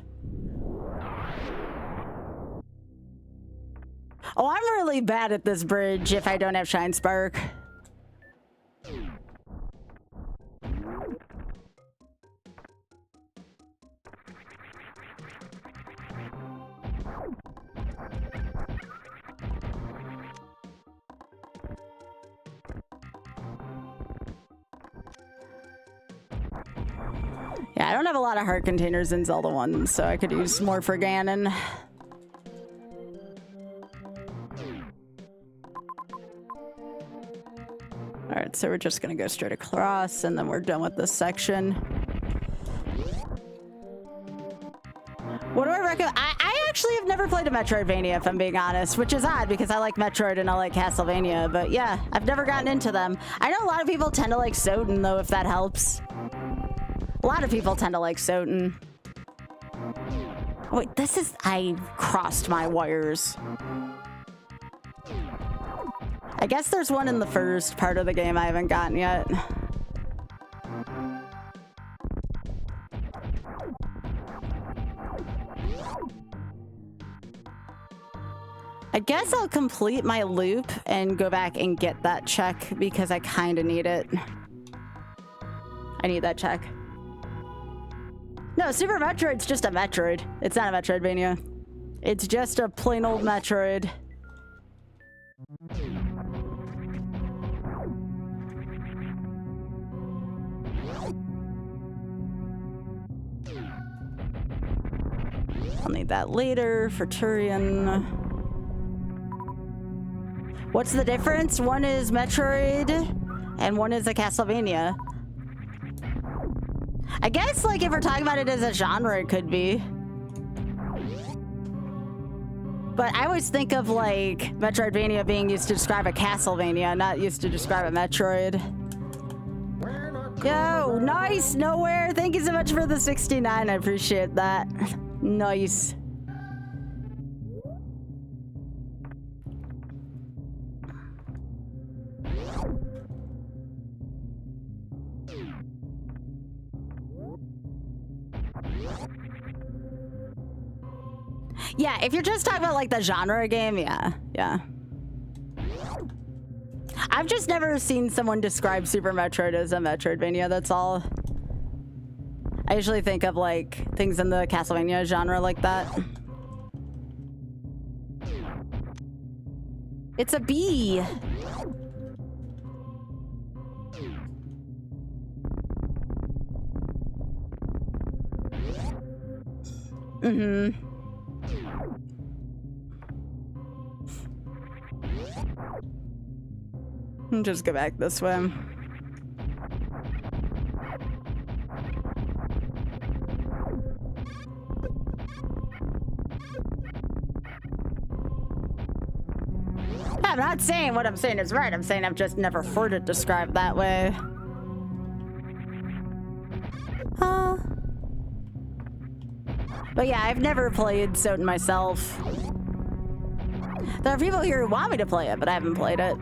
Oh, I'm really bad at this bridge if I don't have Shine Spark. Yeah, I don't have a lot of heart containers in Zelda 1, so I could use more for Ganon. Alright, so we're just gonna go straight across, and then we're done with this section. What do I recommend? I actually have never played a Metroidvania, if I'm being honest, which is odd because I like Metroid and I like Castlevania, but yeah, I've never gotten into them. I know a lot of people tend to like Soden, though, if that helps. A lot of people tend to like Soden. Oh, wait, this is... I crossed my wires. I guess there's one in the first part of the game I haven't gotten yet. I guess I'll complete my loop and go back and get that check because I kind of need it. I need that check. No, Super Metroid's just a Metroid. It's not a Metroidvania. It's just a plain old Metroid. I'll need that later for Turian. What's the difference? One is Metroid and one is a Castlevania. I guess, like, if we're talking about it as a genre, it could be. But I always think of, like, Metroidvania being used to describe a Castlevania, not used to describe a Metroid. Yo, nice, Nowhere. Thank you so much for the 69. I appreciate that. Nice. Yeah, if you're just talking about like the genre game, yeah. I've just never seen someone describe Super Metroid as a Metroidvania, that's all. I usually think of like things in the Castlevania genre like that. It's a bee. Mm-hmm. Just go back this way. I'm not saying what I'm saying is right. I'm saying I've just never heard it described that way. But yeah, I've never played Soten myself. There are people here who want me to play it, but I haven't played it.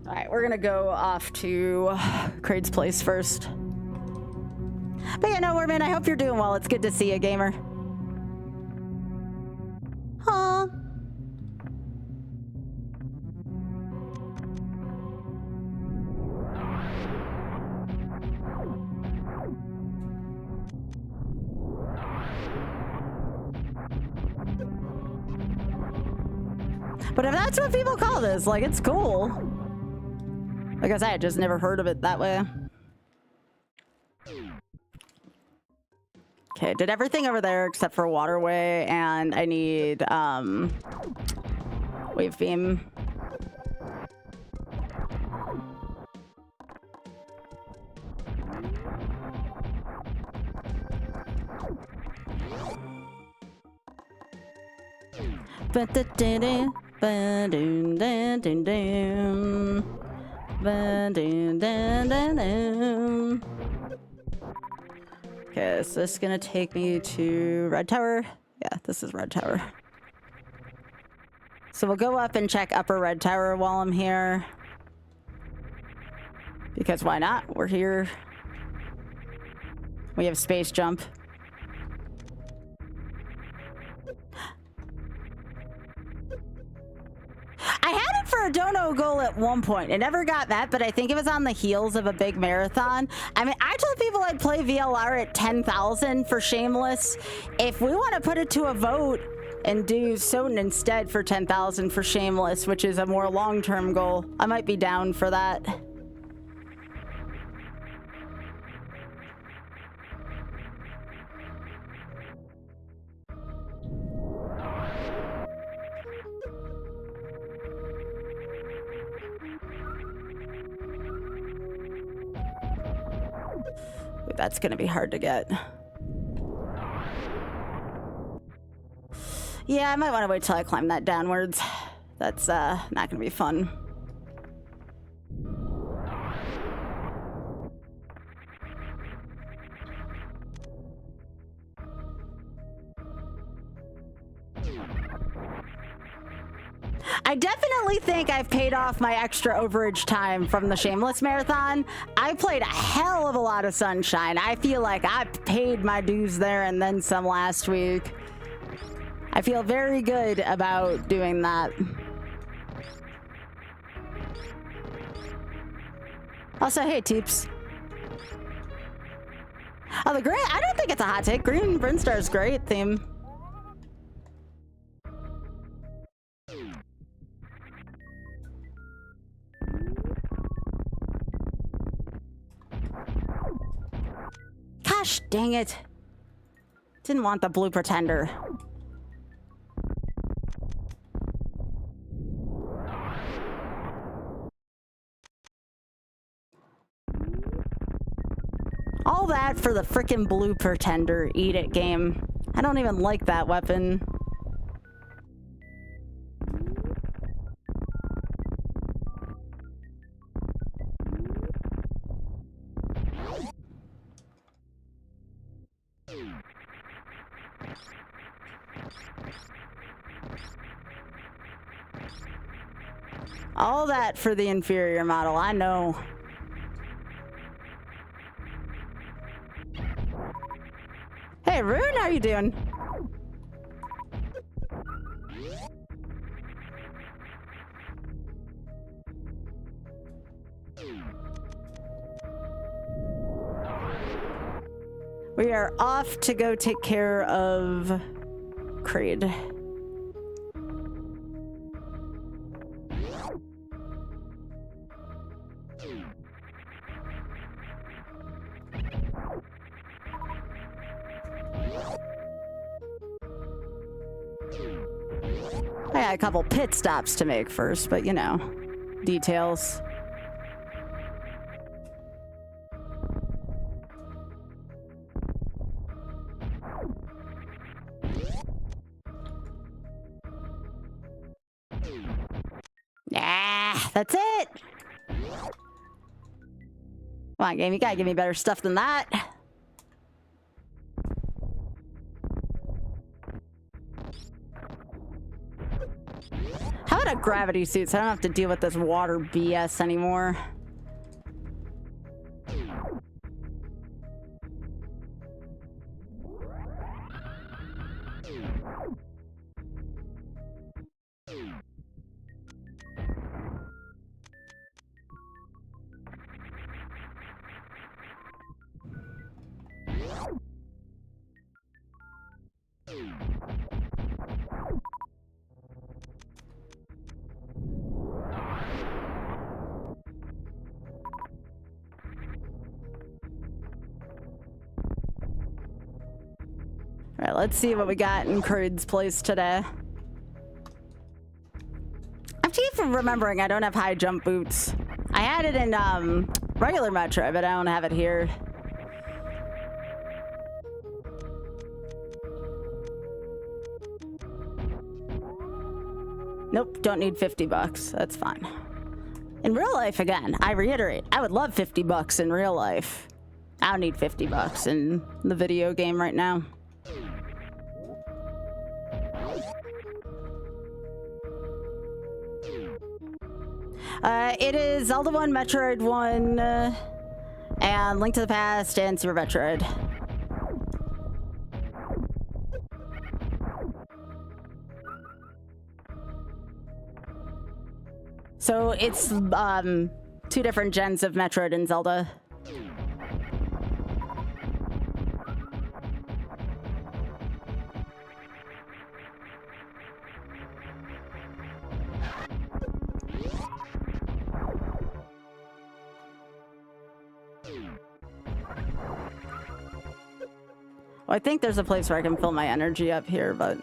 All right, we're gonna go off to Kraid's place first. But yeah, no, Warman, I hope you're doing well. It's good to see you, gamer. Huh? But if that's what people call this, like, it's cool. Like I said, I just never heard of it that way. Okay, did everything over there except for waterway, and I need wave beam. Okay, so this is gonna take me to Red Tower. Yeah, this is Red Tower. So we'll go up and check Upper Red Tower while I'm here. Because why not? We're here. We have space jump. I had it for a dono goal at one point. I never got that, but I think it was on the heels of a big marathon. I mean, I told people I'd play VLR at 10,000 for Shameless. If we want to put it to a vote and do Soten instead for 10,000 for Shameless, which is a more long-term goal, I might be down for that. That's gonna be hard to get. Yeah, I might want to wait till I climb that downwards. That's not gonna be fun. I definitely think I've paid off my extra overage time from the Shameless Marathon. I played a hell of a lot of Sunshine. I feel like I paid my dues there and then some last week. I feel very good about doing that. Also, hey, Teeps. Oh, the green, I don't think it's a hot take. Green Brinstar's great theme. Gosh dang it. Didn't want the blue pretender. All that for the frickin' blue pretender. Eat it, game. I don't even like that weapon. All that for the inferior model, I know. Hey, Rune, how you doing? We are off to go take care of Creed. I got a couple pit stops to make first, but you know, details. Yeah, that's it. Come on, game, you gotta give me better stuff than that. How about a gravity suit so I don't have to deal with this water BS anymore? All right, let's see what we got in Creed's place today. I keep remembering I don't have high jump boots. I had it in regular Metro, but I don't have it here. Nope, don't need 50 bucks. That's fine. In real life, again, I reiterate, I would love 50 bucks in real life. I don't need 50 bucks in the video game right now. It is Zelda 1, Metroid 1, and Link to the Past, and Super Metroid. So it's 2 different gens of Metroid and Zelda. Well, I think there's a place where I can fill my energy up here, but...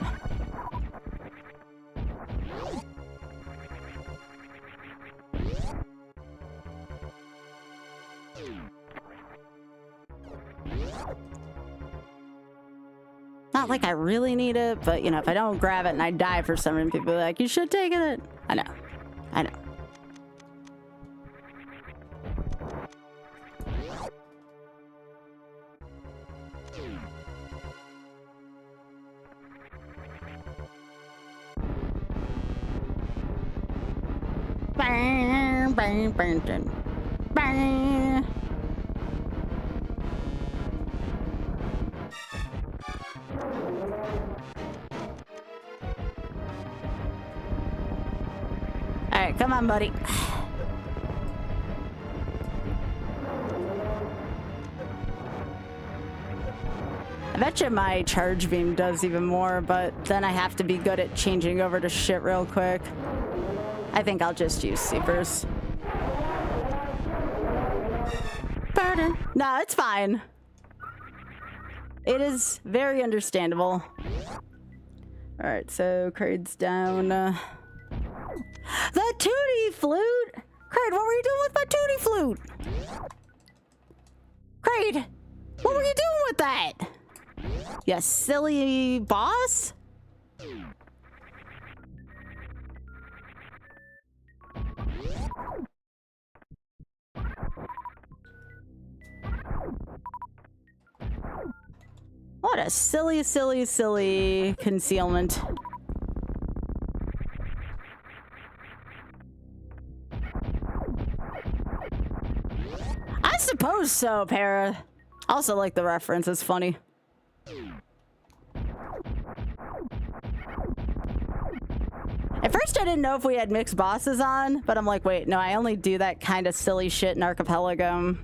Not like I really need it, but, you know, if I don't grab it and I die for some reason, people are like, you should take it. I know. I know. Bang, bang, bang, bang, bang. All right, come on, buddy. I bet you my charge beam does even more, but then I have to be good at changing over to shit real quick. I think I'll just use Seepers. Pardon. No, it's fine. It is very understandable. All right, so Creed's down. The Tootie Flute? Creed, what were you doing with my Tootie Flute? Creed, what were you doing with that? You silly boss? What a silly, silly, silly concealment. I suppose so, Para. Also like the reference, it's funny. At first I didn't know if we had mixed bosses on, but I'm like, wait, no, I only do that kind of silly shit in Archipelago.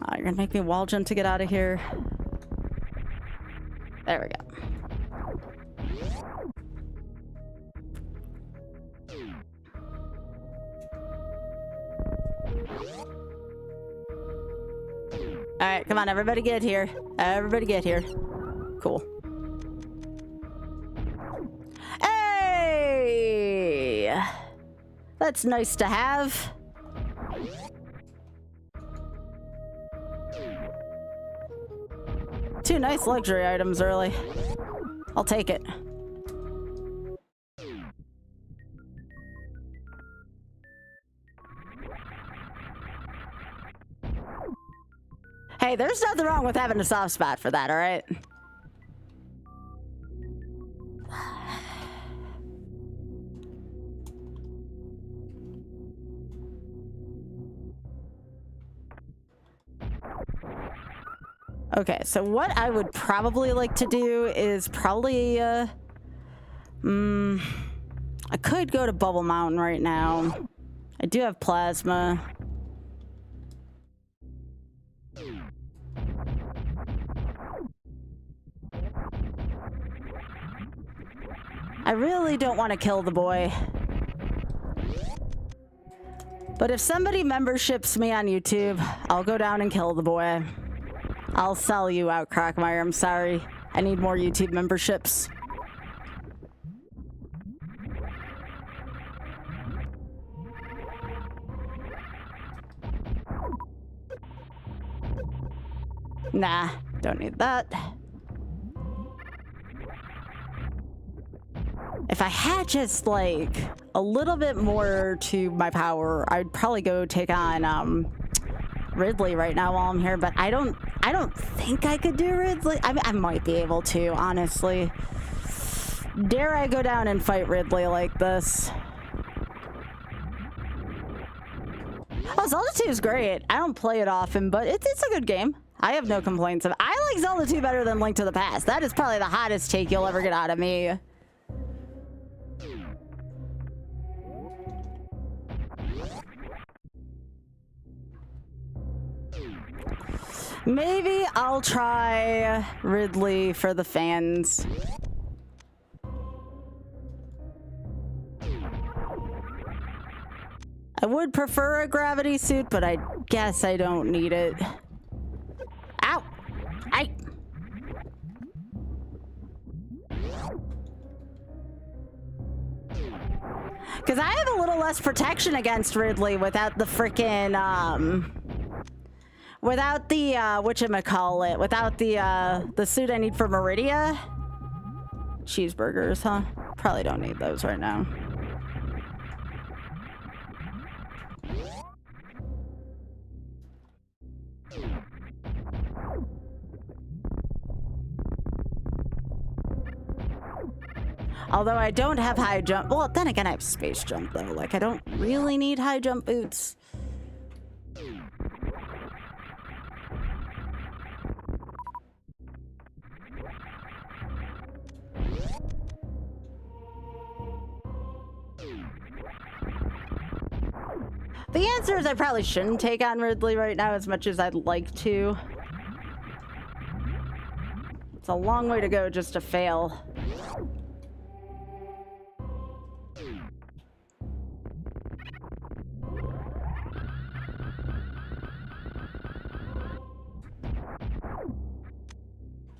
Oh, you're gonna make me wall jump to get out of here. There we go. All right, come on, everybody get here. Everybody get here. Cool. Hey! That's nice to have. Two nice luxury items early. I'll take it. Hey, there's nothing wrong with having a soft spot for that, all right? Okay, so what I would probably like to do is probably, I could go to Bubble Mountain right now. I do have plasma. I really don't want to kill the boy. But if somebody memberships me on YouTube, I'll go down and kill the boy. I'll sell you out, Crockmeyer. I'm sorry. I need more YouTube memberships. Nah, don't need that. If I had just, like, a little bit more to my power, I'd probably go take on, Ridley right now while I'm here, but I don't think I could do Ridley. I might be able to, honestly. Dare I go down and fight Ridley like this? Oh, Zelda 2 is great. I don't play it often, but it's a good game. I have no complaints of it. I like Zelda 2 better than Link to the Past. That is probably the hottest take you'll ever get out of me. Maybe I'll try Ridley for the fans. I would prefer a gravity suit, but I guess I don't need it. Ow! Ay! Because I have a little less protection against Ridley without the frickin', without the, whatchamacallit, without the suit I need for Meridia. Cheeseburgers, huh? Probably don't need those right now. Although I don't have high jump. Well, then again, I have space jump, though. Like, I don't really need high jump boots. The answer is I probably shouldn't take on Ridley right now as much as I'd like to. It's a long way to go just to fail.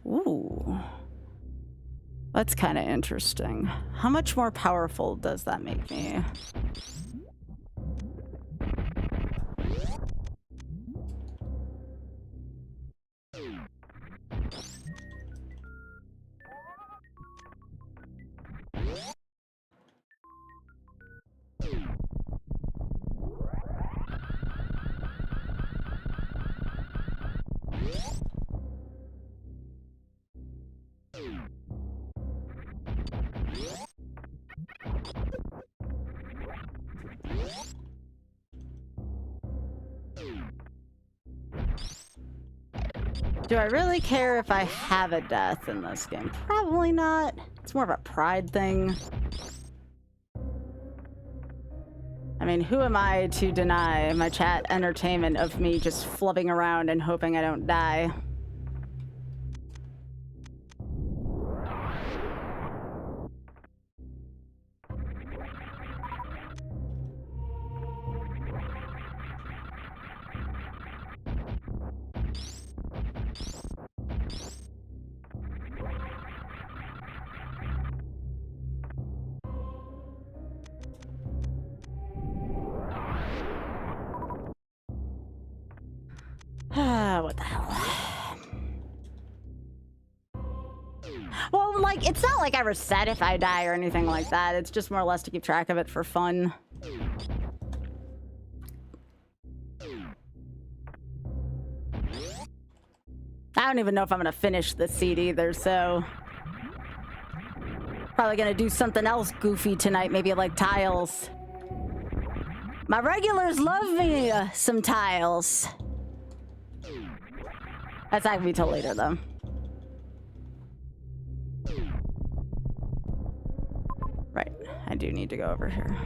Ooh. That's kind of interesting. How much more powerful does that make me? Do I really care if I have a death in this game? Probably not. It's more of a pride thing. I mean, who am I to deny my chat entertainment of me just flubbing around and hoping I don't die? What the hell? Well, like, it's not like I reset if I die or anything like that. It's just more or less to keep track of it for fun. I don't even know if I'm gonna finish this seed either, so... Probably gonna do something else goofy tonight, maybe like tiles. My regulars love me some tiles. That's not gonna be till later, though. Right, I do need to go over here.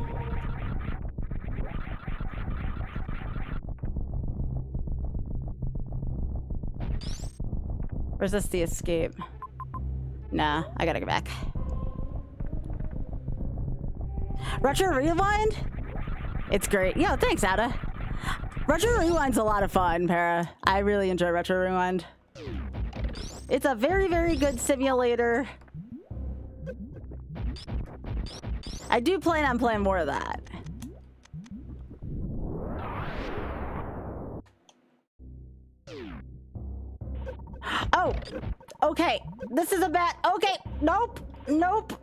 Or is this the escape? Nah, I gotta go back. Retro Rewind? It's great. Yo, thanks, Ada. Retro Rewind's a lot of fun, Para. I really enjoy Retro Rewind. It's a very, very good simulator. I do plan on playing more of that. Oh, okay. This is a bad... Okay, nope, nope.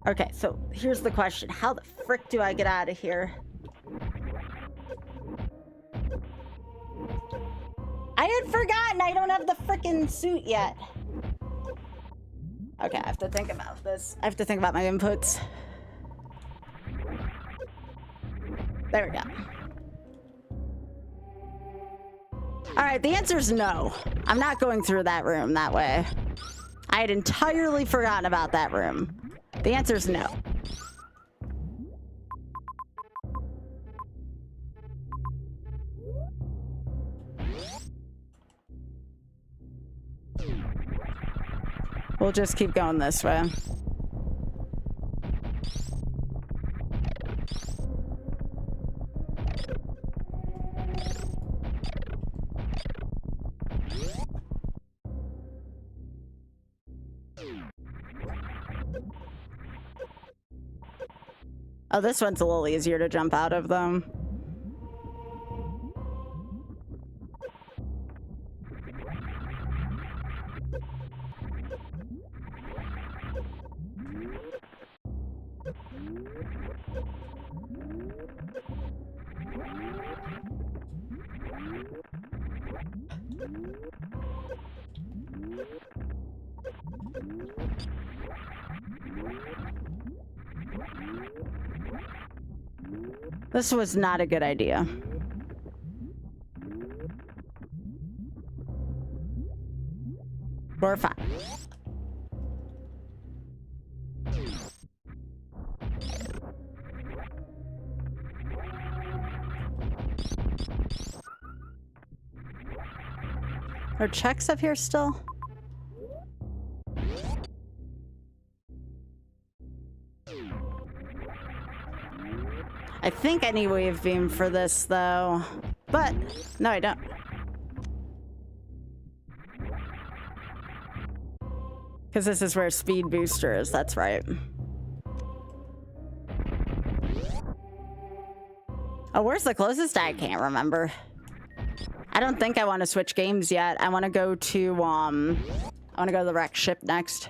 Okay, so here's the question. How the frick do I get out of here? I had forgotten I don't have the frickin' suit yet. Okay, I have to think about this. I have to think about my inputs. There we go. Alright, the answer is no. I'm not going through that room that way. I had entirely forgotten about that room. The answer is no. We'll just keep going this way. Oh, this one's a little easier to jump out of them. This was not a good idea. We're fine. Are checks up here still? I think I need wave beam for this though, but no, I don't. Because this is where speed booster is, that's right. Oh, where's the closest? I can't remember. I don't think I want to switch games yet. I want to go to the wrecked ship next.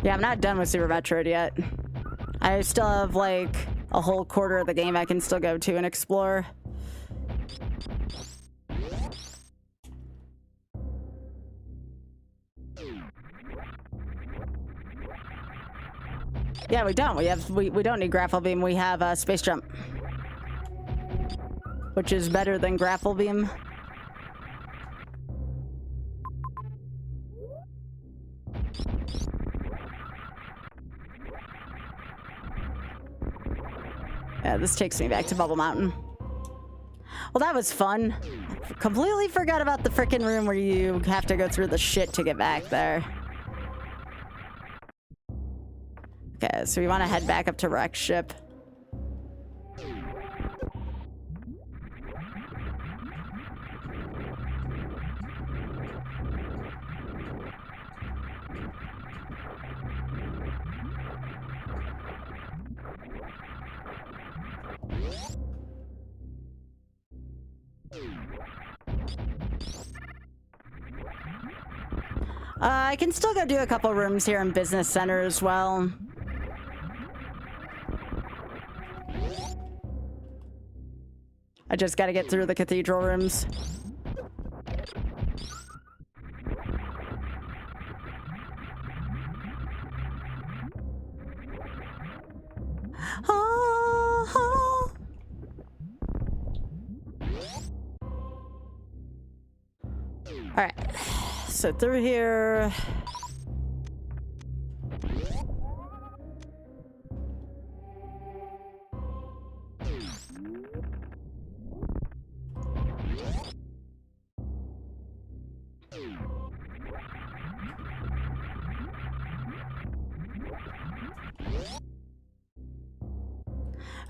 Yeah, I'm not done with Super Metroid yet. I still have like a whole quarter of the game I can still go to and explore. Yeah, we don't. We don't need grapple beam. We have space jump, which is better than grapple beam. Yeah, this takes me back to Bubble Mountain. Well, that was fun. Completely forgot about the frickin' room where you have to go through the shit to get back there. Okay, so we want to head back up to Wreck Ship. I can still go do a couple rooms here in Business Center as well. I just gotta get through the cathedral rooms. Alright, so through here.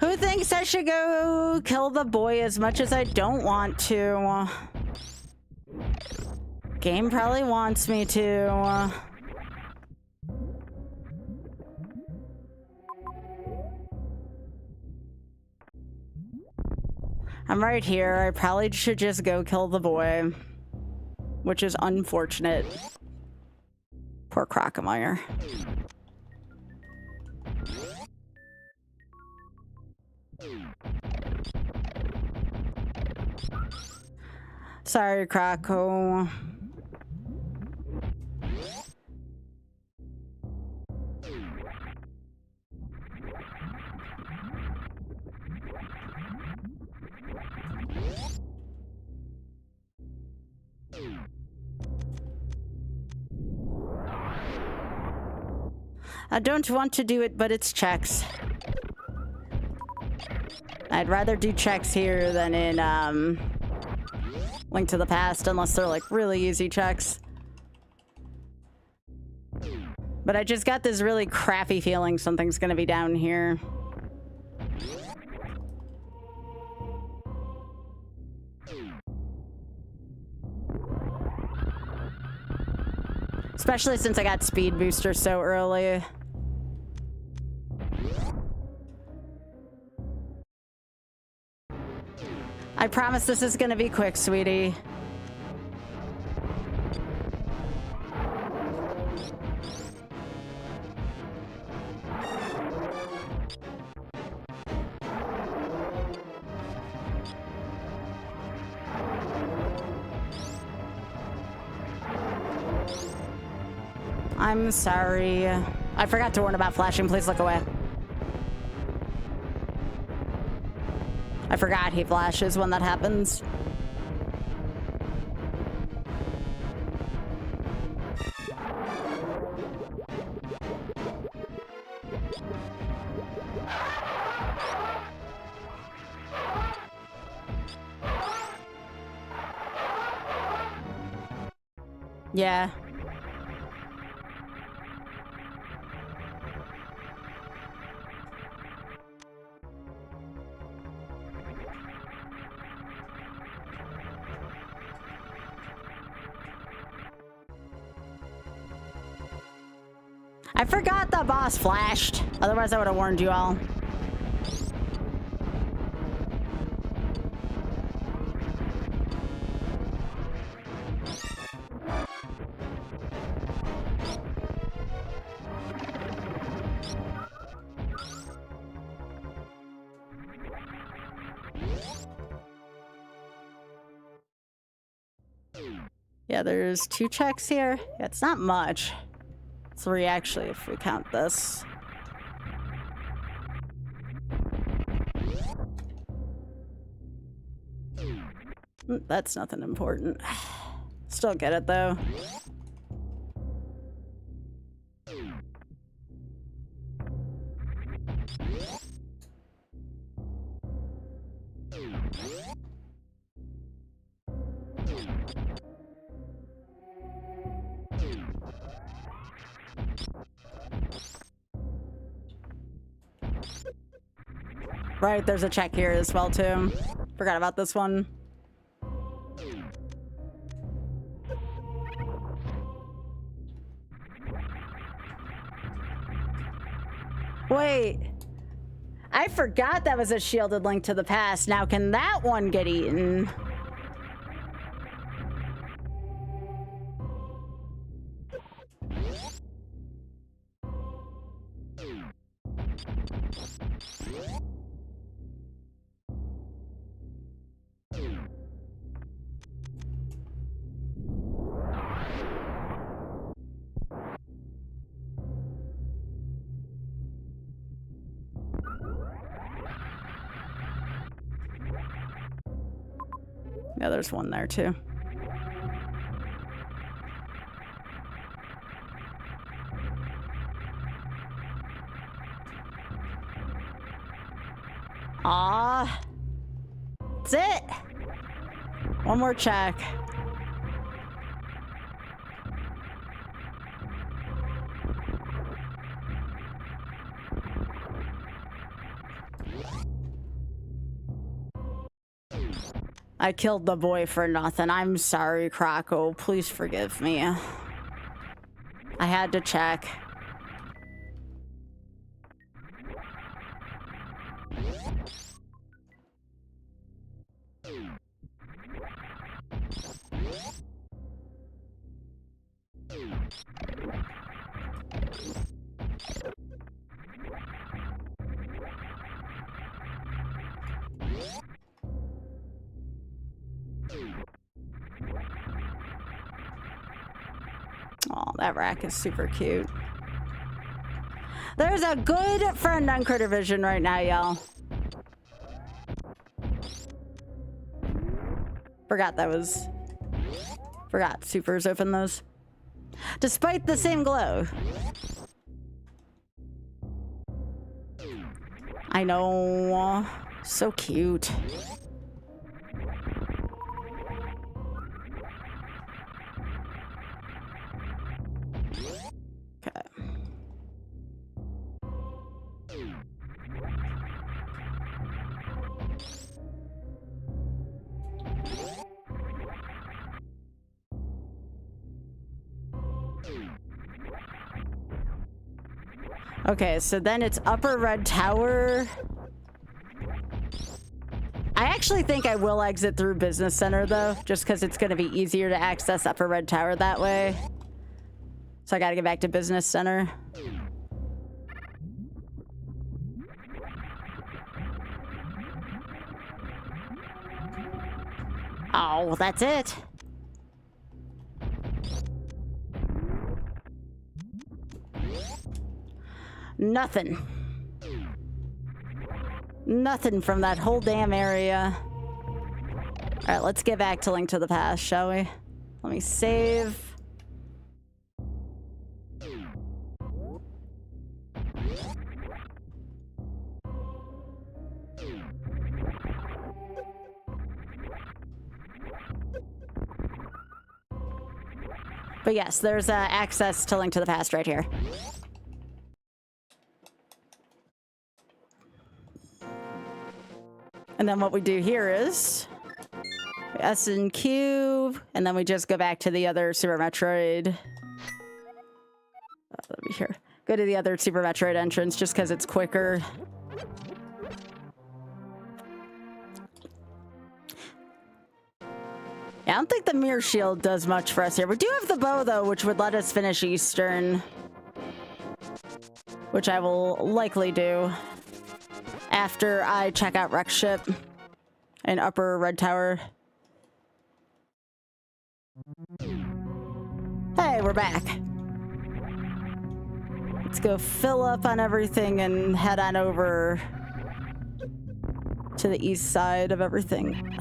Who thinks I should go kill the boy as much as I don't want to? Game probably wants me to. I'm right here. I probably should just go kill the boy, which is unfortunate. Poor Crocomire. Sorry, Croco. I don't want to do it, but it's checks. I'd rather do checks here than in Link to the Past, unless they're like really easy checks. But I just got this really crappy feeling something's gonna be down here. Especially since I got speed booster so early. I promise this is gonna be quick, sweetie. I'm sorry. I forgot to warn about flashing. Please look away. I forgot he flashes when that happens. Yeah. I forgot the boss flashed. Otherwise, I would have warned you all. Yeah, there's 2 checks here. Yeah, it's not much. 3 actually, if we count this. That's nothing important. Still get it, though. Right, there's a check here as well, too. Forgot about this one. Wait. I forgot that was a shielded link to the past. Now, can that one get eaten? Yeah, there's one there too. Ah, that's it. One more check. I killed the boy for nothing. I'm sorry, Croco. Please forgive me. I had to check. Oh, that rack is super cute. There's a good friend on Critter Vision right now, y'all. Forgot supers open those. Despite the same glow. I know. So cute. Okay, so then it's Upper Red Tower. I actually think I will exit through Business Center, though, just because it's going to be easier to access Upper Red Tower that way. So I got to get back to Business Center. Oh, that's it. Nothing. Nothing from that whole damn area. All right, let's get back to Link to the Past, shall we? Let me save. But yes, there's access to Link to the Past right here. And then what we do here is S and Q, and then we just go back to the other Super Metroid. Let me here. Go to the other Super Metroid entrance just because it's quicker. Yeah, I don't think the Mirror Shield does much for us here. We do have the bow, though, which would let us finish Eastern. Which I will likely do after I check out Rex Ship and Upper Red Tower. Hey, we're back. Let's go fill up on everything and head on over to the east side of everything.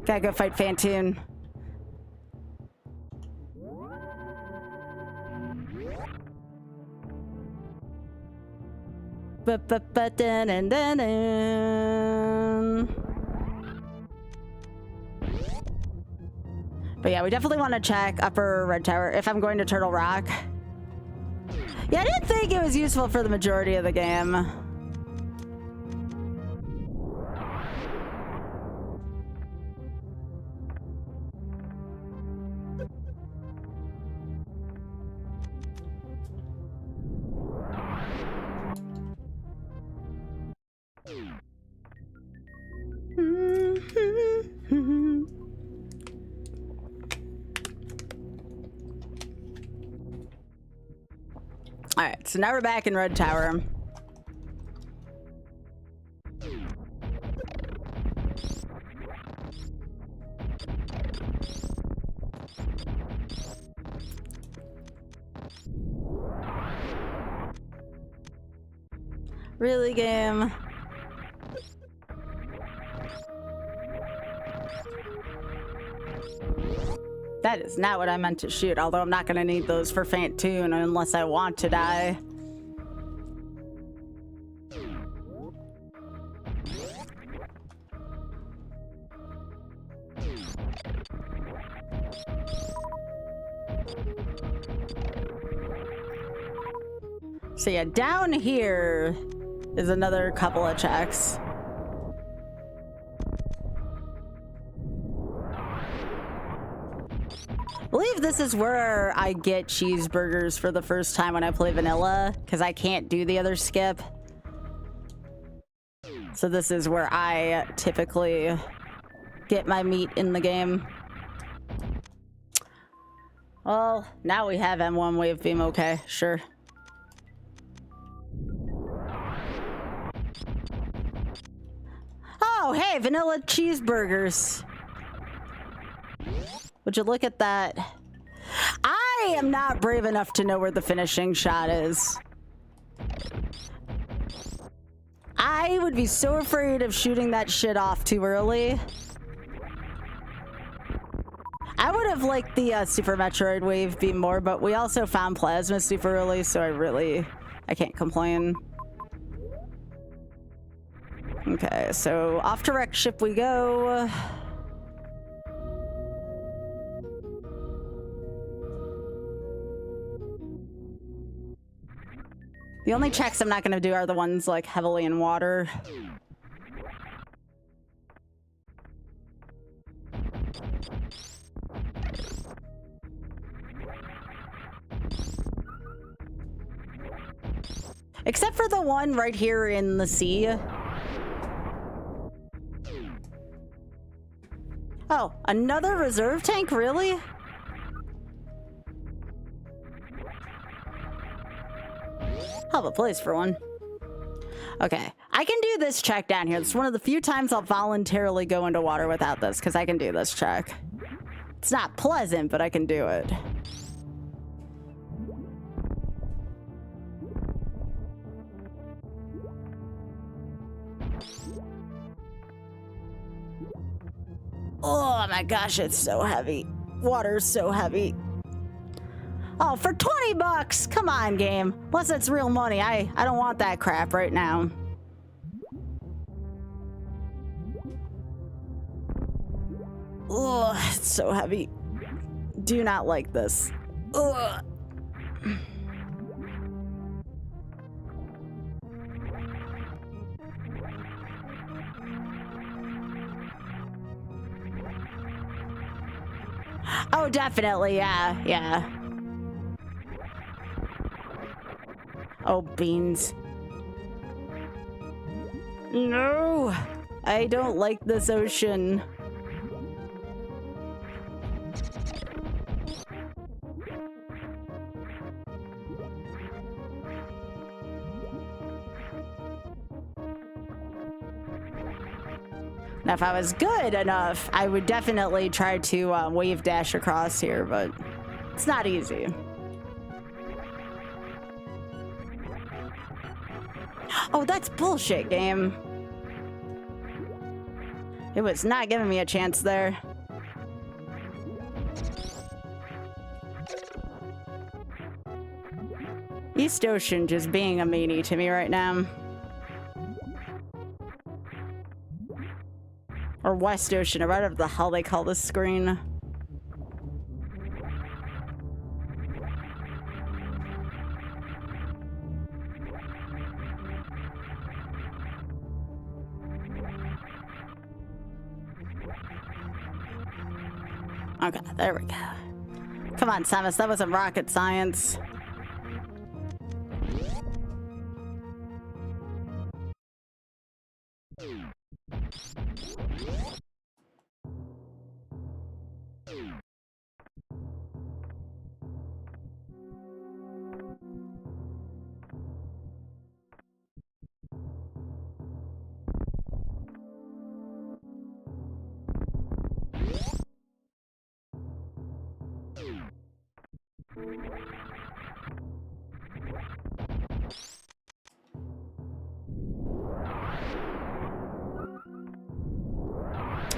Gotta go fight Fantoon. But yeah, we definitely want to check Upper Red Tower if I'm going to Turtle Rock. Yeah, I didn't think it was useful for the majority of the game. All right, so now we're back in Red Tower. Really, game? That is not what I meant to shoot, although I'm not going to need those for Fantoon unless I want to die. So yeah, down here is another couple of checks. I believe this is where I get cheeseburgers for the first time when I play vanilla, because I can't do the other skip. So this is where I typically get my meat in the game. Well, now we have M1 Wave Beam, okay, sure. Oh, hey, vanilla cheeseburgers. Would you look at that? I am not brave enough to know where the finishing shot is. I would be so afraid of shooting that shit off too early. I would have liked the Super Metroid Wave Beam more, but we also found Plasma super early, so I can't complain. Okay, so off to wreck ship we go. The only checks I'm not going to do are the ones like heavily in water. Except for the one right here in the sea. Oh, another reserve tank? Really? Hell of a place for one. Okay, I can do this check down here. It's one of the few times I'll voluntarily go into water without this, because I can do this check. It's not pleasant, but I can do it. Oh my gosh, it's so heavy. Water's so heavy. Oh, for 20 bucks! Come on, game. Unless it's real money, I don't want that crap right now. Ugh, it's so heavy. Do not like this. Ugh. Oh, definitely, yeah. Oh, beans. No! I don't like this ocean. Now, if I was good enough, I would definitely try to wave dash across here, but it's not easy. Oh, that's bullshit, game. It was not giving me a chance there. East Ocean just being a meanie to me right now. Or West Ocean, or whatever the hell they call this screen. Okay, there we go. Come on, Samus, that wasn't rocket science.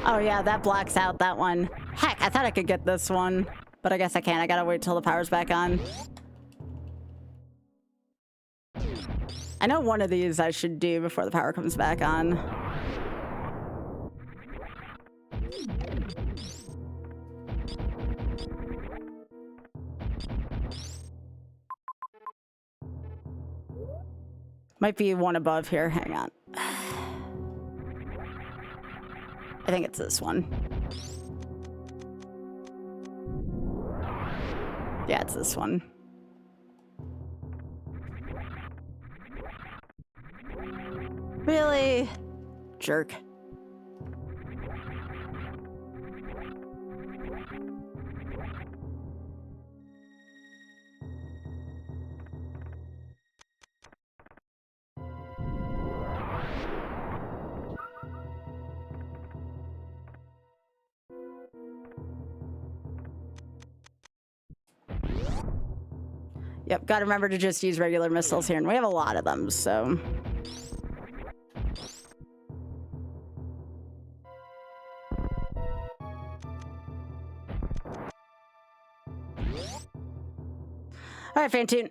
Oh yeah, that blocks out that one. Heck, I thought I could get this one, but I guess I can't. I gotta wait till the power's back on. I know one of these I should do before the power comes back on. Might be one above here. Hang on. I think it's this one. Yeah, it's this one. Really? Jerk. Yep, gotta remember to just use regular missiles here, and we have a lot of them, so... Alright, Fantoon.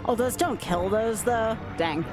Oh, those don't kill those, though? Dang.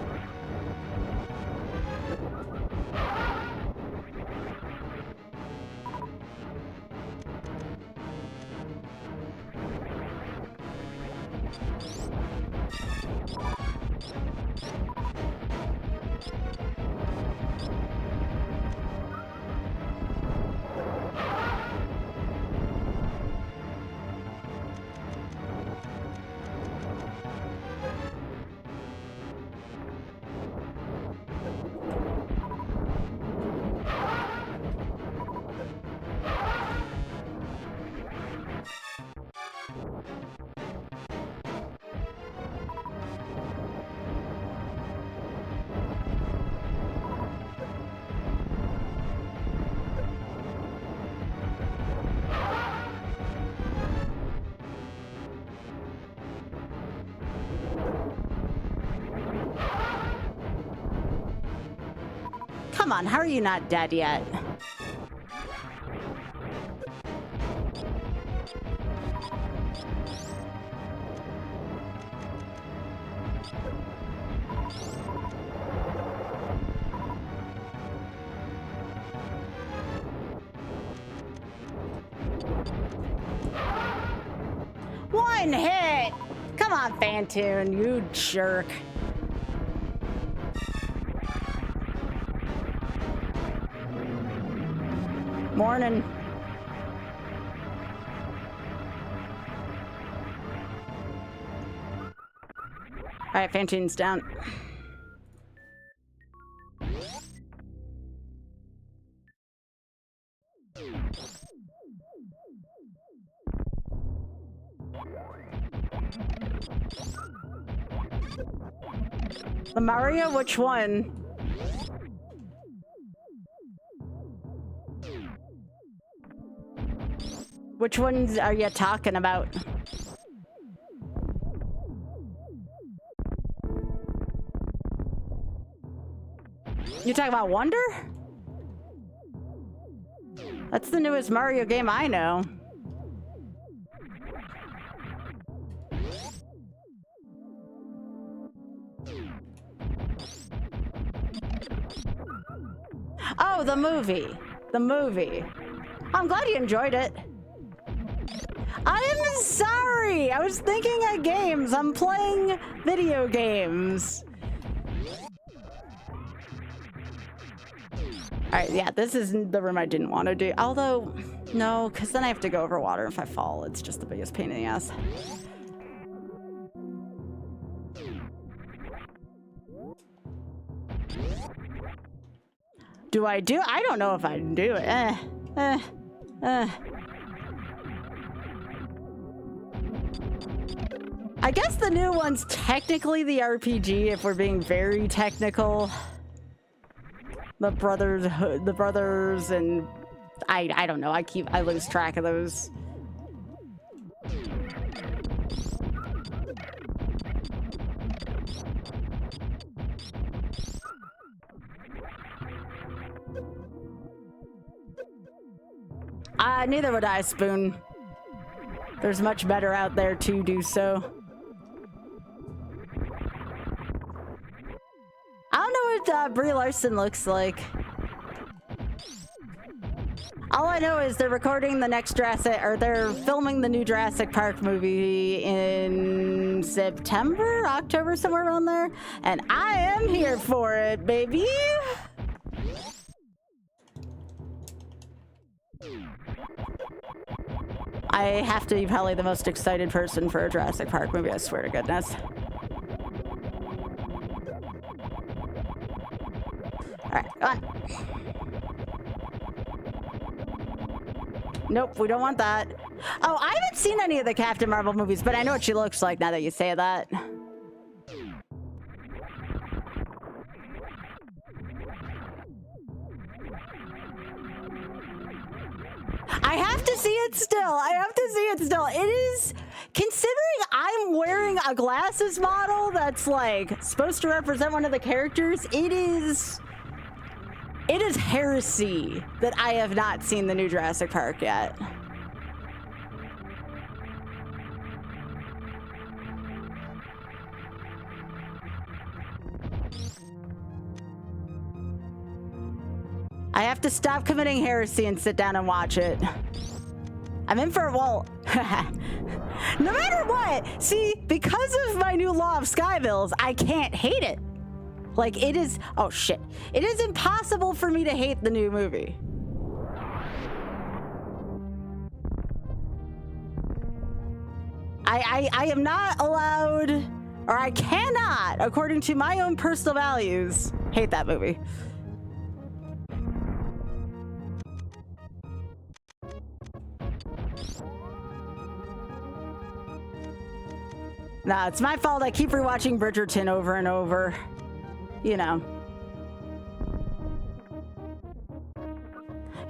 Come on, how are you not dead yet? One hit! Come on, Fantoon, you jerk. Morning. All right, Fantoon's down. The Mario, which one? Which ones are you talking about? You talking about Wonder? That's the newest Mario game I know. Oh, the movie. The movie. I'm glad you enjoyed it. I am sorry. I was thinking of games. I'm playing video games. All right, yeah, this is the room I didn't want to do. Although, no, because then I have to go over water. If I fall, it's just the biggest pain in the ass. Do I do? I don't know if I do it. I guess the new one's technically the RPG if we're being very technical. The brothers, and I don't know. I lose track of those. Neither would I, Spoon. There's much better out there to do so. I don't know what Brie Larson looks like. All I know is they're recording the next Jurassic, or they're filming the new Jurassic Park movie in September, October, somewhere around there. And I am here for it, baby. I have to be probably the most excited person for a Jurassic Park movie, I swear to goodness. Alright, come on. Nope, we don't want that. Oh, I haven't seen any of the Captain Marvel movies, but I know what she looks like now that you say that. I have to see it still. I have to see it still. It is, considering I'm wearing a glasses model that's like supposed to represent one of the characters, it is heresy that I have not seen the new Jurassic Park yet. I have to stop committing heresy and sit down and watch it. I'm in for a well. No matter what, see, because of my new law of Skybilz, I can't hate it. Like, it is, oh shit. It is impossible for me to hate the new movie. I am not allowed, or I cannot, according to my own personal values, hate that movie. Nah, it's my fault. I keep rewatching Bridgerton over and over. You know.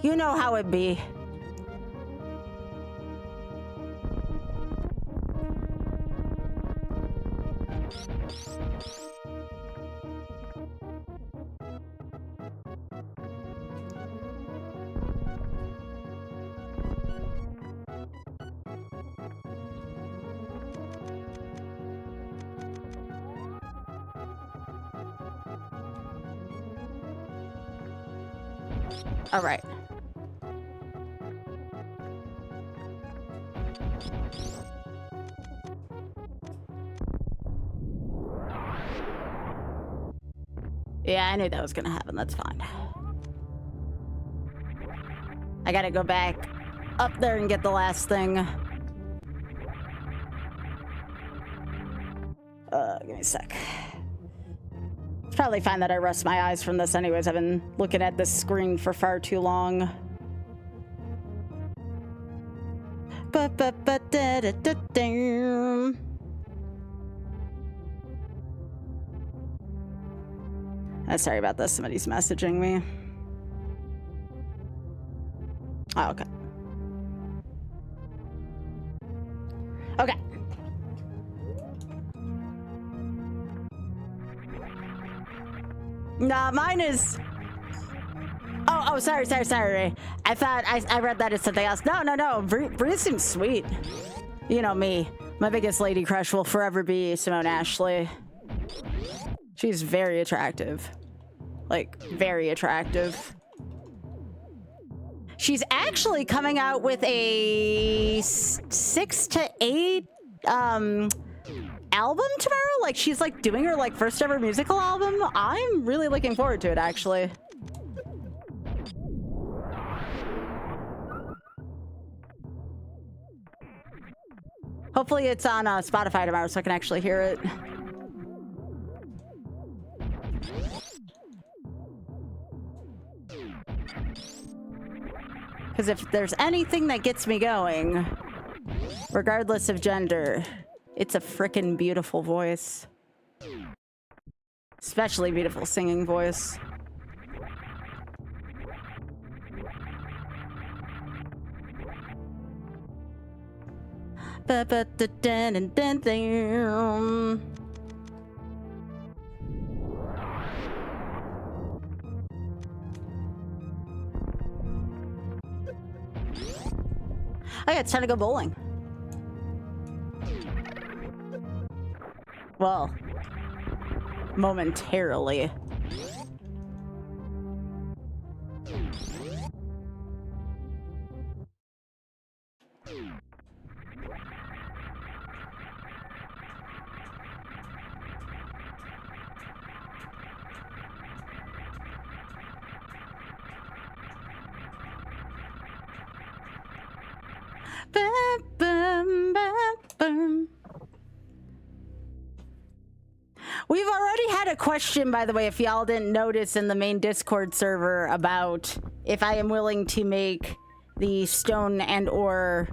You know how it be. All right. Yeah, I knew that was gonna happen. That's fine. I gotta go back up there and get the last thing. Give me a sec. It's probably fine that I rest my eyes from this anyways. I've been looking at this screen for far too long. Sorry about this. Somebody's messaging me. Oh, okay. Okay. Nah, mine is... Oh, sorry. I thought I read that as something else. No. Brie seems sweet. You know me. My biggest lady crush will forever be Simone Ashley. She's very attractive. Like, very attractive. She's actually coming out with a 6 to 8 album tomorrow. Like, she's like doing her like first ever musical album. I'm really looking forward to it, actually. Hopefully it's on Spotify tomorrow so I can actually hear it. Because if there's anything that gets me going, regardless of gender, it's a frickin' beautiful voice. Especially beautiful singing voice. Oh yeah, it's time to go bowling. Well, momentarily. We've already had a question, by the way, if y'all didn't notice, in the main Discord server about if I am willing to make the stone and or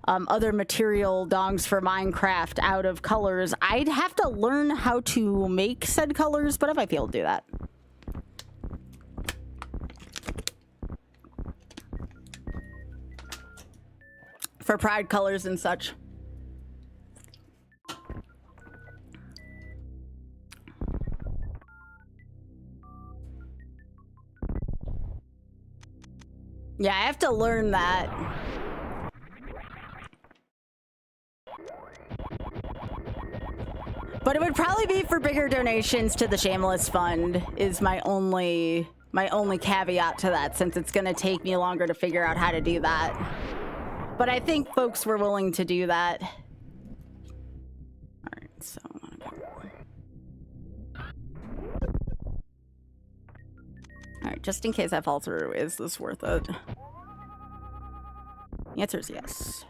other material dongs for Minecraft out of colors. I'd have to learn how to make said colors, but if I feel to do that. For pride colors and such. Yeah, I have to learn that. But it would probably be for bigger donations to the Shameless Fund is my only caveat to that, since it's gonna take me longer to figure out how to do that. But I think folks were willing to do that. Alright, so I'm gonna go. Alright, just in case I fall through, is this worth it? The answer is yes.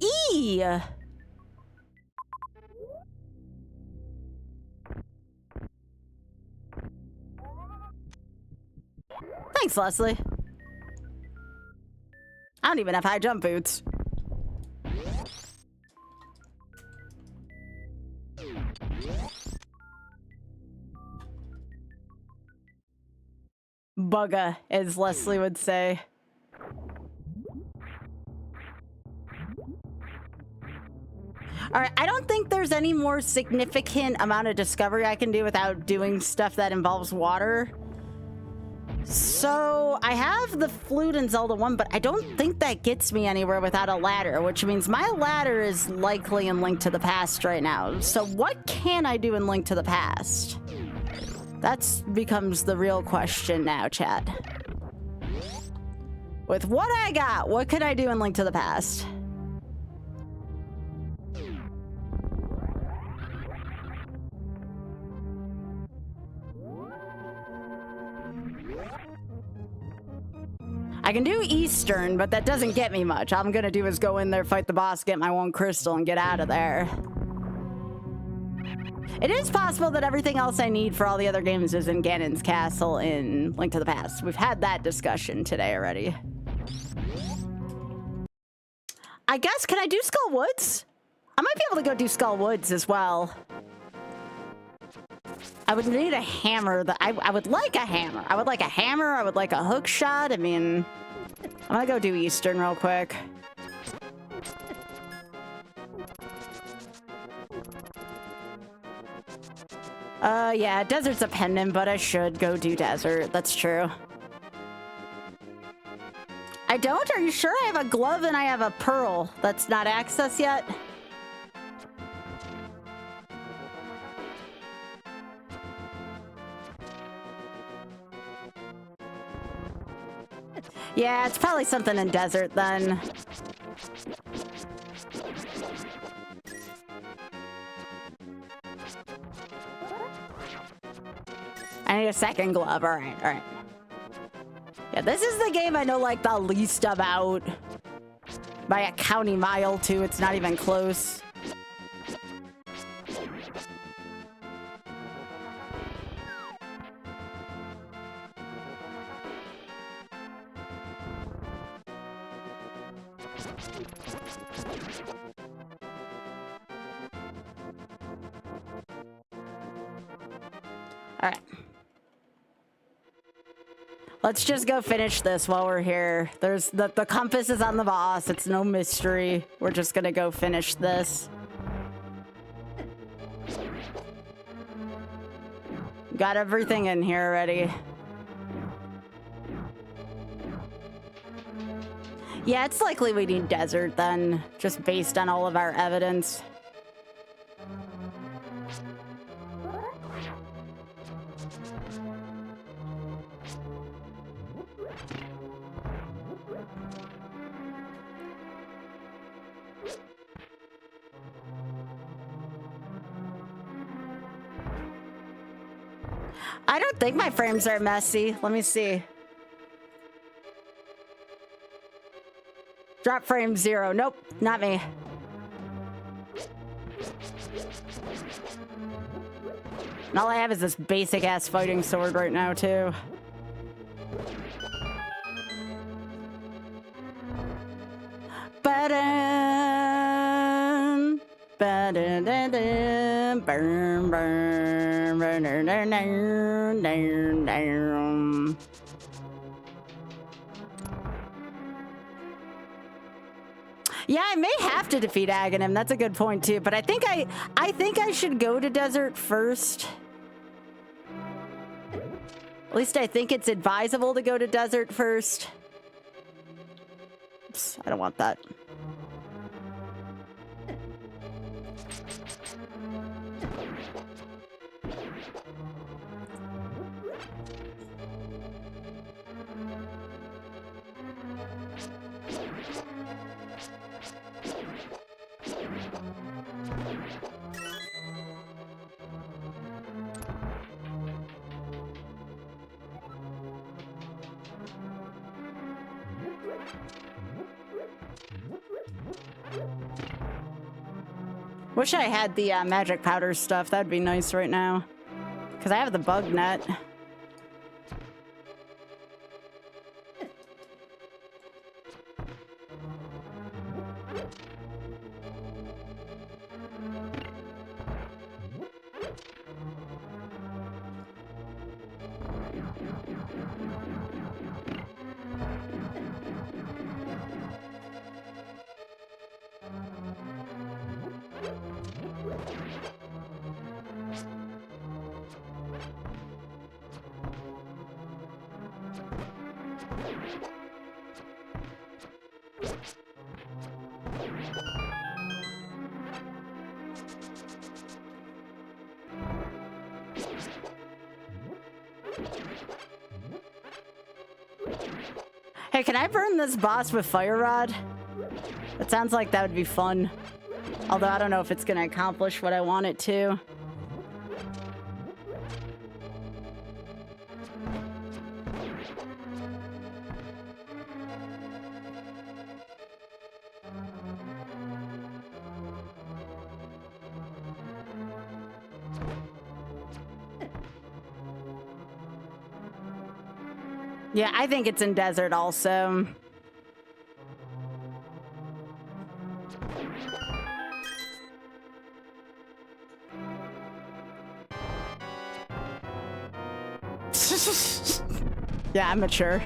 E. Thanks, Leslie. I don't even have high jump boots. Bugga, as Leslie would say. Alright, I don't think there's any more significant amount of discovery I can do without doing stuff that involves water. So, I have the flute in Zelda 1, but I don't think that gets me anywhere without a ladder, which means my ladder is likely in Link to the Past right now. So what can I do in Link to the Past? That becomes the real question now, chat. With what I got, what could I do in Link to the Past? I can do Eastern, but that doesn't get me much. All I'm gonna do is go in there, fight the boss, get my one crystal, and get out of there. It is possible that everything else I need for all the other games is in Ganon's castle in Link to the Past. We've had that discussion today already. I guess, can I do Skull Woods? I might be able to go do Skull Woods as well. I would need a hammer. I would like a hammer. I would like a hammer. I would like a hook shot. I mean, I'm gonna go do Eastern real quick. Yeah, Desert's a pendant, but I should go do Desert. That's true. I don't? Are you sure? I have a glove and I have a pearl that's not accessed yet. Yeah, it's probably something in Desert then. I need a second glove. All right, all right. Yeah, this is the game I know like the least about. By a county mile too, it's not even close. All right. Let's just go finish this while we're here. There's the compass is on the boss. It's no mystery. We're just gonna go finish this. Got everything in here already. Yeah, it's likely we need Desert then, just based on all of our evidence. I don't think my frames are messy. Let me see. Drop frame 0. Nope, not me. And all I have is this basic ass fighting sword right now too. Ba-dum, ba-da-da-dum, burn, burn, burn, burn, burn, burn, burn, burn. Yeah, I may have to defeat Aghanim. That's a good point too. But I think I should go to Desert first. At least I think it's advisable to go to Desert first. Oops, I don't want that. Wish I had the magic powder stuff. That'd be nice right now. Because I have the bug net. Hey, can I burn this boss with fire rod? It sounds like that would be fun. Although I don't know if it's gonna accomplish what I want it to. Yeah, I think it's in desert also. Yeah, I'm mature.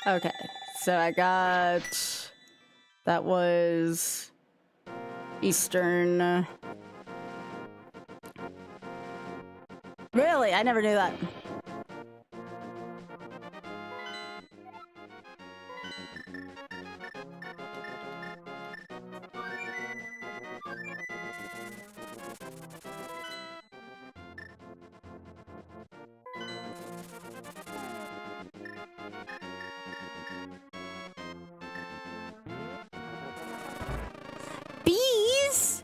Okay, so I got... That was... Eastern... Really? I never knew that. Bees?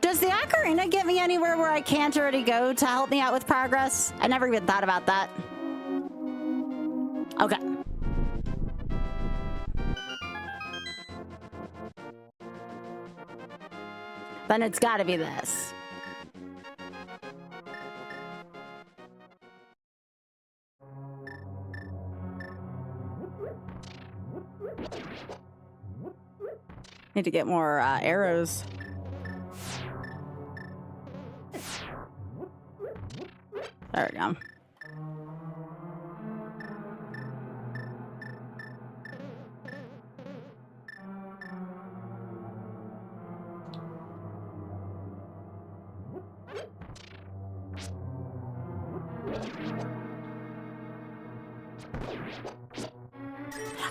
Does the ocarina get me anywhere where I can't already go to help me out with progress? I never even thought about that. Okay. Then it's gotta be this. Need to get more arrows. There we go.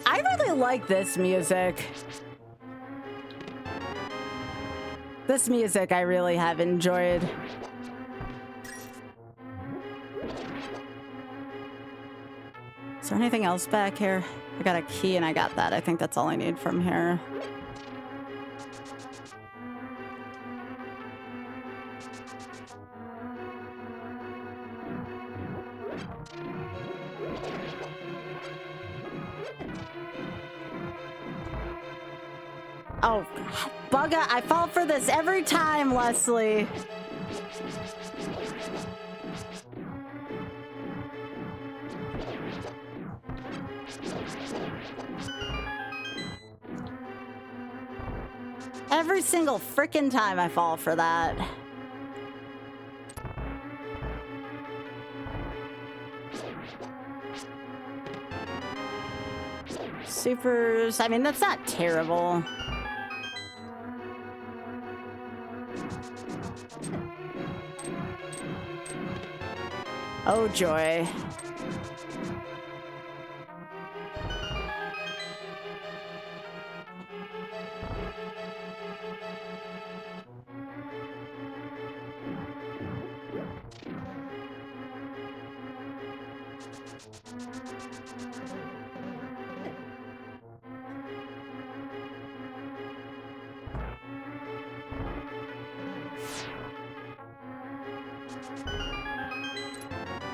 I really like this music. This music I really have enjoyed. Is there anything else back here? I got a key and I got that. I think that's all I need from here. Oh, bugga, I fall for this every time, Leslie. Every single frickin' time I fall for that. Supers, I mean, that's not terrible. Oh, joy.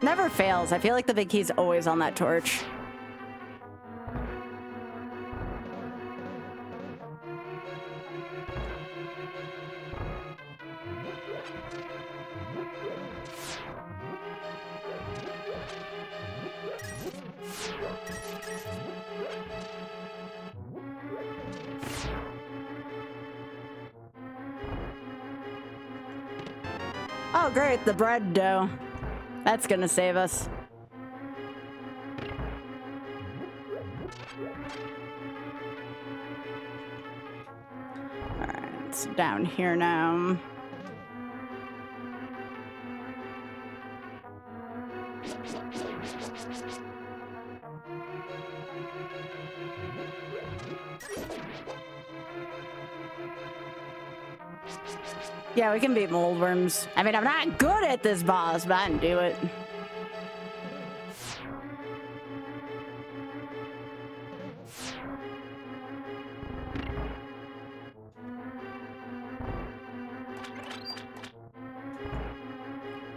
Never fails. I feel like the big key's always on that torch. Oh, great, the bread dough. That's gonna save us. All right, it's down here now. Yeah, we can beat mold worms. I mean, I'm not good at this boss, but I can do it.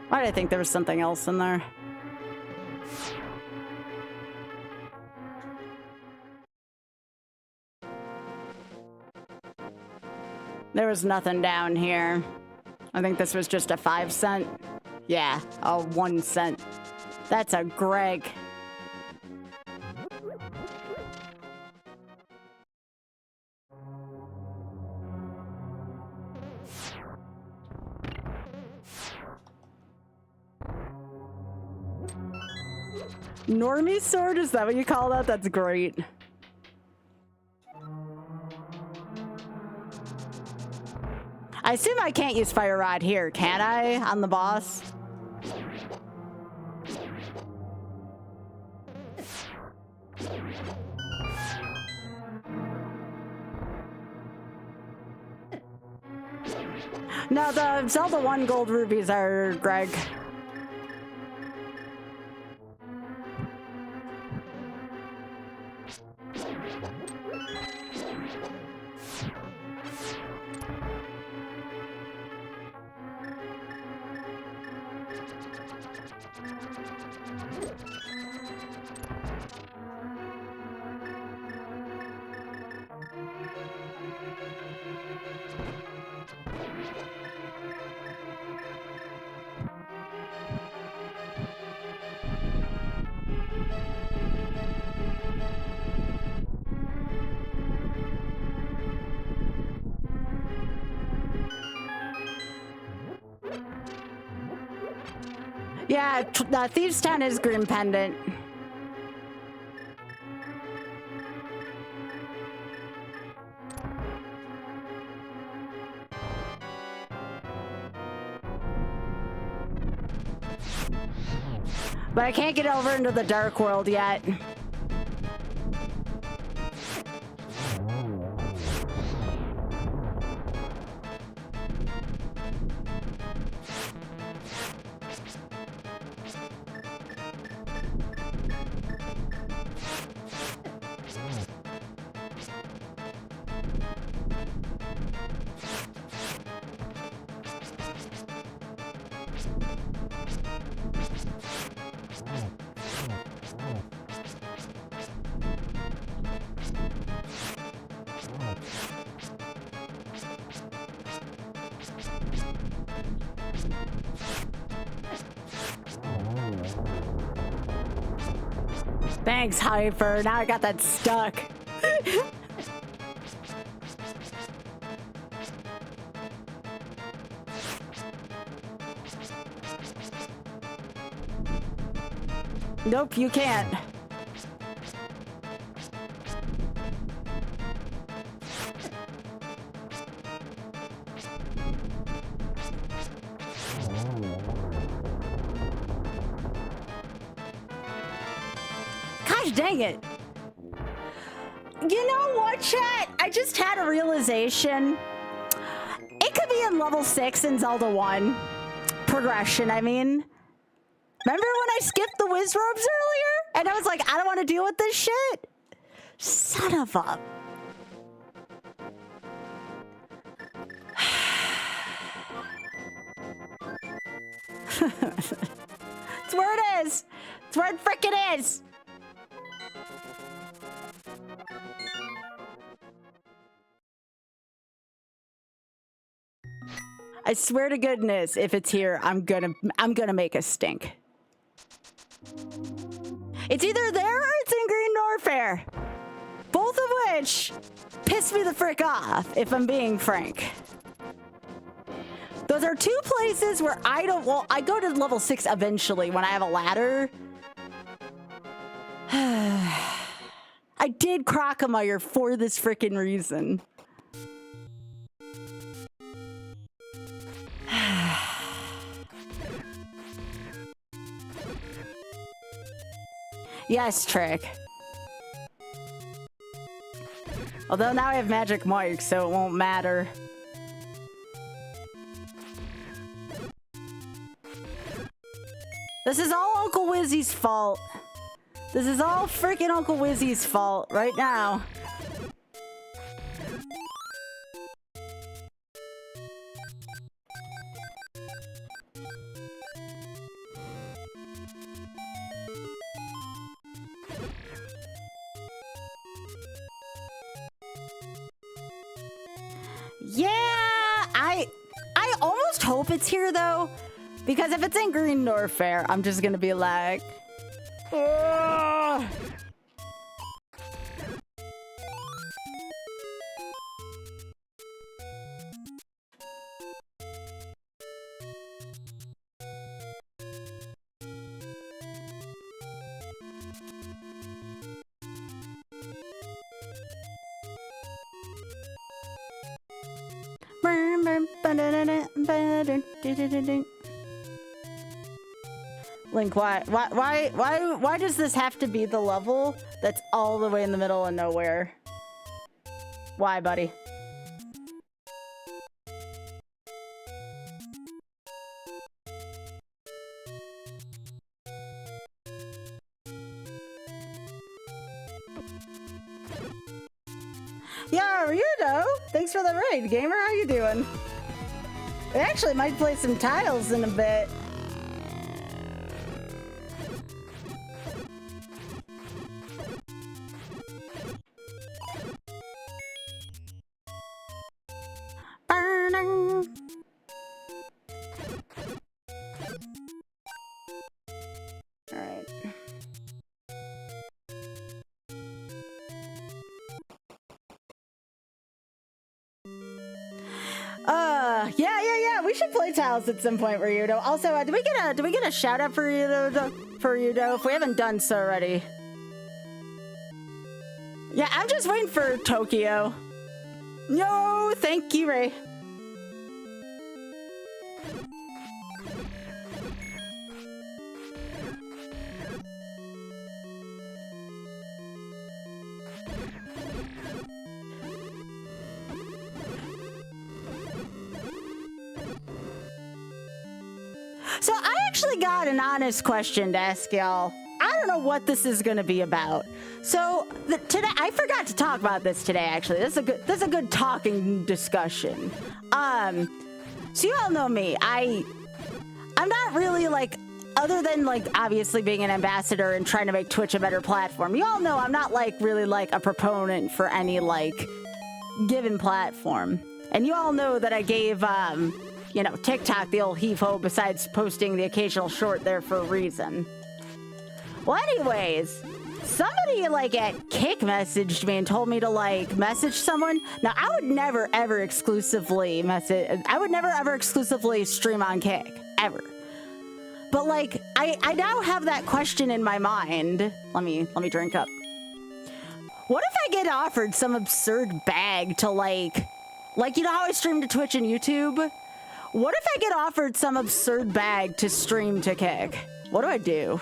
Why did I think there was something else in there? There was nothing down here. I think this was just a 5 cent. Yeah, a 1 cent. That's a Greg. Normie sword? Is that what you call that? That's great. I assume I can't use fire rod here, can I? On the boss? No, the Zelda 1 gold rubies are Greg. Yeah, Thieves' Town is Grim Pendant. But I can't get over into the Dark World yet. Thanks, Hyper. Now I got that stuck. Nope, you can't. Gosh dang it. You know what, chat? I just had a realization. It could be in level 6 in Zelda 1. Progression, I mean. Remember when I skipped the Wiz Robes earlier? And I was like, I don't want to deal with this shit. Son of a... It's where it is. It's where it frickin' is. I swear to goodness, if it's here, I'm gonna make a stink. It's either there or it's in Green Norfair. Both of which piss me the frick off, if I'm being frank. Those are two places where I don't, well, I go to level 6 eventually when I have a ladder. I did Crocomire for this frickin' reason. Yes, Trick. Although now I have Magic Mike, so it won't matter. This is all Uncle Wizzy's fault. This is all freaking Uncle Wizzy's fault right now. Yeah, I almost hope it's here though, because if it's in Green Norfair, I'm just gonna be like, ugh. Link, why does this have to be the level that's all the way in the middle of nowhere? Why, buddy? Yeah, Ryudo! Thanks for the raid, gamer. How you doing? We actually might play some tiles in a bit. Yeah. We should play tiles at some point, Ryudo. Also, do we get a shout out for Ryudo if we haven't done so already? Yeah, I'm just waiting for Tokyo. No, thank you, Ray. So I actually got an honest question to ask y'all. I don't know what this is going to be about. So today, I forgot to talk about this today. Actually, this is a good talking discussion. So you all know me. I'm not really like, other than like obviously being an ambassador and trying to make Twitch a better platform. You all know I'm not like really like a proponent for any like given platform. And you all know that I gave you know, TikTok the old heave-ho besides posting the occasional short there for a reason. Well, anyways, somebody like at Kick messaged me and told me to like message someone. Now, I would never ever exclusively stream on Kick, ever. But like, I now have that question in my mind. Let me drink up. What if I get offered some absurd bag to like you know how I stream to Twitch and YouTube? What if I get offered some absurd bag to stream to Kick? What do I do?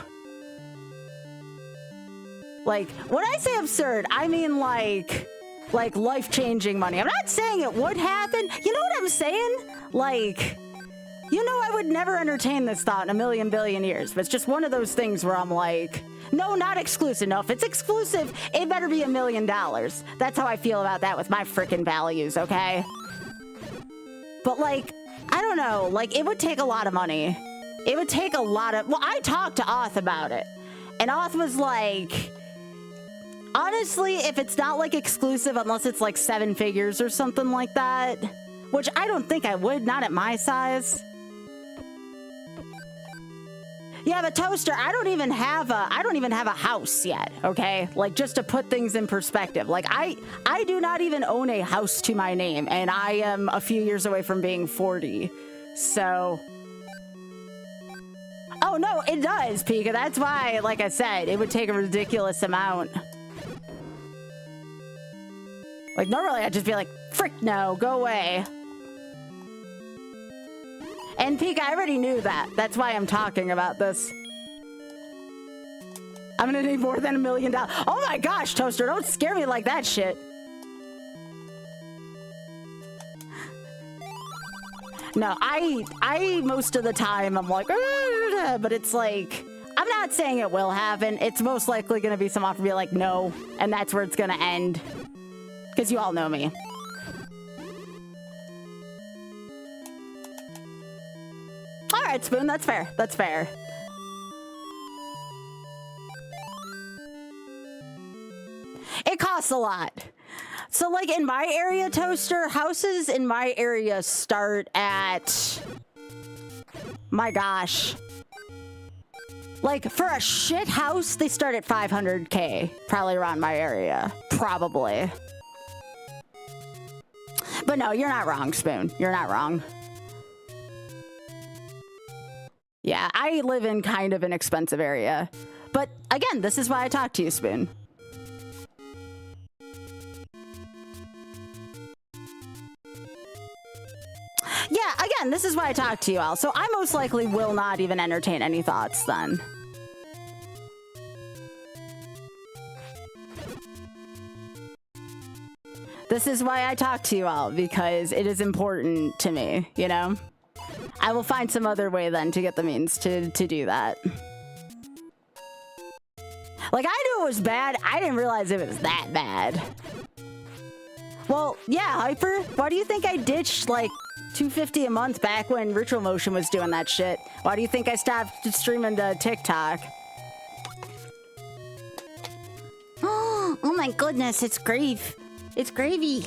Like, when I say absurd, I mean like life-changing money. I'm not saying it would happen. You know what I'm saying? Like, you know I would never entertain this thought in a million billion years, but it's just one of those things where I'm like, no, not exclusive. No, if it's exclusive, it better be $1 million. That's how I feel about that with my frickin' values, okay? But like, I don't know, like, it would take a lot of money It would take a lot of... Well, I talked to Oth about it. And Oth was like... Honestly, if it's not like exclusive, unless it's like 7 figures or something like that, which I don't think I would, not at my size. Yeah, but Toaster, I don't even have a house yet, okay? Like, just to put things in perspective. Like, I do not even own a house to my name, and I am a few years away from being 40. So... Oh, no, it does, Pika. That's why, like I said, it would take a ridiculous amount. Like, normally I'd just be like, frick no, go away. And Pika, I already knew that. That's why I'm talking about this. I'm gonna need more than $1 million. Oh my gosh, Toaster, don't scare me like that shit. No, I most of the time, I'm like, but it's like, I'm not saying it will happen. It's most likely gonna be some offer be like, no, and that's where it's gonna end. Because you all know me. All right, Spoon, that's fair. That's fair. It costs a lot. So, like, in my area, Toaster, houses in my area start at... My gosh. Like, for a shit house, they start at 500K. Probably around my area. Probably. But no, you're not wrong, Spoon. You're not wrong. Yeah, I live in kind of an expensive area. But again, this is why I talk to you, Spoon. Yeah, again, this is why I talk to you all. So I most likely will not even entertain any thoughts then. This is why I talk to you all, because it is important to me, you know? I will find some other way then to get the means to do that. Like, I knew it was bad. I didn't realize it was that bad. Well, yeah, Hyper, why do you think I ditched, like, $250 a month back when Ritual Motion was doing that shit? Why do you think I stopped streaming to TikTok? Oh my goodness, it's grave. It's gravy.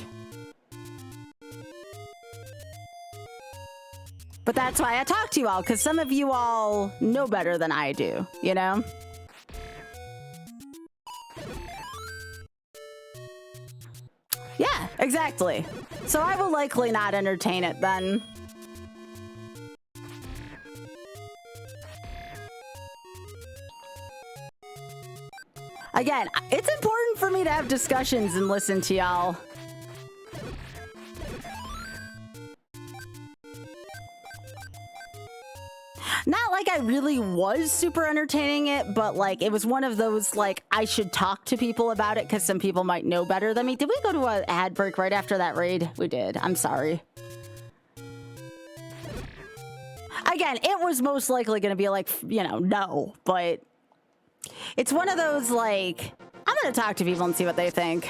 But that's why I talk to you all, because some of you all know better than I do, you know? Yeah, exactly. So I will likely not entertain it then. Again, it's important for me to have discussions and listen to y'all. Not like I really was super entertaining it, but like it was one of those like I should talk to people about it because some people might know better than me. Did we go to an ad break right after that raid? We did. I'm sorry. Again, it was most likely going to be like, you know, no, but it's one of those like, I'm going to talk to people and see what they think.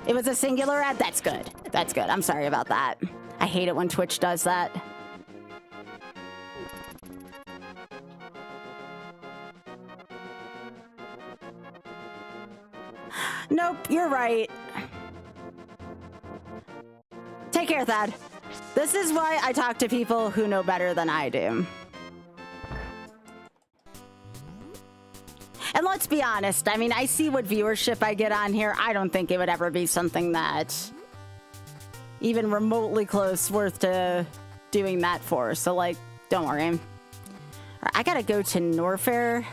It was a singular ad? That's good. That's good. I'm sorry about that. I hate it when Twitch does that. Nope, you're right. Take care, Thad. This is why I talk to people who know better than I do. And let's be honest, I mean, I see what viewership I get on here. I don't think it would ever be something that even remotely close worth to doing that for. So, like, don't worry. I gotta go to Norfair.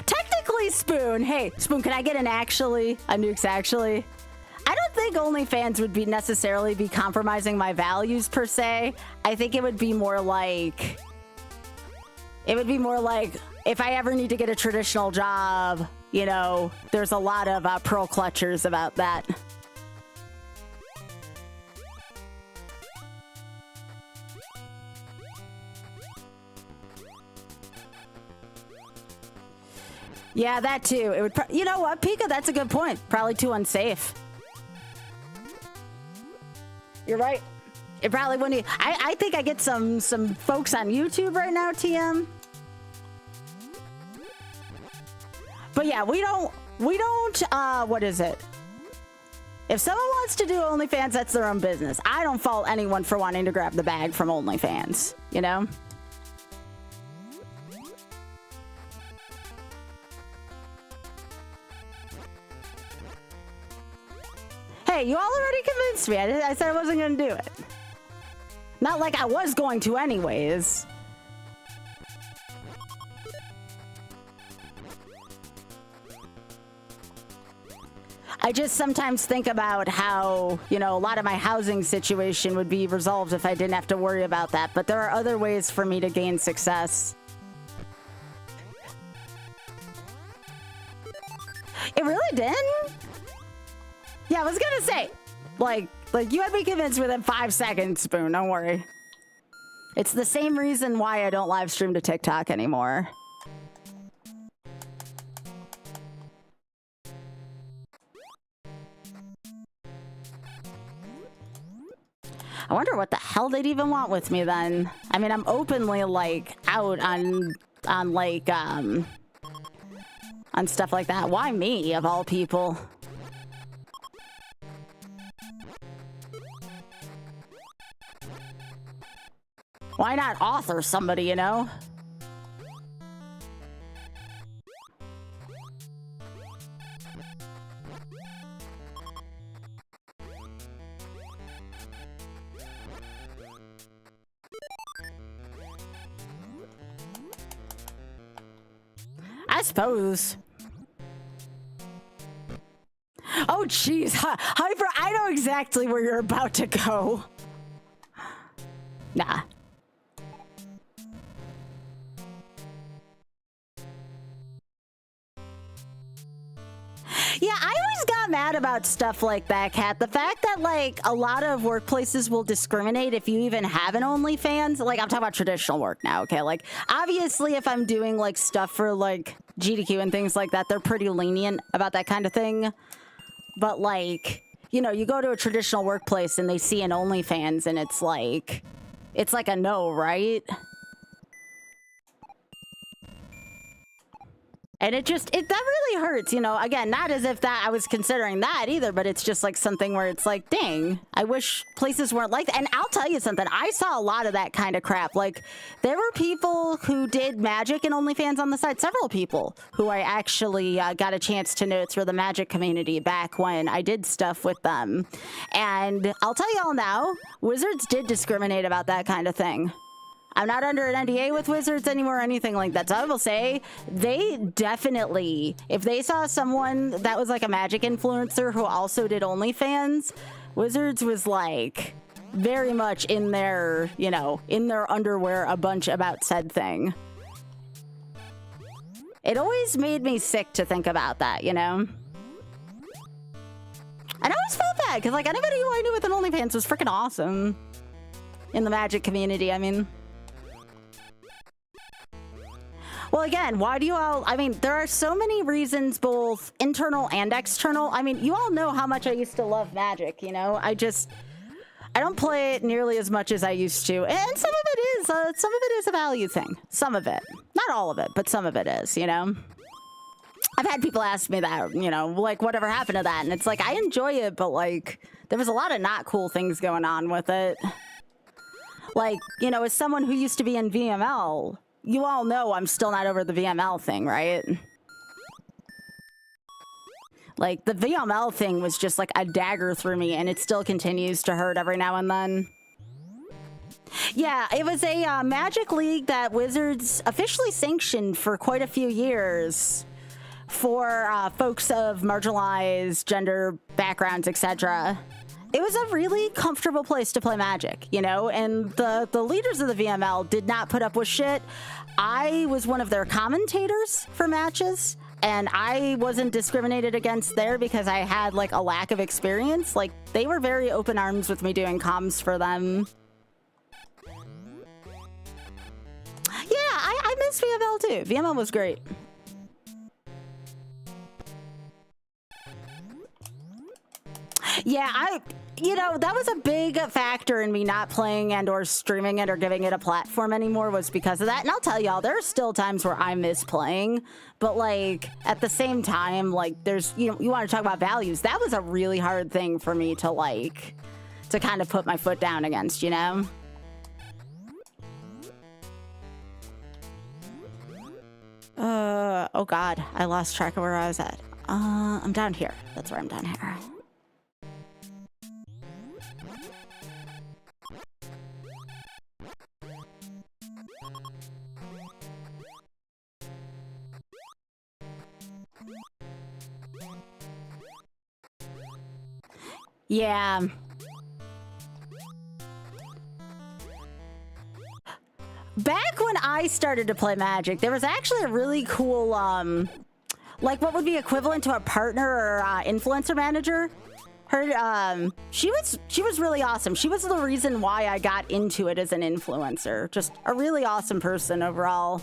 Technically, Spoon. Hey, Spoon, can I get an actually? A Nukes actually? I don't think OnlyFans would be necessarily be compromising my values per se. I think it would be more like... It would be more like if I ever need to get a traditional job, you know, there's a lot of pearl clutchers about that. Yeah, that too. It would. You know what, Pika? That's a good point. Probably too unsafe. You're right. It probably wouldn't. I think I get some folks on YouTube right now, TM. But yeah, we don't, what is it? If someone wants to do OnlyFans, that's their own business. I don't fault anyone for wanting to grab the bag from OnlyFans, you know? Hey, you all already convinced me. I said I wasn't going to do it. Not like I was going to anyways. I just sometimes think about how, you know, a lot of my housing situation would be resolved if I didn't have to worry about that. But there are other ways for me to gain success. It really didn't? Yeah, I was gonna say, like you had me convinced within 5 seconds, Spoon, don't worry. It's the same reason why I don't live stream to TikTok anymore. I wonder what the hell they'd even want with me then. I mean, I'm openly like out on like on stuff like that. Why me of all people? Why not author somebody, you know? I suppose. Oh, jeez. Hyper, I know exactly where you're about to go. Nah. Yeah, I always got mad about stuff like that, Kat. The fact that, like, a lot of workplaces will discriminate if you even have an OnlyFans. Like, I'm talking about traditional work now, okay? Like, obviously, if I'm doing, like, stuff for, like, GDQ and things like that, they're pretty lenient about that kind of thing. But, like, you know, you go to a traditional workplace and they see an OnlyFans and it's like a no, right? And that really hurts, you know, again, not as if that I was considering that either, but it's just like something where it's like, dang, I wish places weren't like that. And I'll tell you something, I saw a lot of that kind of crap. Like, there were people who did magic and OnlyFans on the side, several people who I actually got a chance to know through the magic community back when I did stuff with them. And I'll tell you all now, Wizards did discriminate about that kind of thing. I'm not under an NDA with Wizards anymore or anything like that. So I will say they definitely, if they saw someone that was like a magic influencer who also did OnlyFans, Wizards was like very much in their, you know, in their underwear a bunch about said thing. It always made me sick to think about that, you know? And I always felt bad because like anybody who I knew with an OnlyFans was freaking awesome in the magic community, I mean. Well, again, why do you all, I mean, there are so many reasons, both internal and external. I mean, you all know how much I used to love magic, you know? I don't play it nearly as much as I used to. And some of it is a value thing. Some of it. Not all of it, but some of it is, you know? I've had people ask me that, you know, like, whatever happened to that? And it's like, I enjoy it, but like, there was a lot of not cool things going on with it. Like, you know, as someone who used to be in VML, you all know I'm still not over the VML thing, right? Like, the VML thing was just like a dagger through me, and it still continues to hurt every now and then. Yeah, it was a Magic League that Wizards officially sanctioned for quite a few years for folks of marginalized gender backgrounds, etc. It was a really comfortable place to play Magic, you know, and the leaders of the VML did not put up with shit. I was one of their commentators for matches, and I wasn't discriminated against there because I had, like, a lack of experience. Like, they were very open arms with me doing comms for them. Yeah, I miss VML too. VML was great. Yeah, You know, that was a big factor in me not playing and or streaming it or giving it a platform anymore, was because of that. And I'll tell y'all, there are still times where I miss playing, but like at the same time, like there's, you know, you want to talk about values. That was a really hard thing for me to like, to kind of put my foot down against, you know? Oh God, I lost track of where I was at. I'm down here. That's where I'm down here. Yeah. Back when I started to play Magic, there was actually a really cool, like what would be equivalent to a partner or influencer manager. Her, she was really awesome. She was the reason why I got into it as an influencer. Just a really awesome person overall.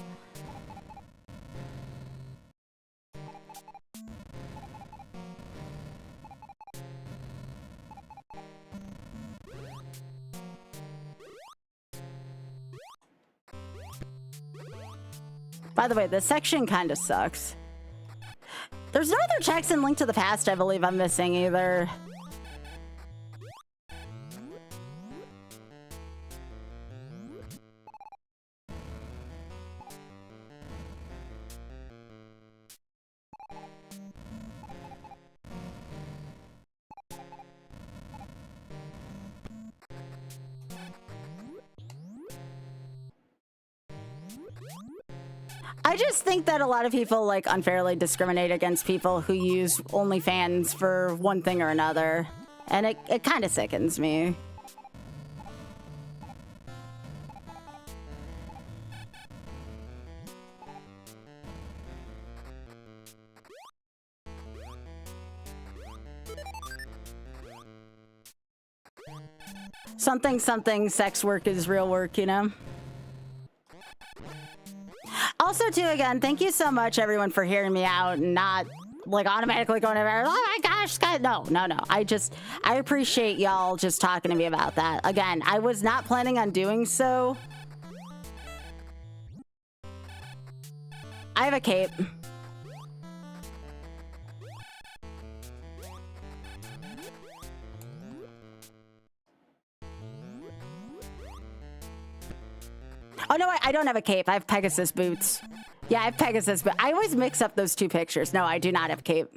By the way, this section kind of sucks. There's no other checks in Link to the Past I believe I'm missing either. I just think that a lot of people like unfairly discriminate against people who use OnlyFans for one thing or another. And it kind of sickens me. Something sex work is real work, you know? Also, too, again, thank you so much, everyone, for hearing me out and not, like, automatically going over, oh my gosh, Scott. No. I appreciate y'all just talking to me about that. Again, I was not planning on doing so. I have a cape. Oh, no, I don't have a cape. I have Pegasus boots. Yeah, I have Pegasus, but I always mix up those two pictures. No, I do not have a cape.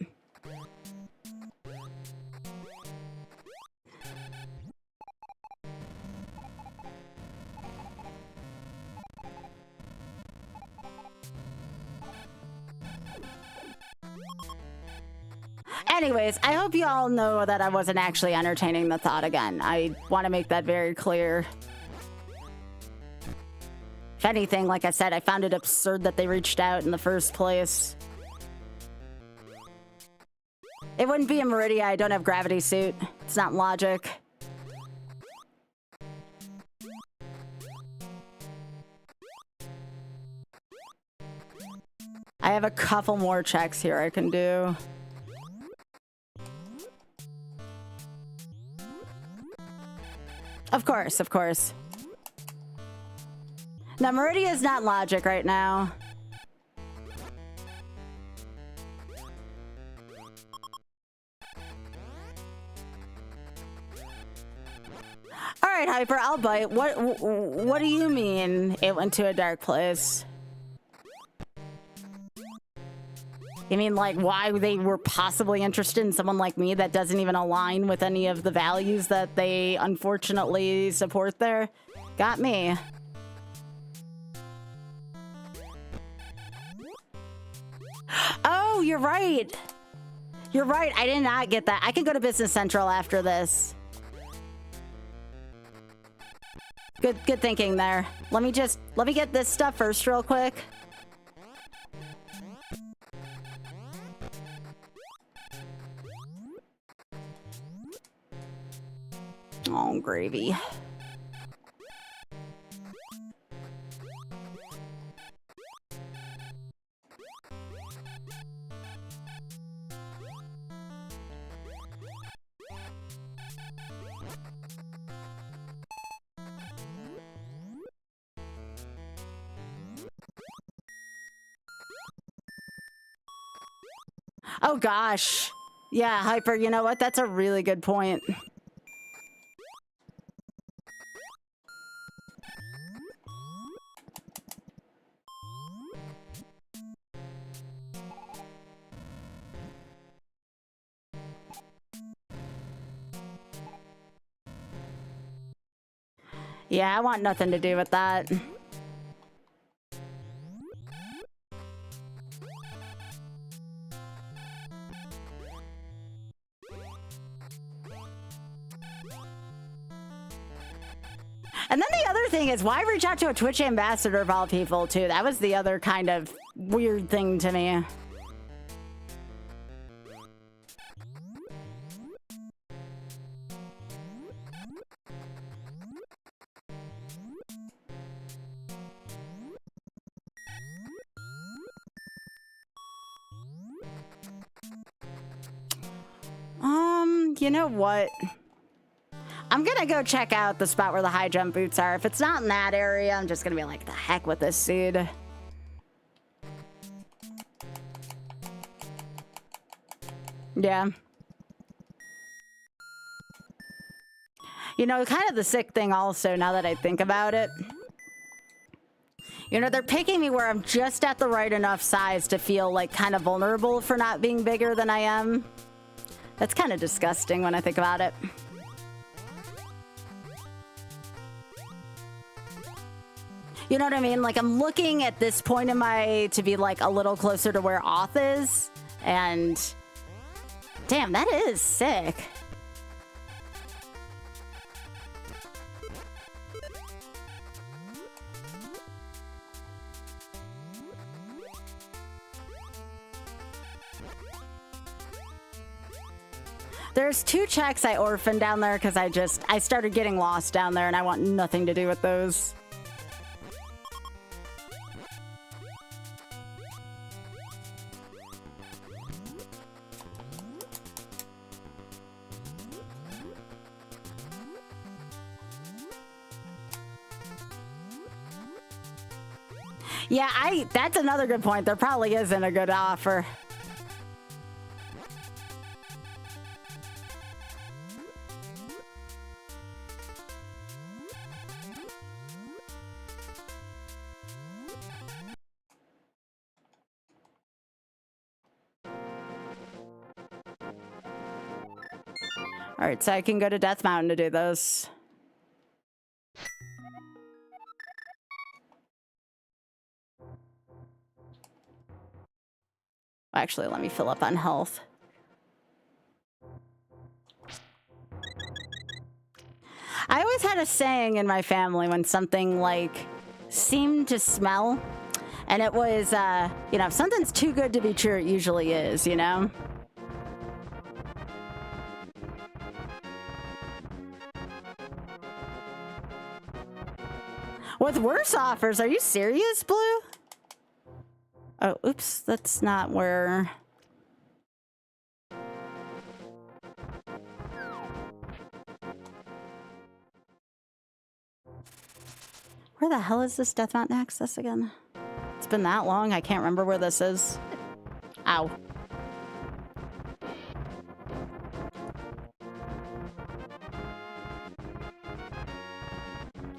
Anyways, I hope you all know that I wasn't actually entertaining the thought again. I want to make that very clear. If anything, like I said, I found it absurd that they reached out in the first place. It wouldn't be a Meridia. I don't have gravity suit. It's not logic. I have a couple more checks here I can do. Of course, of course. Now, Meridia is not logic right now. All right, Hyper, I'll bite. What do you mean it went to a dark place? You mean like why they were possibly interested in someone like me that doesn't even align with any of the values that they unfortunately support there? Got me. Oh, you're right. You're right. I did not get that. I can go to Business Central after this. Good thinking there. Let me get this stuff first real quick. Oh, gravy. Oh gosh. Yeah, Hyper, you know what? That's a really good point. Yeah, I want nothing to do with that. And then the other thing is, why reach out to a Twitch ambassador of all people, too? That was the other kind of weird thing to me. You know what? I'm gonna go check out the spot where the high jump boots are. If it's not in that area, I'm just gonna be like, the heck with this seed. Yeah. You know, kind of the sick thing also, now that I think about it. You know, they're picking me where I'm just at the right enough size to feel like kind of vulnerable for not being bigger than I am. That's kind of disgusting when I think about it. You know what I mean? Like, I'm looking at this point in my... to be, like, a little closer to where Auth is. And... damn, that is sick. There's 2 checks I orphaned down there because I started getting lost down there and I want nothing to do with those. Yeah, that's another good point. There probably isn't a good offer. All right, so I can go to Death Mountain to do those. Actually, let me fill up on health. I always had a saying in my family when something, like, seemed to smell, and it was, you know, if something's too good to be true, it usually is, you know? With worse offers, are you serious, Blue? Oh, oops, that's not where... Where the hell is this Death Mountain access again? It's been that long, I can't remember where this is. Ow.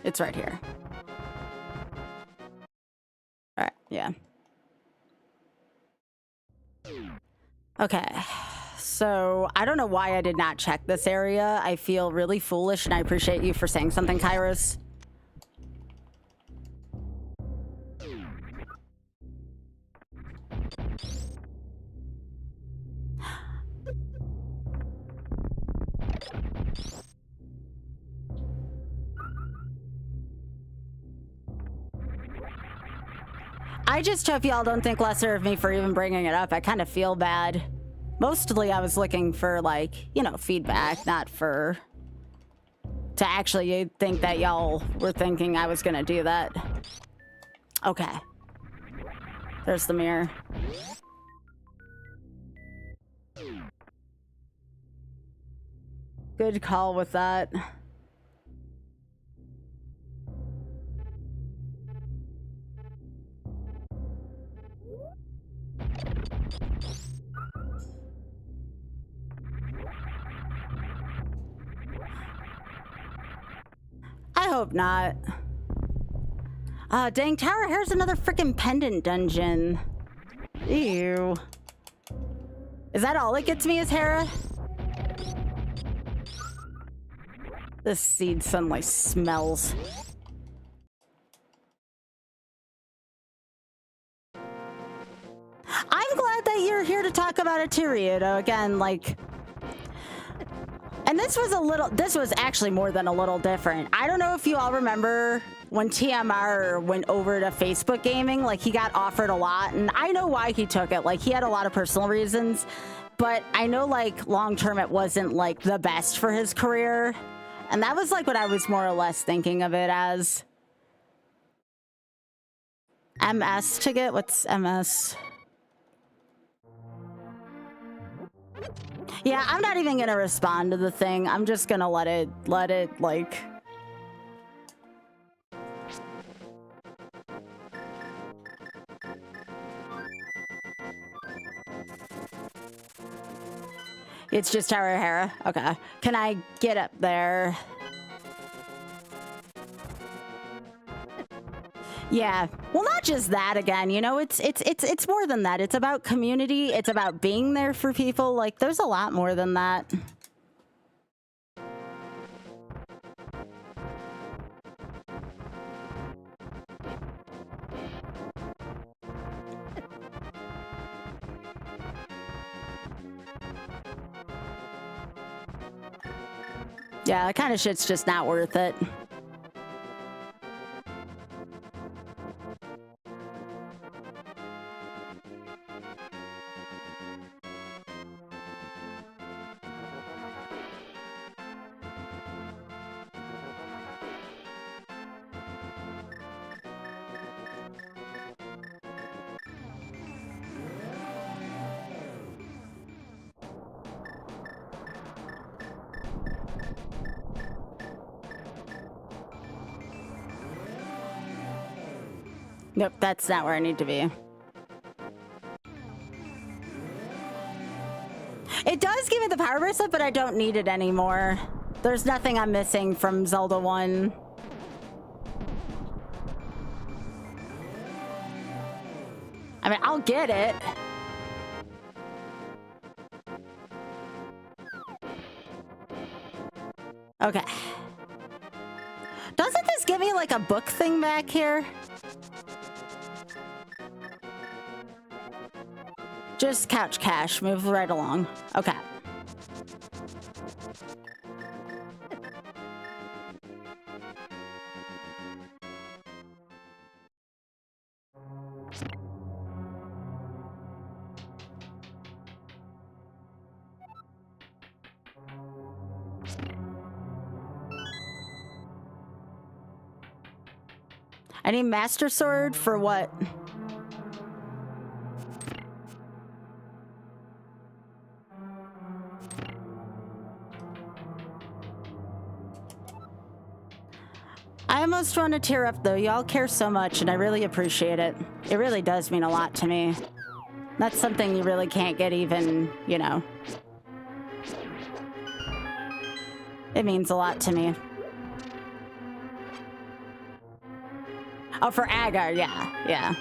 It's right here. All right, yeah. Okay, so I don't know why I did not check this area. I feel really foolish, and I appreciate you for saying something, Kairos. I just hope y'all don't think lesser of me for even bringing it up. I kind of feel bad. Mostly I was looking for, like, you know, feedback, not for... to actually think that y'all were thinking I was gonna do that. Okay. There's the mirror. Good call with that. hope not. Dang, Tower Hair's another freaking pendant dungeon. Ew. Is that all it gets me is Hera? This seed suddenly smells. I'm glad that you're here to talk about it too, Ryudo. Again, like... And this was actually more than a little different. I don't know if you all remember when TMR went over to Facebook gaming, like he got offered a lot, and I know why he took it. Like he had a lot of personal reasons, but I know like long term it wasn't like the best for his career. And that was like what I was more or less thinking of it as. MS ticket? What's MS? Yeah, I'm not even gonna respond to the thing. I'm just gonna let it like... It's just Tower Hera. Okay. Can I get up there? Yeah. Well, not just that again, you know, it's more than that. It's about community. It's about being there for people. Like, there's a lot more than that. Yeah, that kind of shit's just not worth it. Nope, that's not where I need to be. It does give me the power bracelet, but I don't need it anymore. There's nothing I'm missing from Zelda 1. I mean, I'll get it. Okay. Doesn't this give me like a book thing back here? Just couch cash, move right along. Okay. I need Master Sword for what? I almost want to tear up though. Y'all care so much and I really appreciate it. It really does mean a lot to me. That's something you really can't get even, you know. It means a lot to me. Oh, for Agar, yeah, yeah.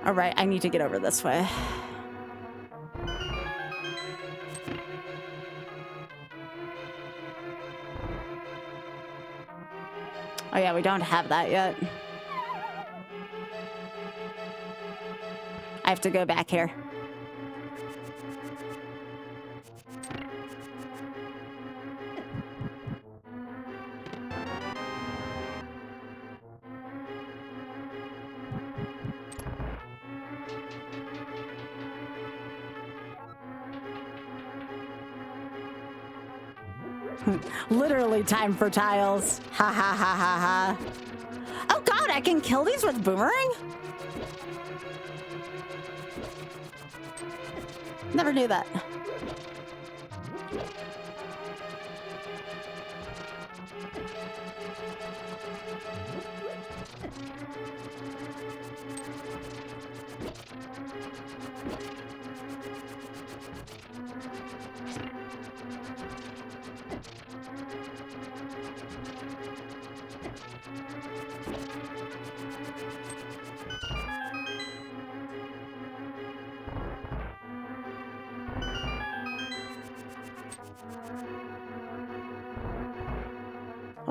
All right, I need to get over this way. Oh yeah, we don't have that yet. I have to go back here. Literally time for tiles. Ha ha ha ha ha. Oh god, I can kill these with boomerang? Never knew that.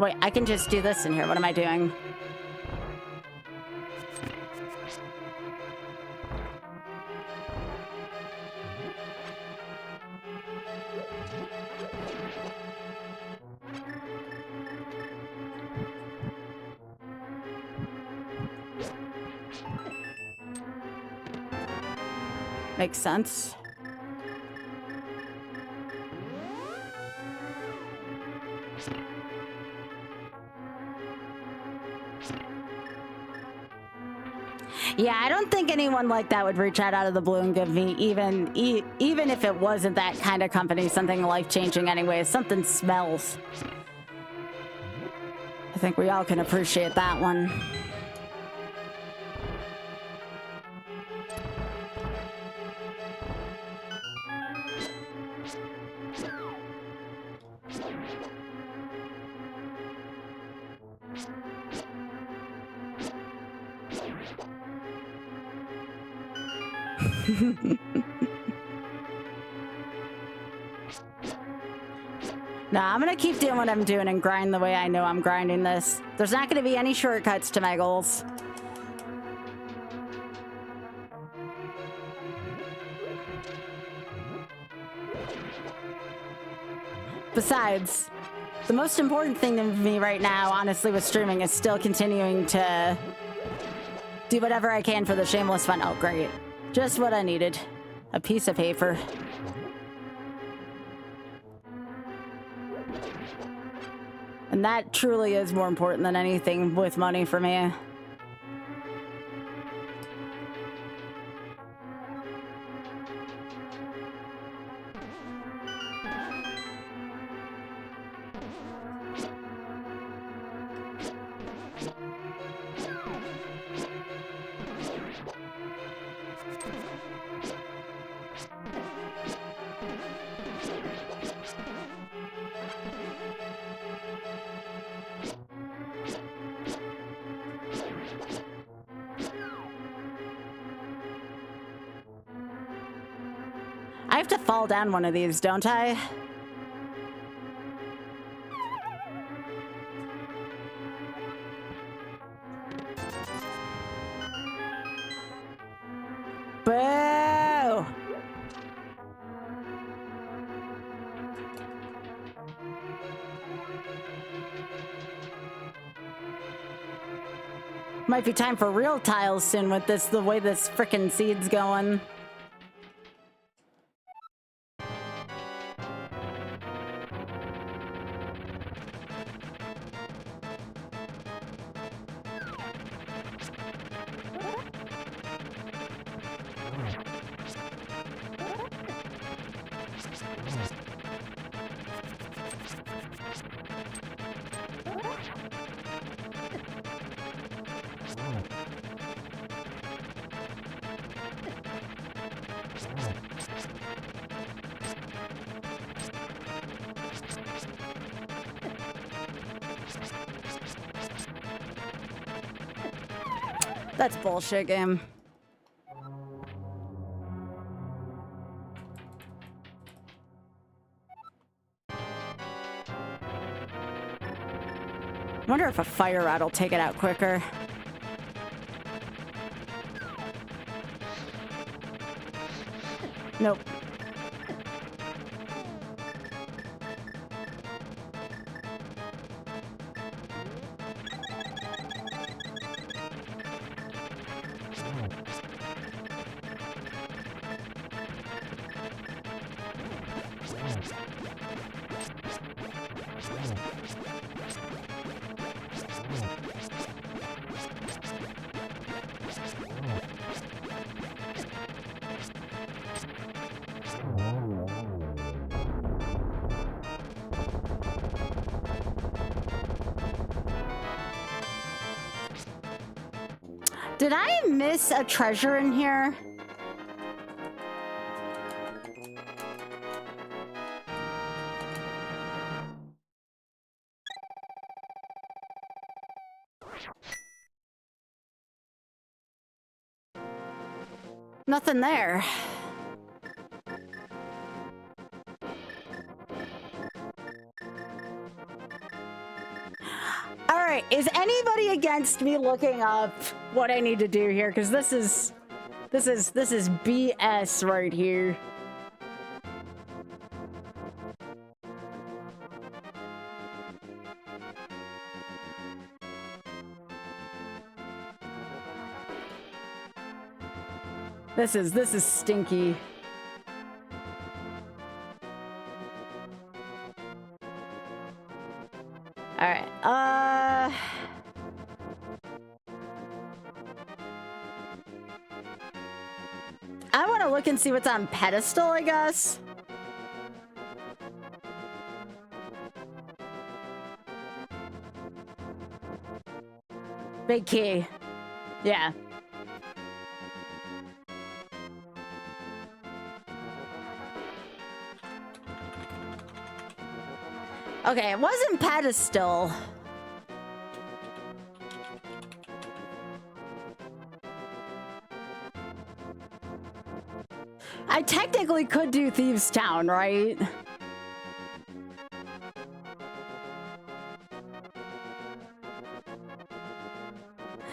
Wait, I can just do this in here. What am I doing? Makes sense. Yeah, I don't think anyone like that would reach out of the blue and give me, even if it wasn't that kind of company, something life-changing anyway. Something smells. I think we all can appreciate that one. Nah, I'm gonna keep doing what I'm doing and grind the way I know I'm grinding this. There's not gonna be any shortcuts to my goals. Besides, the most important thing to me right now, honestly, with streaming is still continuing to do whatever I can for the shameless fun. Oh, great. Just what I needed. A piece of paper. And that truly is more important than anything with money for me. I have to fall down one of these, don't I? Boo! Might be time for real tiles soon with this, the way this frickin' seed's going. That's bullshit, game. Wonder if a fire rod will take it out quicker. Nope. Did I miss a treasure in here? Nothing there. right, is anybody against me looking up what I need to do here? Because this is BS right here. This is stinky. All right. I want to look and see what's on pedestal, I guess. Big key. Yeah. Okay, it wasn't pedestal. I technically could do Thieves Town, right?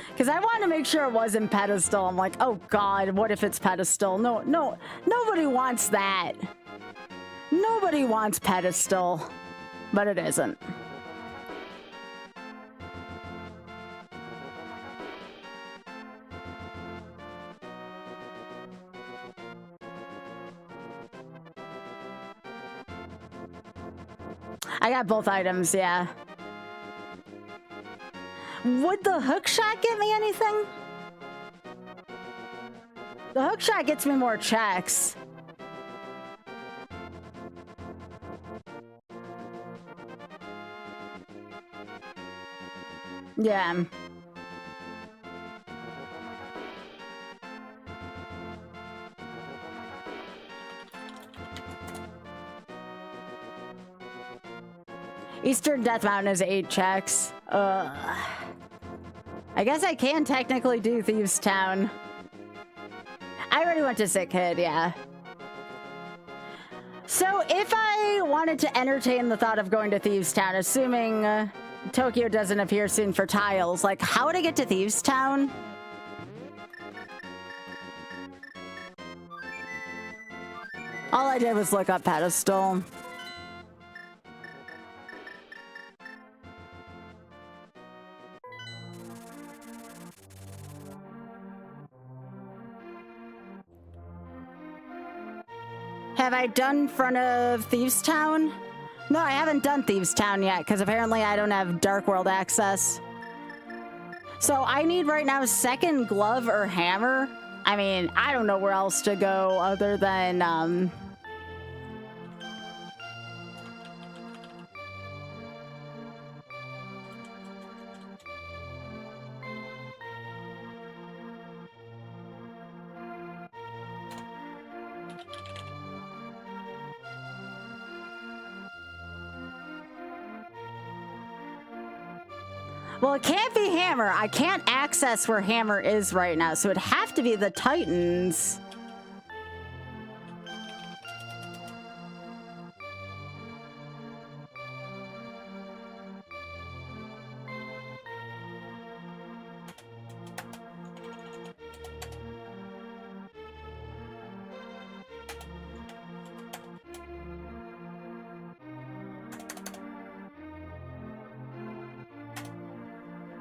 Because I want to make sure it wasn't pedestal. I'm like, oh god, what if it's pedestal? No, nobody wants that. Nobody wants pedestal. But it isn't. I got both items, yeah. Would the hook shot get me anything? The hook shot gets me more checks. Yeah. Eastern Death Mountain is 8 checks. I guess I can technically do Thieves Town. I already went to Sick Kid, yeah. So if I wanted to entertain the thought of going to Thieves Town, assuming Tokyo doesn't appear soon for tiles, like, how would I get to Thieves Town? All I did was look up pedestal. Have I done front of Thieves Town? No, I haven't done Thieves Town yet, because apparently I don't have Dark World access. So I need right now second glove or hammer. I mean, I don't know where else to go other than, well, it can't be Hammer. I can't access where Hammer is right now, so it'd have to be the Titans.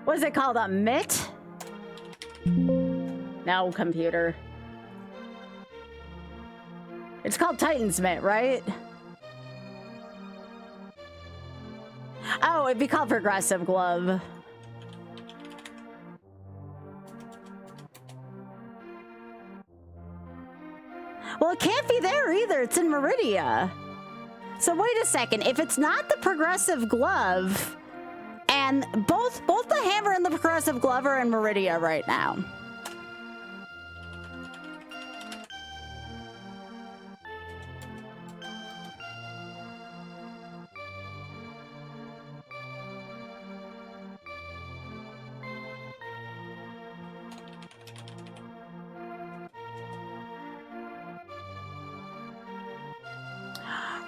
What is it called? A mitt? No, computer. It's called Titan's Mitt, right? Oh, it'd be called Progressive Glove. Well, it can't be there either. It's in Meridia. So wait a second. If it's not the Progressive Glove... And both the hammer and the Progressive Glove are in Meridia right now.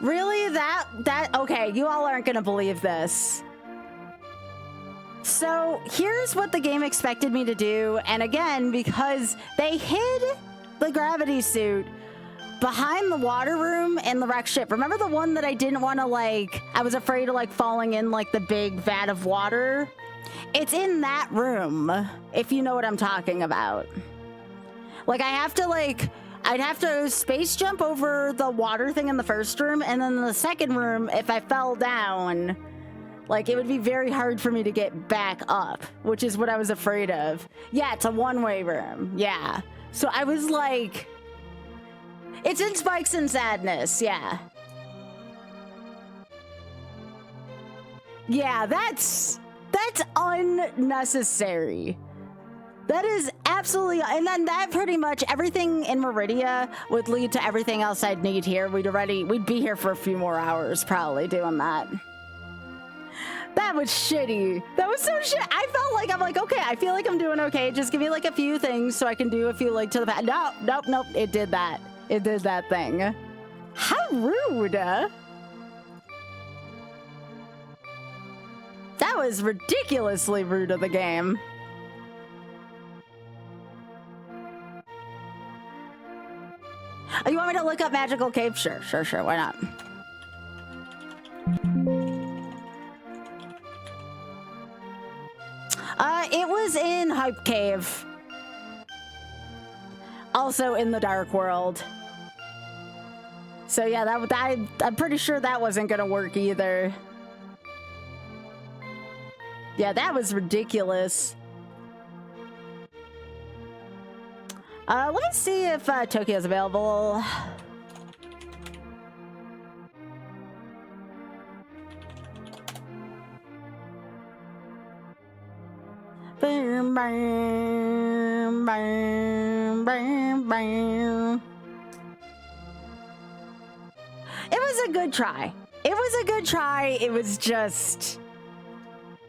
Really? Okay, you all aren't gonna believe this. So here's what the game expected me to do. And again, because they hid the gravity suit behind the water room in the wreck ship. Remember the one that I didn't want to, like, I was afraid of, like, falling in, like, the big vat of water? It's in that room, if you know what I'm talking about. Like, I have to, like, I'd have to space jump over the water thing in the first room, and then in the second room, if I fell down, like, it would be very hard for me to get back up, which is what I was afraid of. Yeah, it's a one-way room. Yeah. So I was like... It's in Spikes and Sadness, yeah. Yeah, that's unnecessary. That is absolutely, and then that pretty much everything in Meridia would lead to everything else I'd need here. We'd be here for a few more hours probably doing that. That was shitty. That was so shit. I felt like, I'm like, okay, I feel like I'm doing okay. Just give me like a few things so I can do a few like to the back. Nope. It did that. It did that thing. How rude. That was ridiculously rude of the game. Oh, you want me to look up Magical Cave? Sure. Why not? It was in Hype Cave. Also in the Dark World. So yeah, I'm pretty sure that wasn't gonna work either. Yeah, that was ridiculous. Let me see if Tokyo's available. Boom, boom, boom, boom, boom. It was a good try. It was just...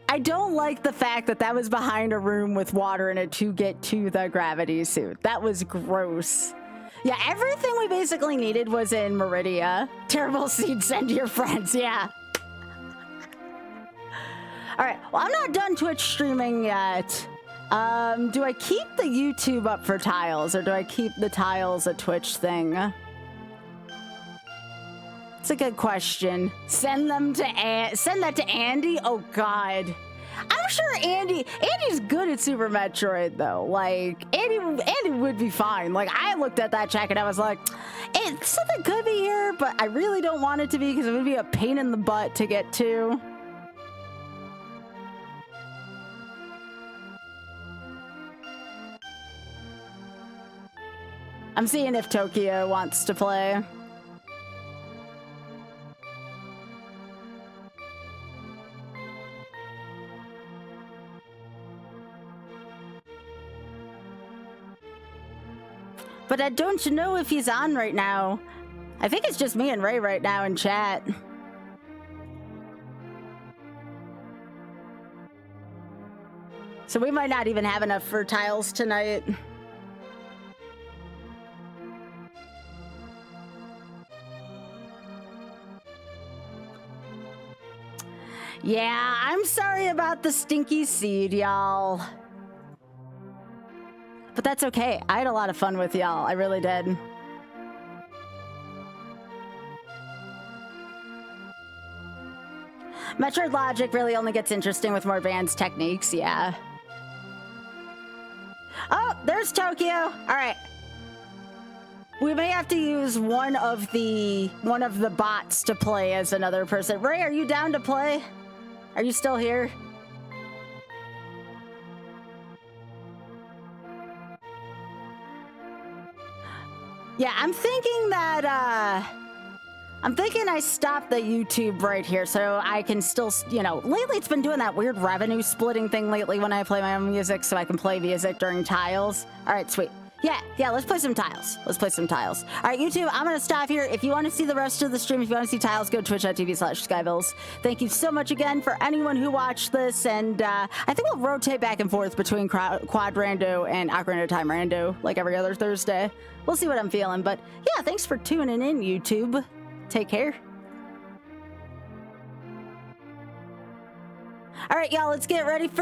I don't like the fact that that was behind a room with water in it to get to the gravity suit. That was gross. Yeah, everything we basically needed was in Meridia. Terrible seed, send to your friends, yeah. All right, well, I'm not done Twitch streaming yet. Do I keep the YouTube up for tiles, or do I keep the tiles a Twitch thing? It's a good question. Send that to Andy? Oh, God. I'm sure Andy's good at Super Metroid, though. Like, Andy would be fine. Like, I looked at that check and I was like, something could be here, but I really don't want it to be because it would be a pain in the butt to get to. I'm seeing if Tokyo wants to play. But I don't know if he's on right now. I think it's just me and Ray right now in chat. So we might not even have enough for tiles tonight. Yeah, I'm sorry about the stinky seed, y'all. But that's okay. I had a lot of fun with y'all. I really did. Metroid logic really only gets interesting with more advanced techniques, yeah. Oh, there's Tokyo. All right. We may have to use one of the bots to play as another person. Ray, are you down to play? Are you still here? Yeah, I'm thinking that, I'm thinking I stopped the YouTube right here so I can still, you know, lately it's been doing that weird revenue splitting thing lately when I play my own music so I can play music during tiles. All right, sweet. Yeah, let's play some tiles. All right, YouTube, I'm going to stop here. If you want to see the rest of the stream, if you want to see tiles, go to twitch.tv/Skybilz. Thank you so much again for anyone who watched this, and I think we'll rotate back and forth between Quad Rando and Ocarina of Time Rando, like every other Thursday. We'll see what I'm feeling, but yeah, thanks for tuning in, YouTube. Take care. All right, y'all, let's get ready for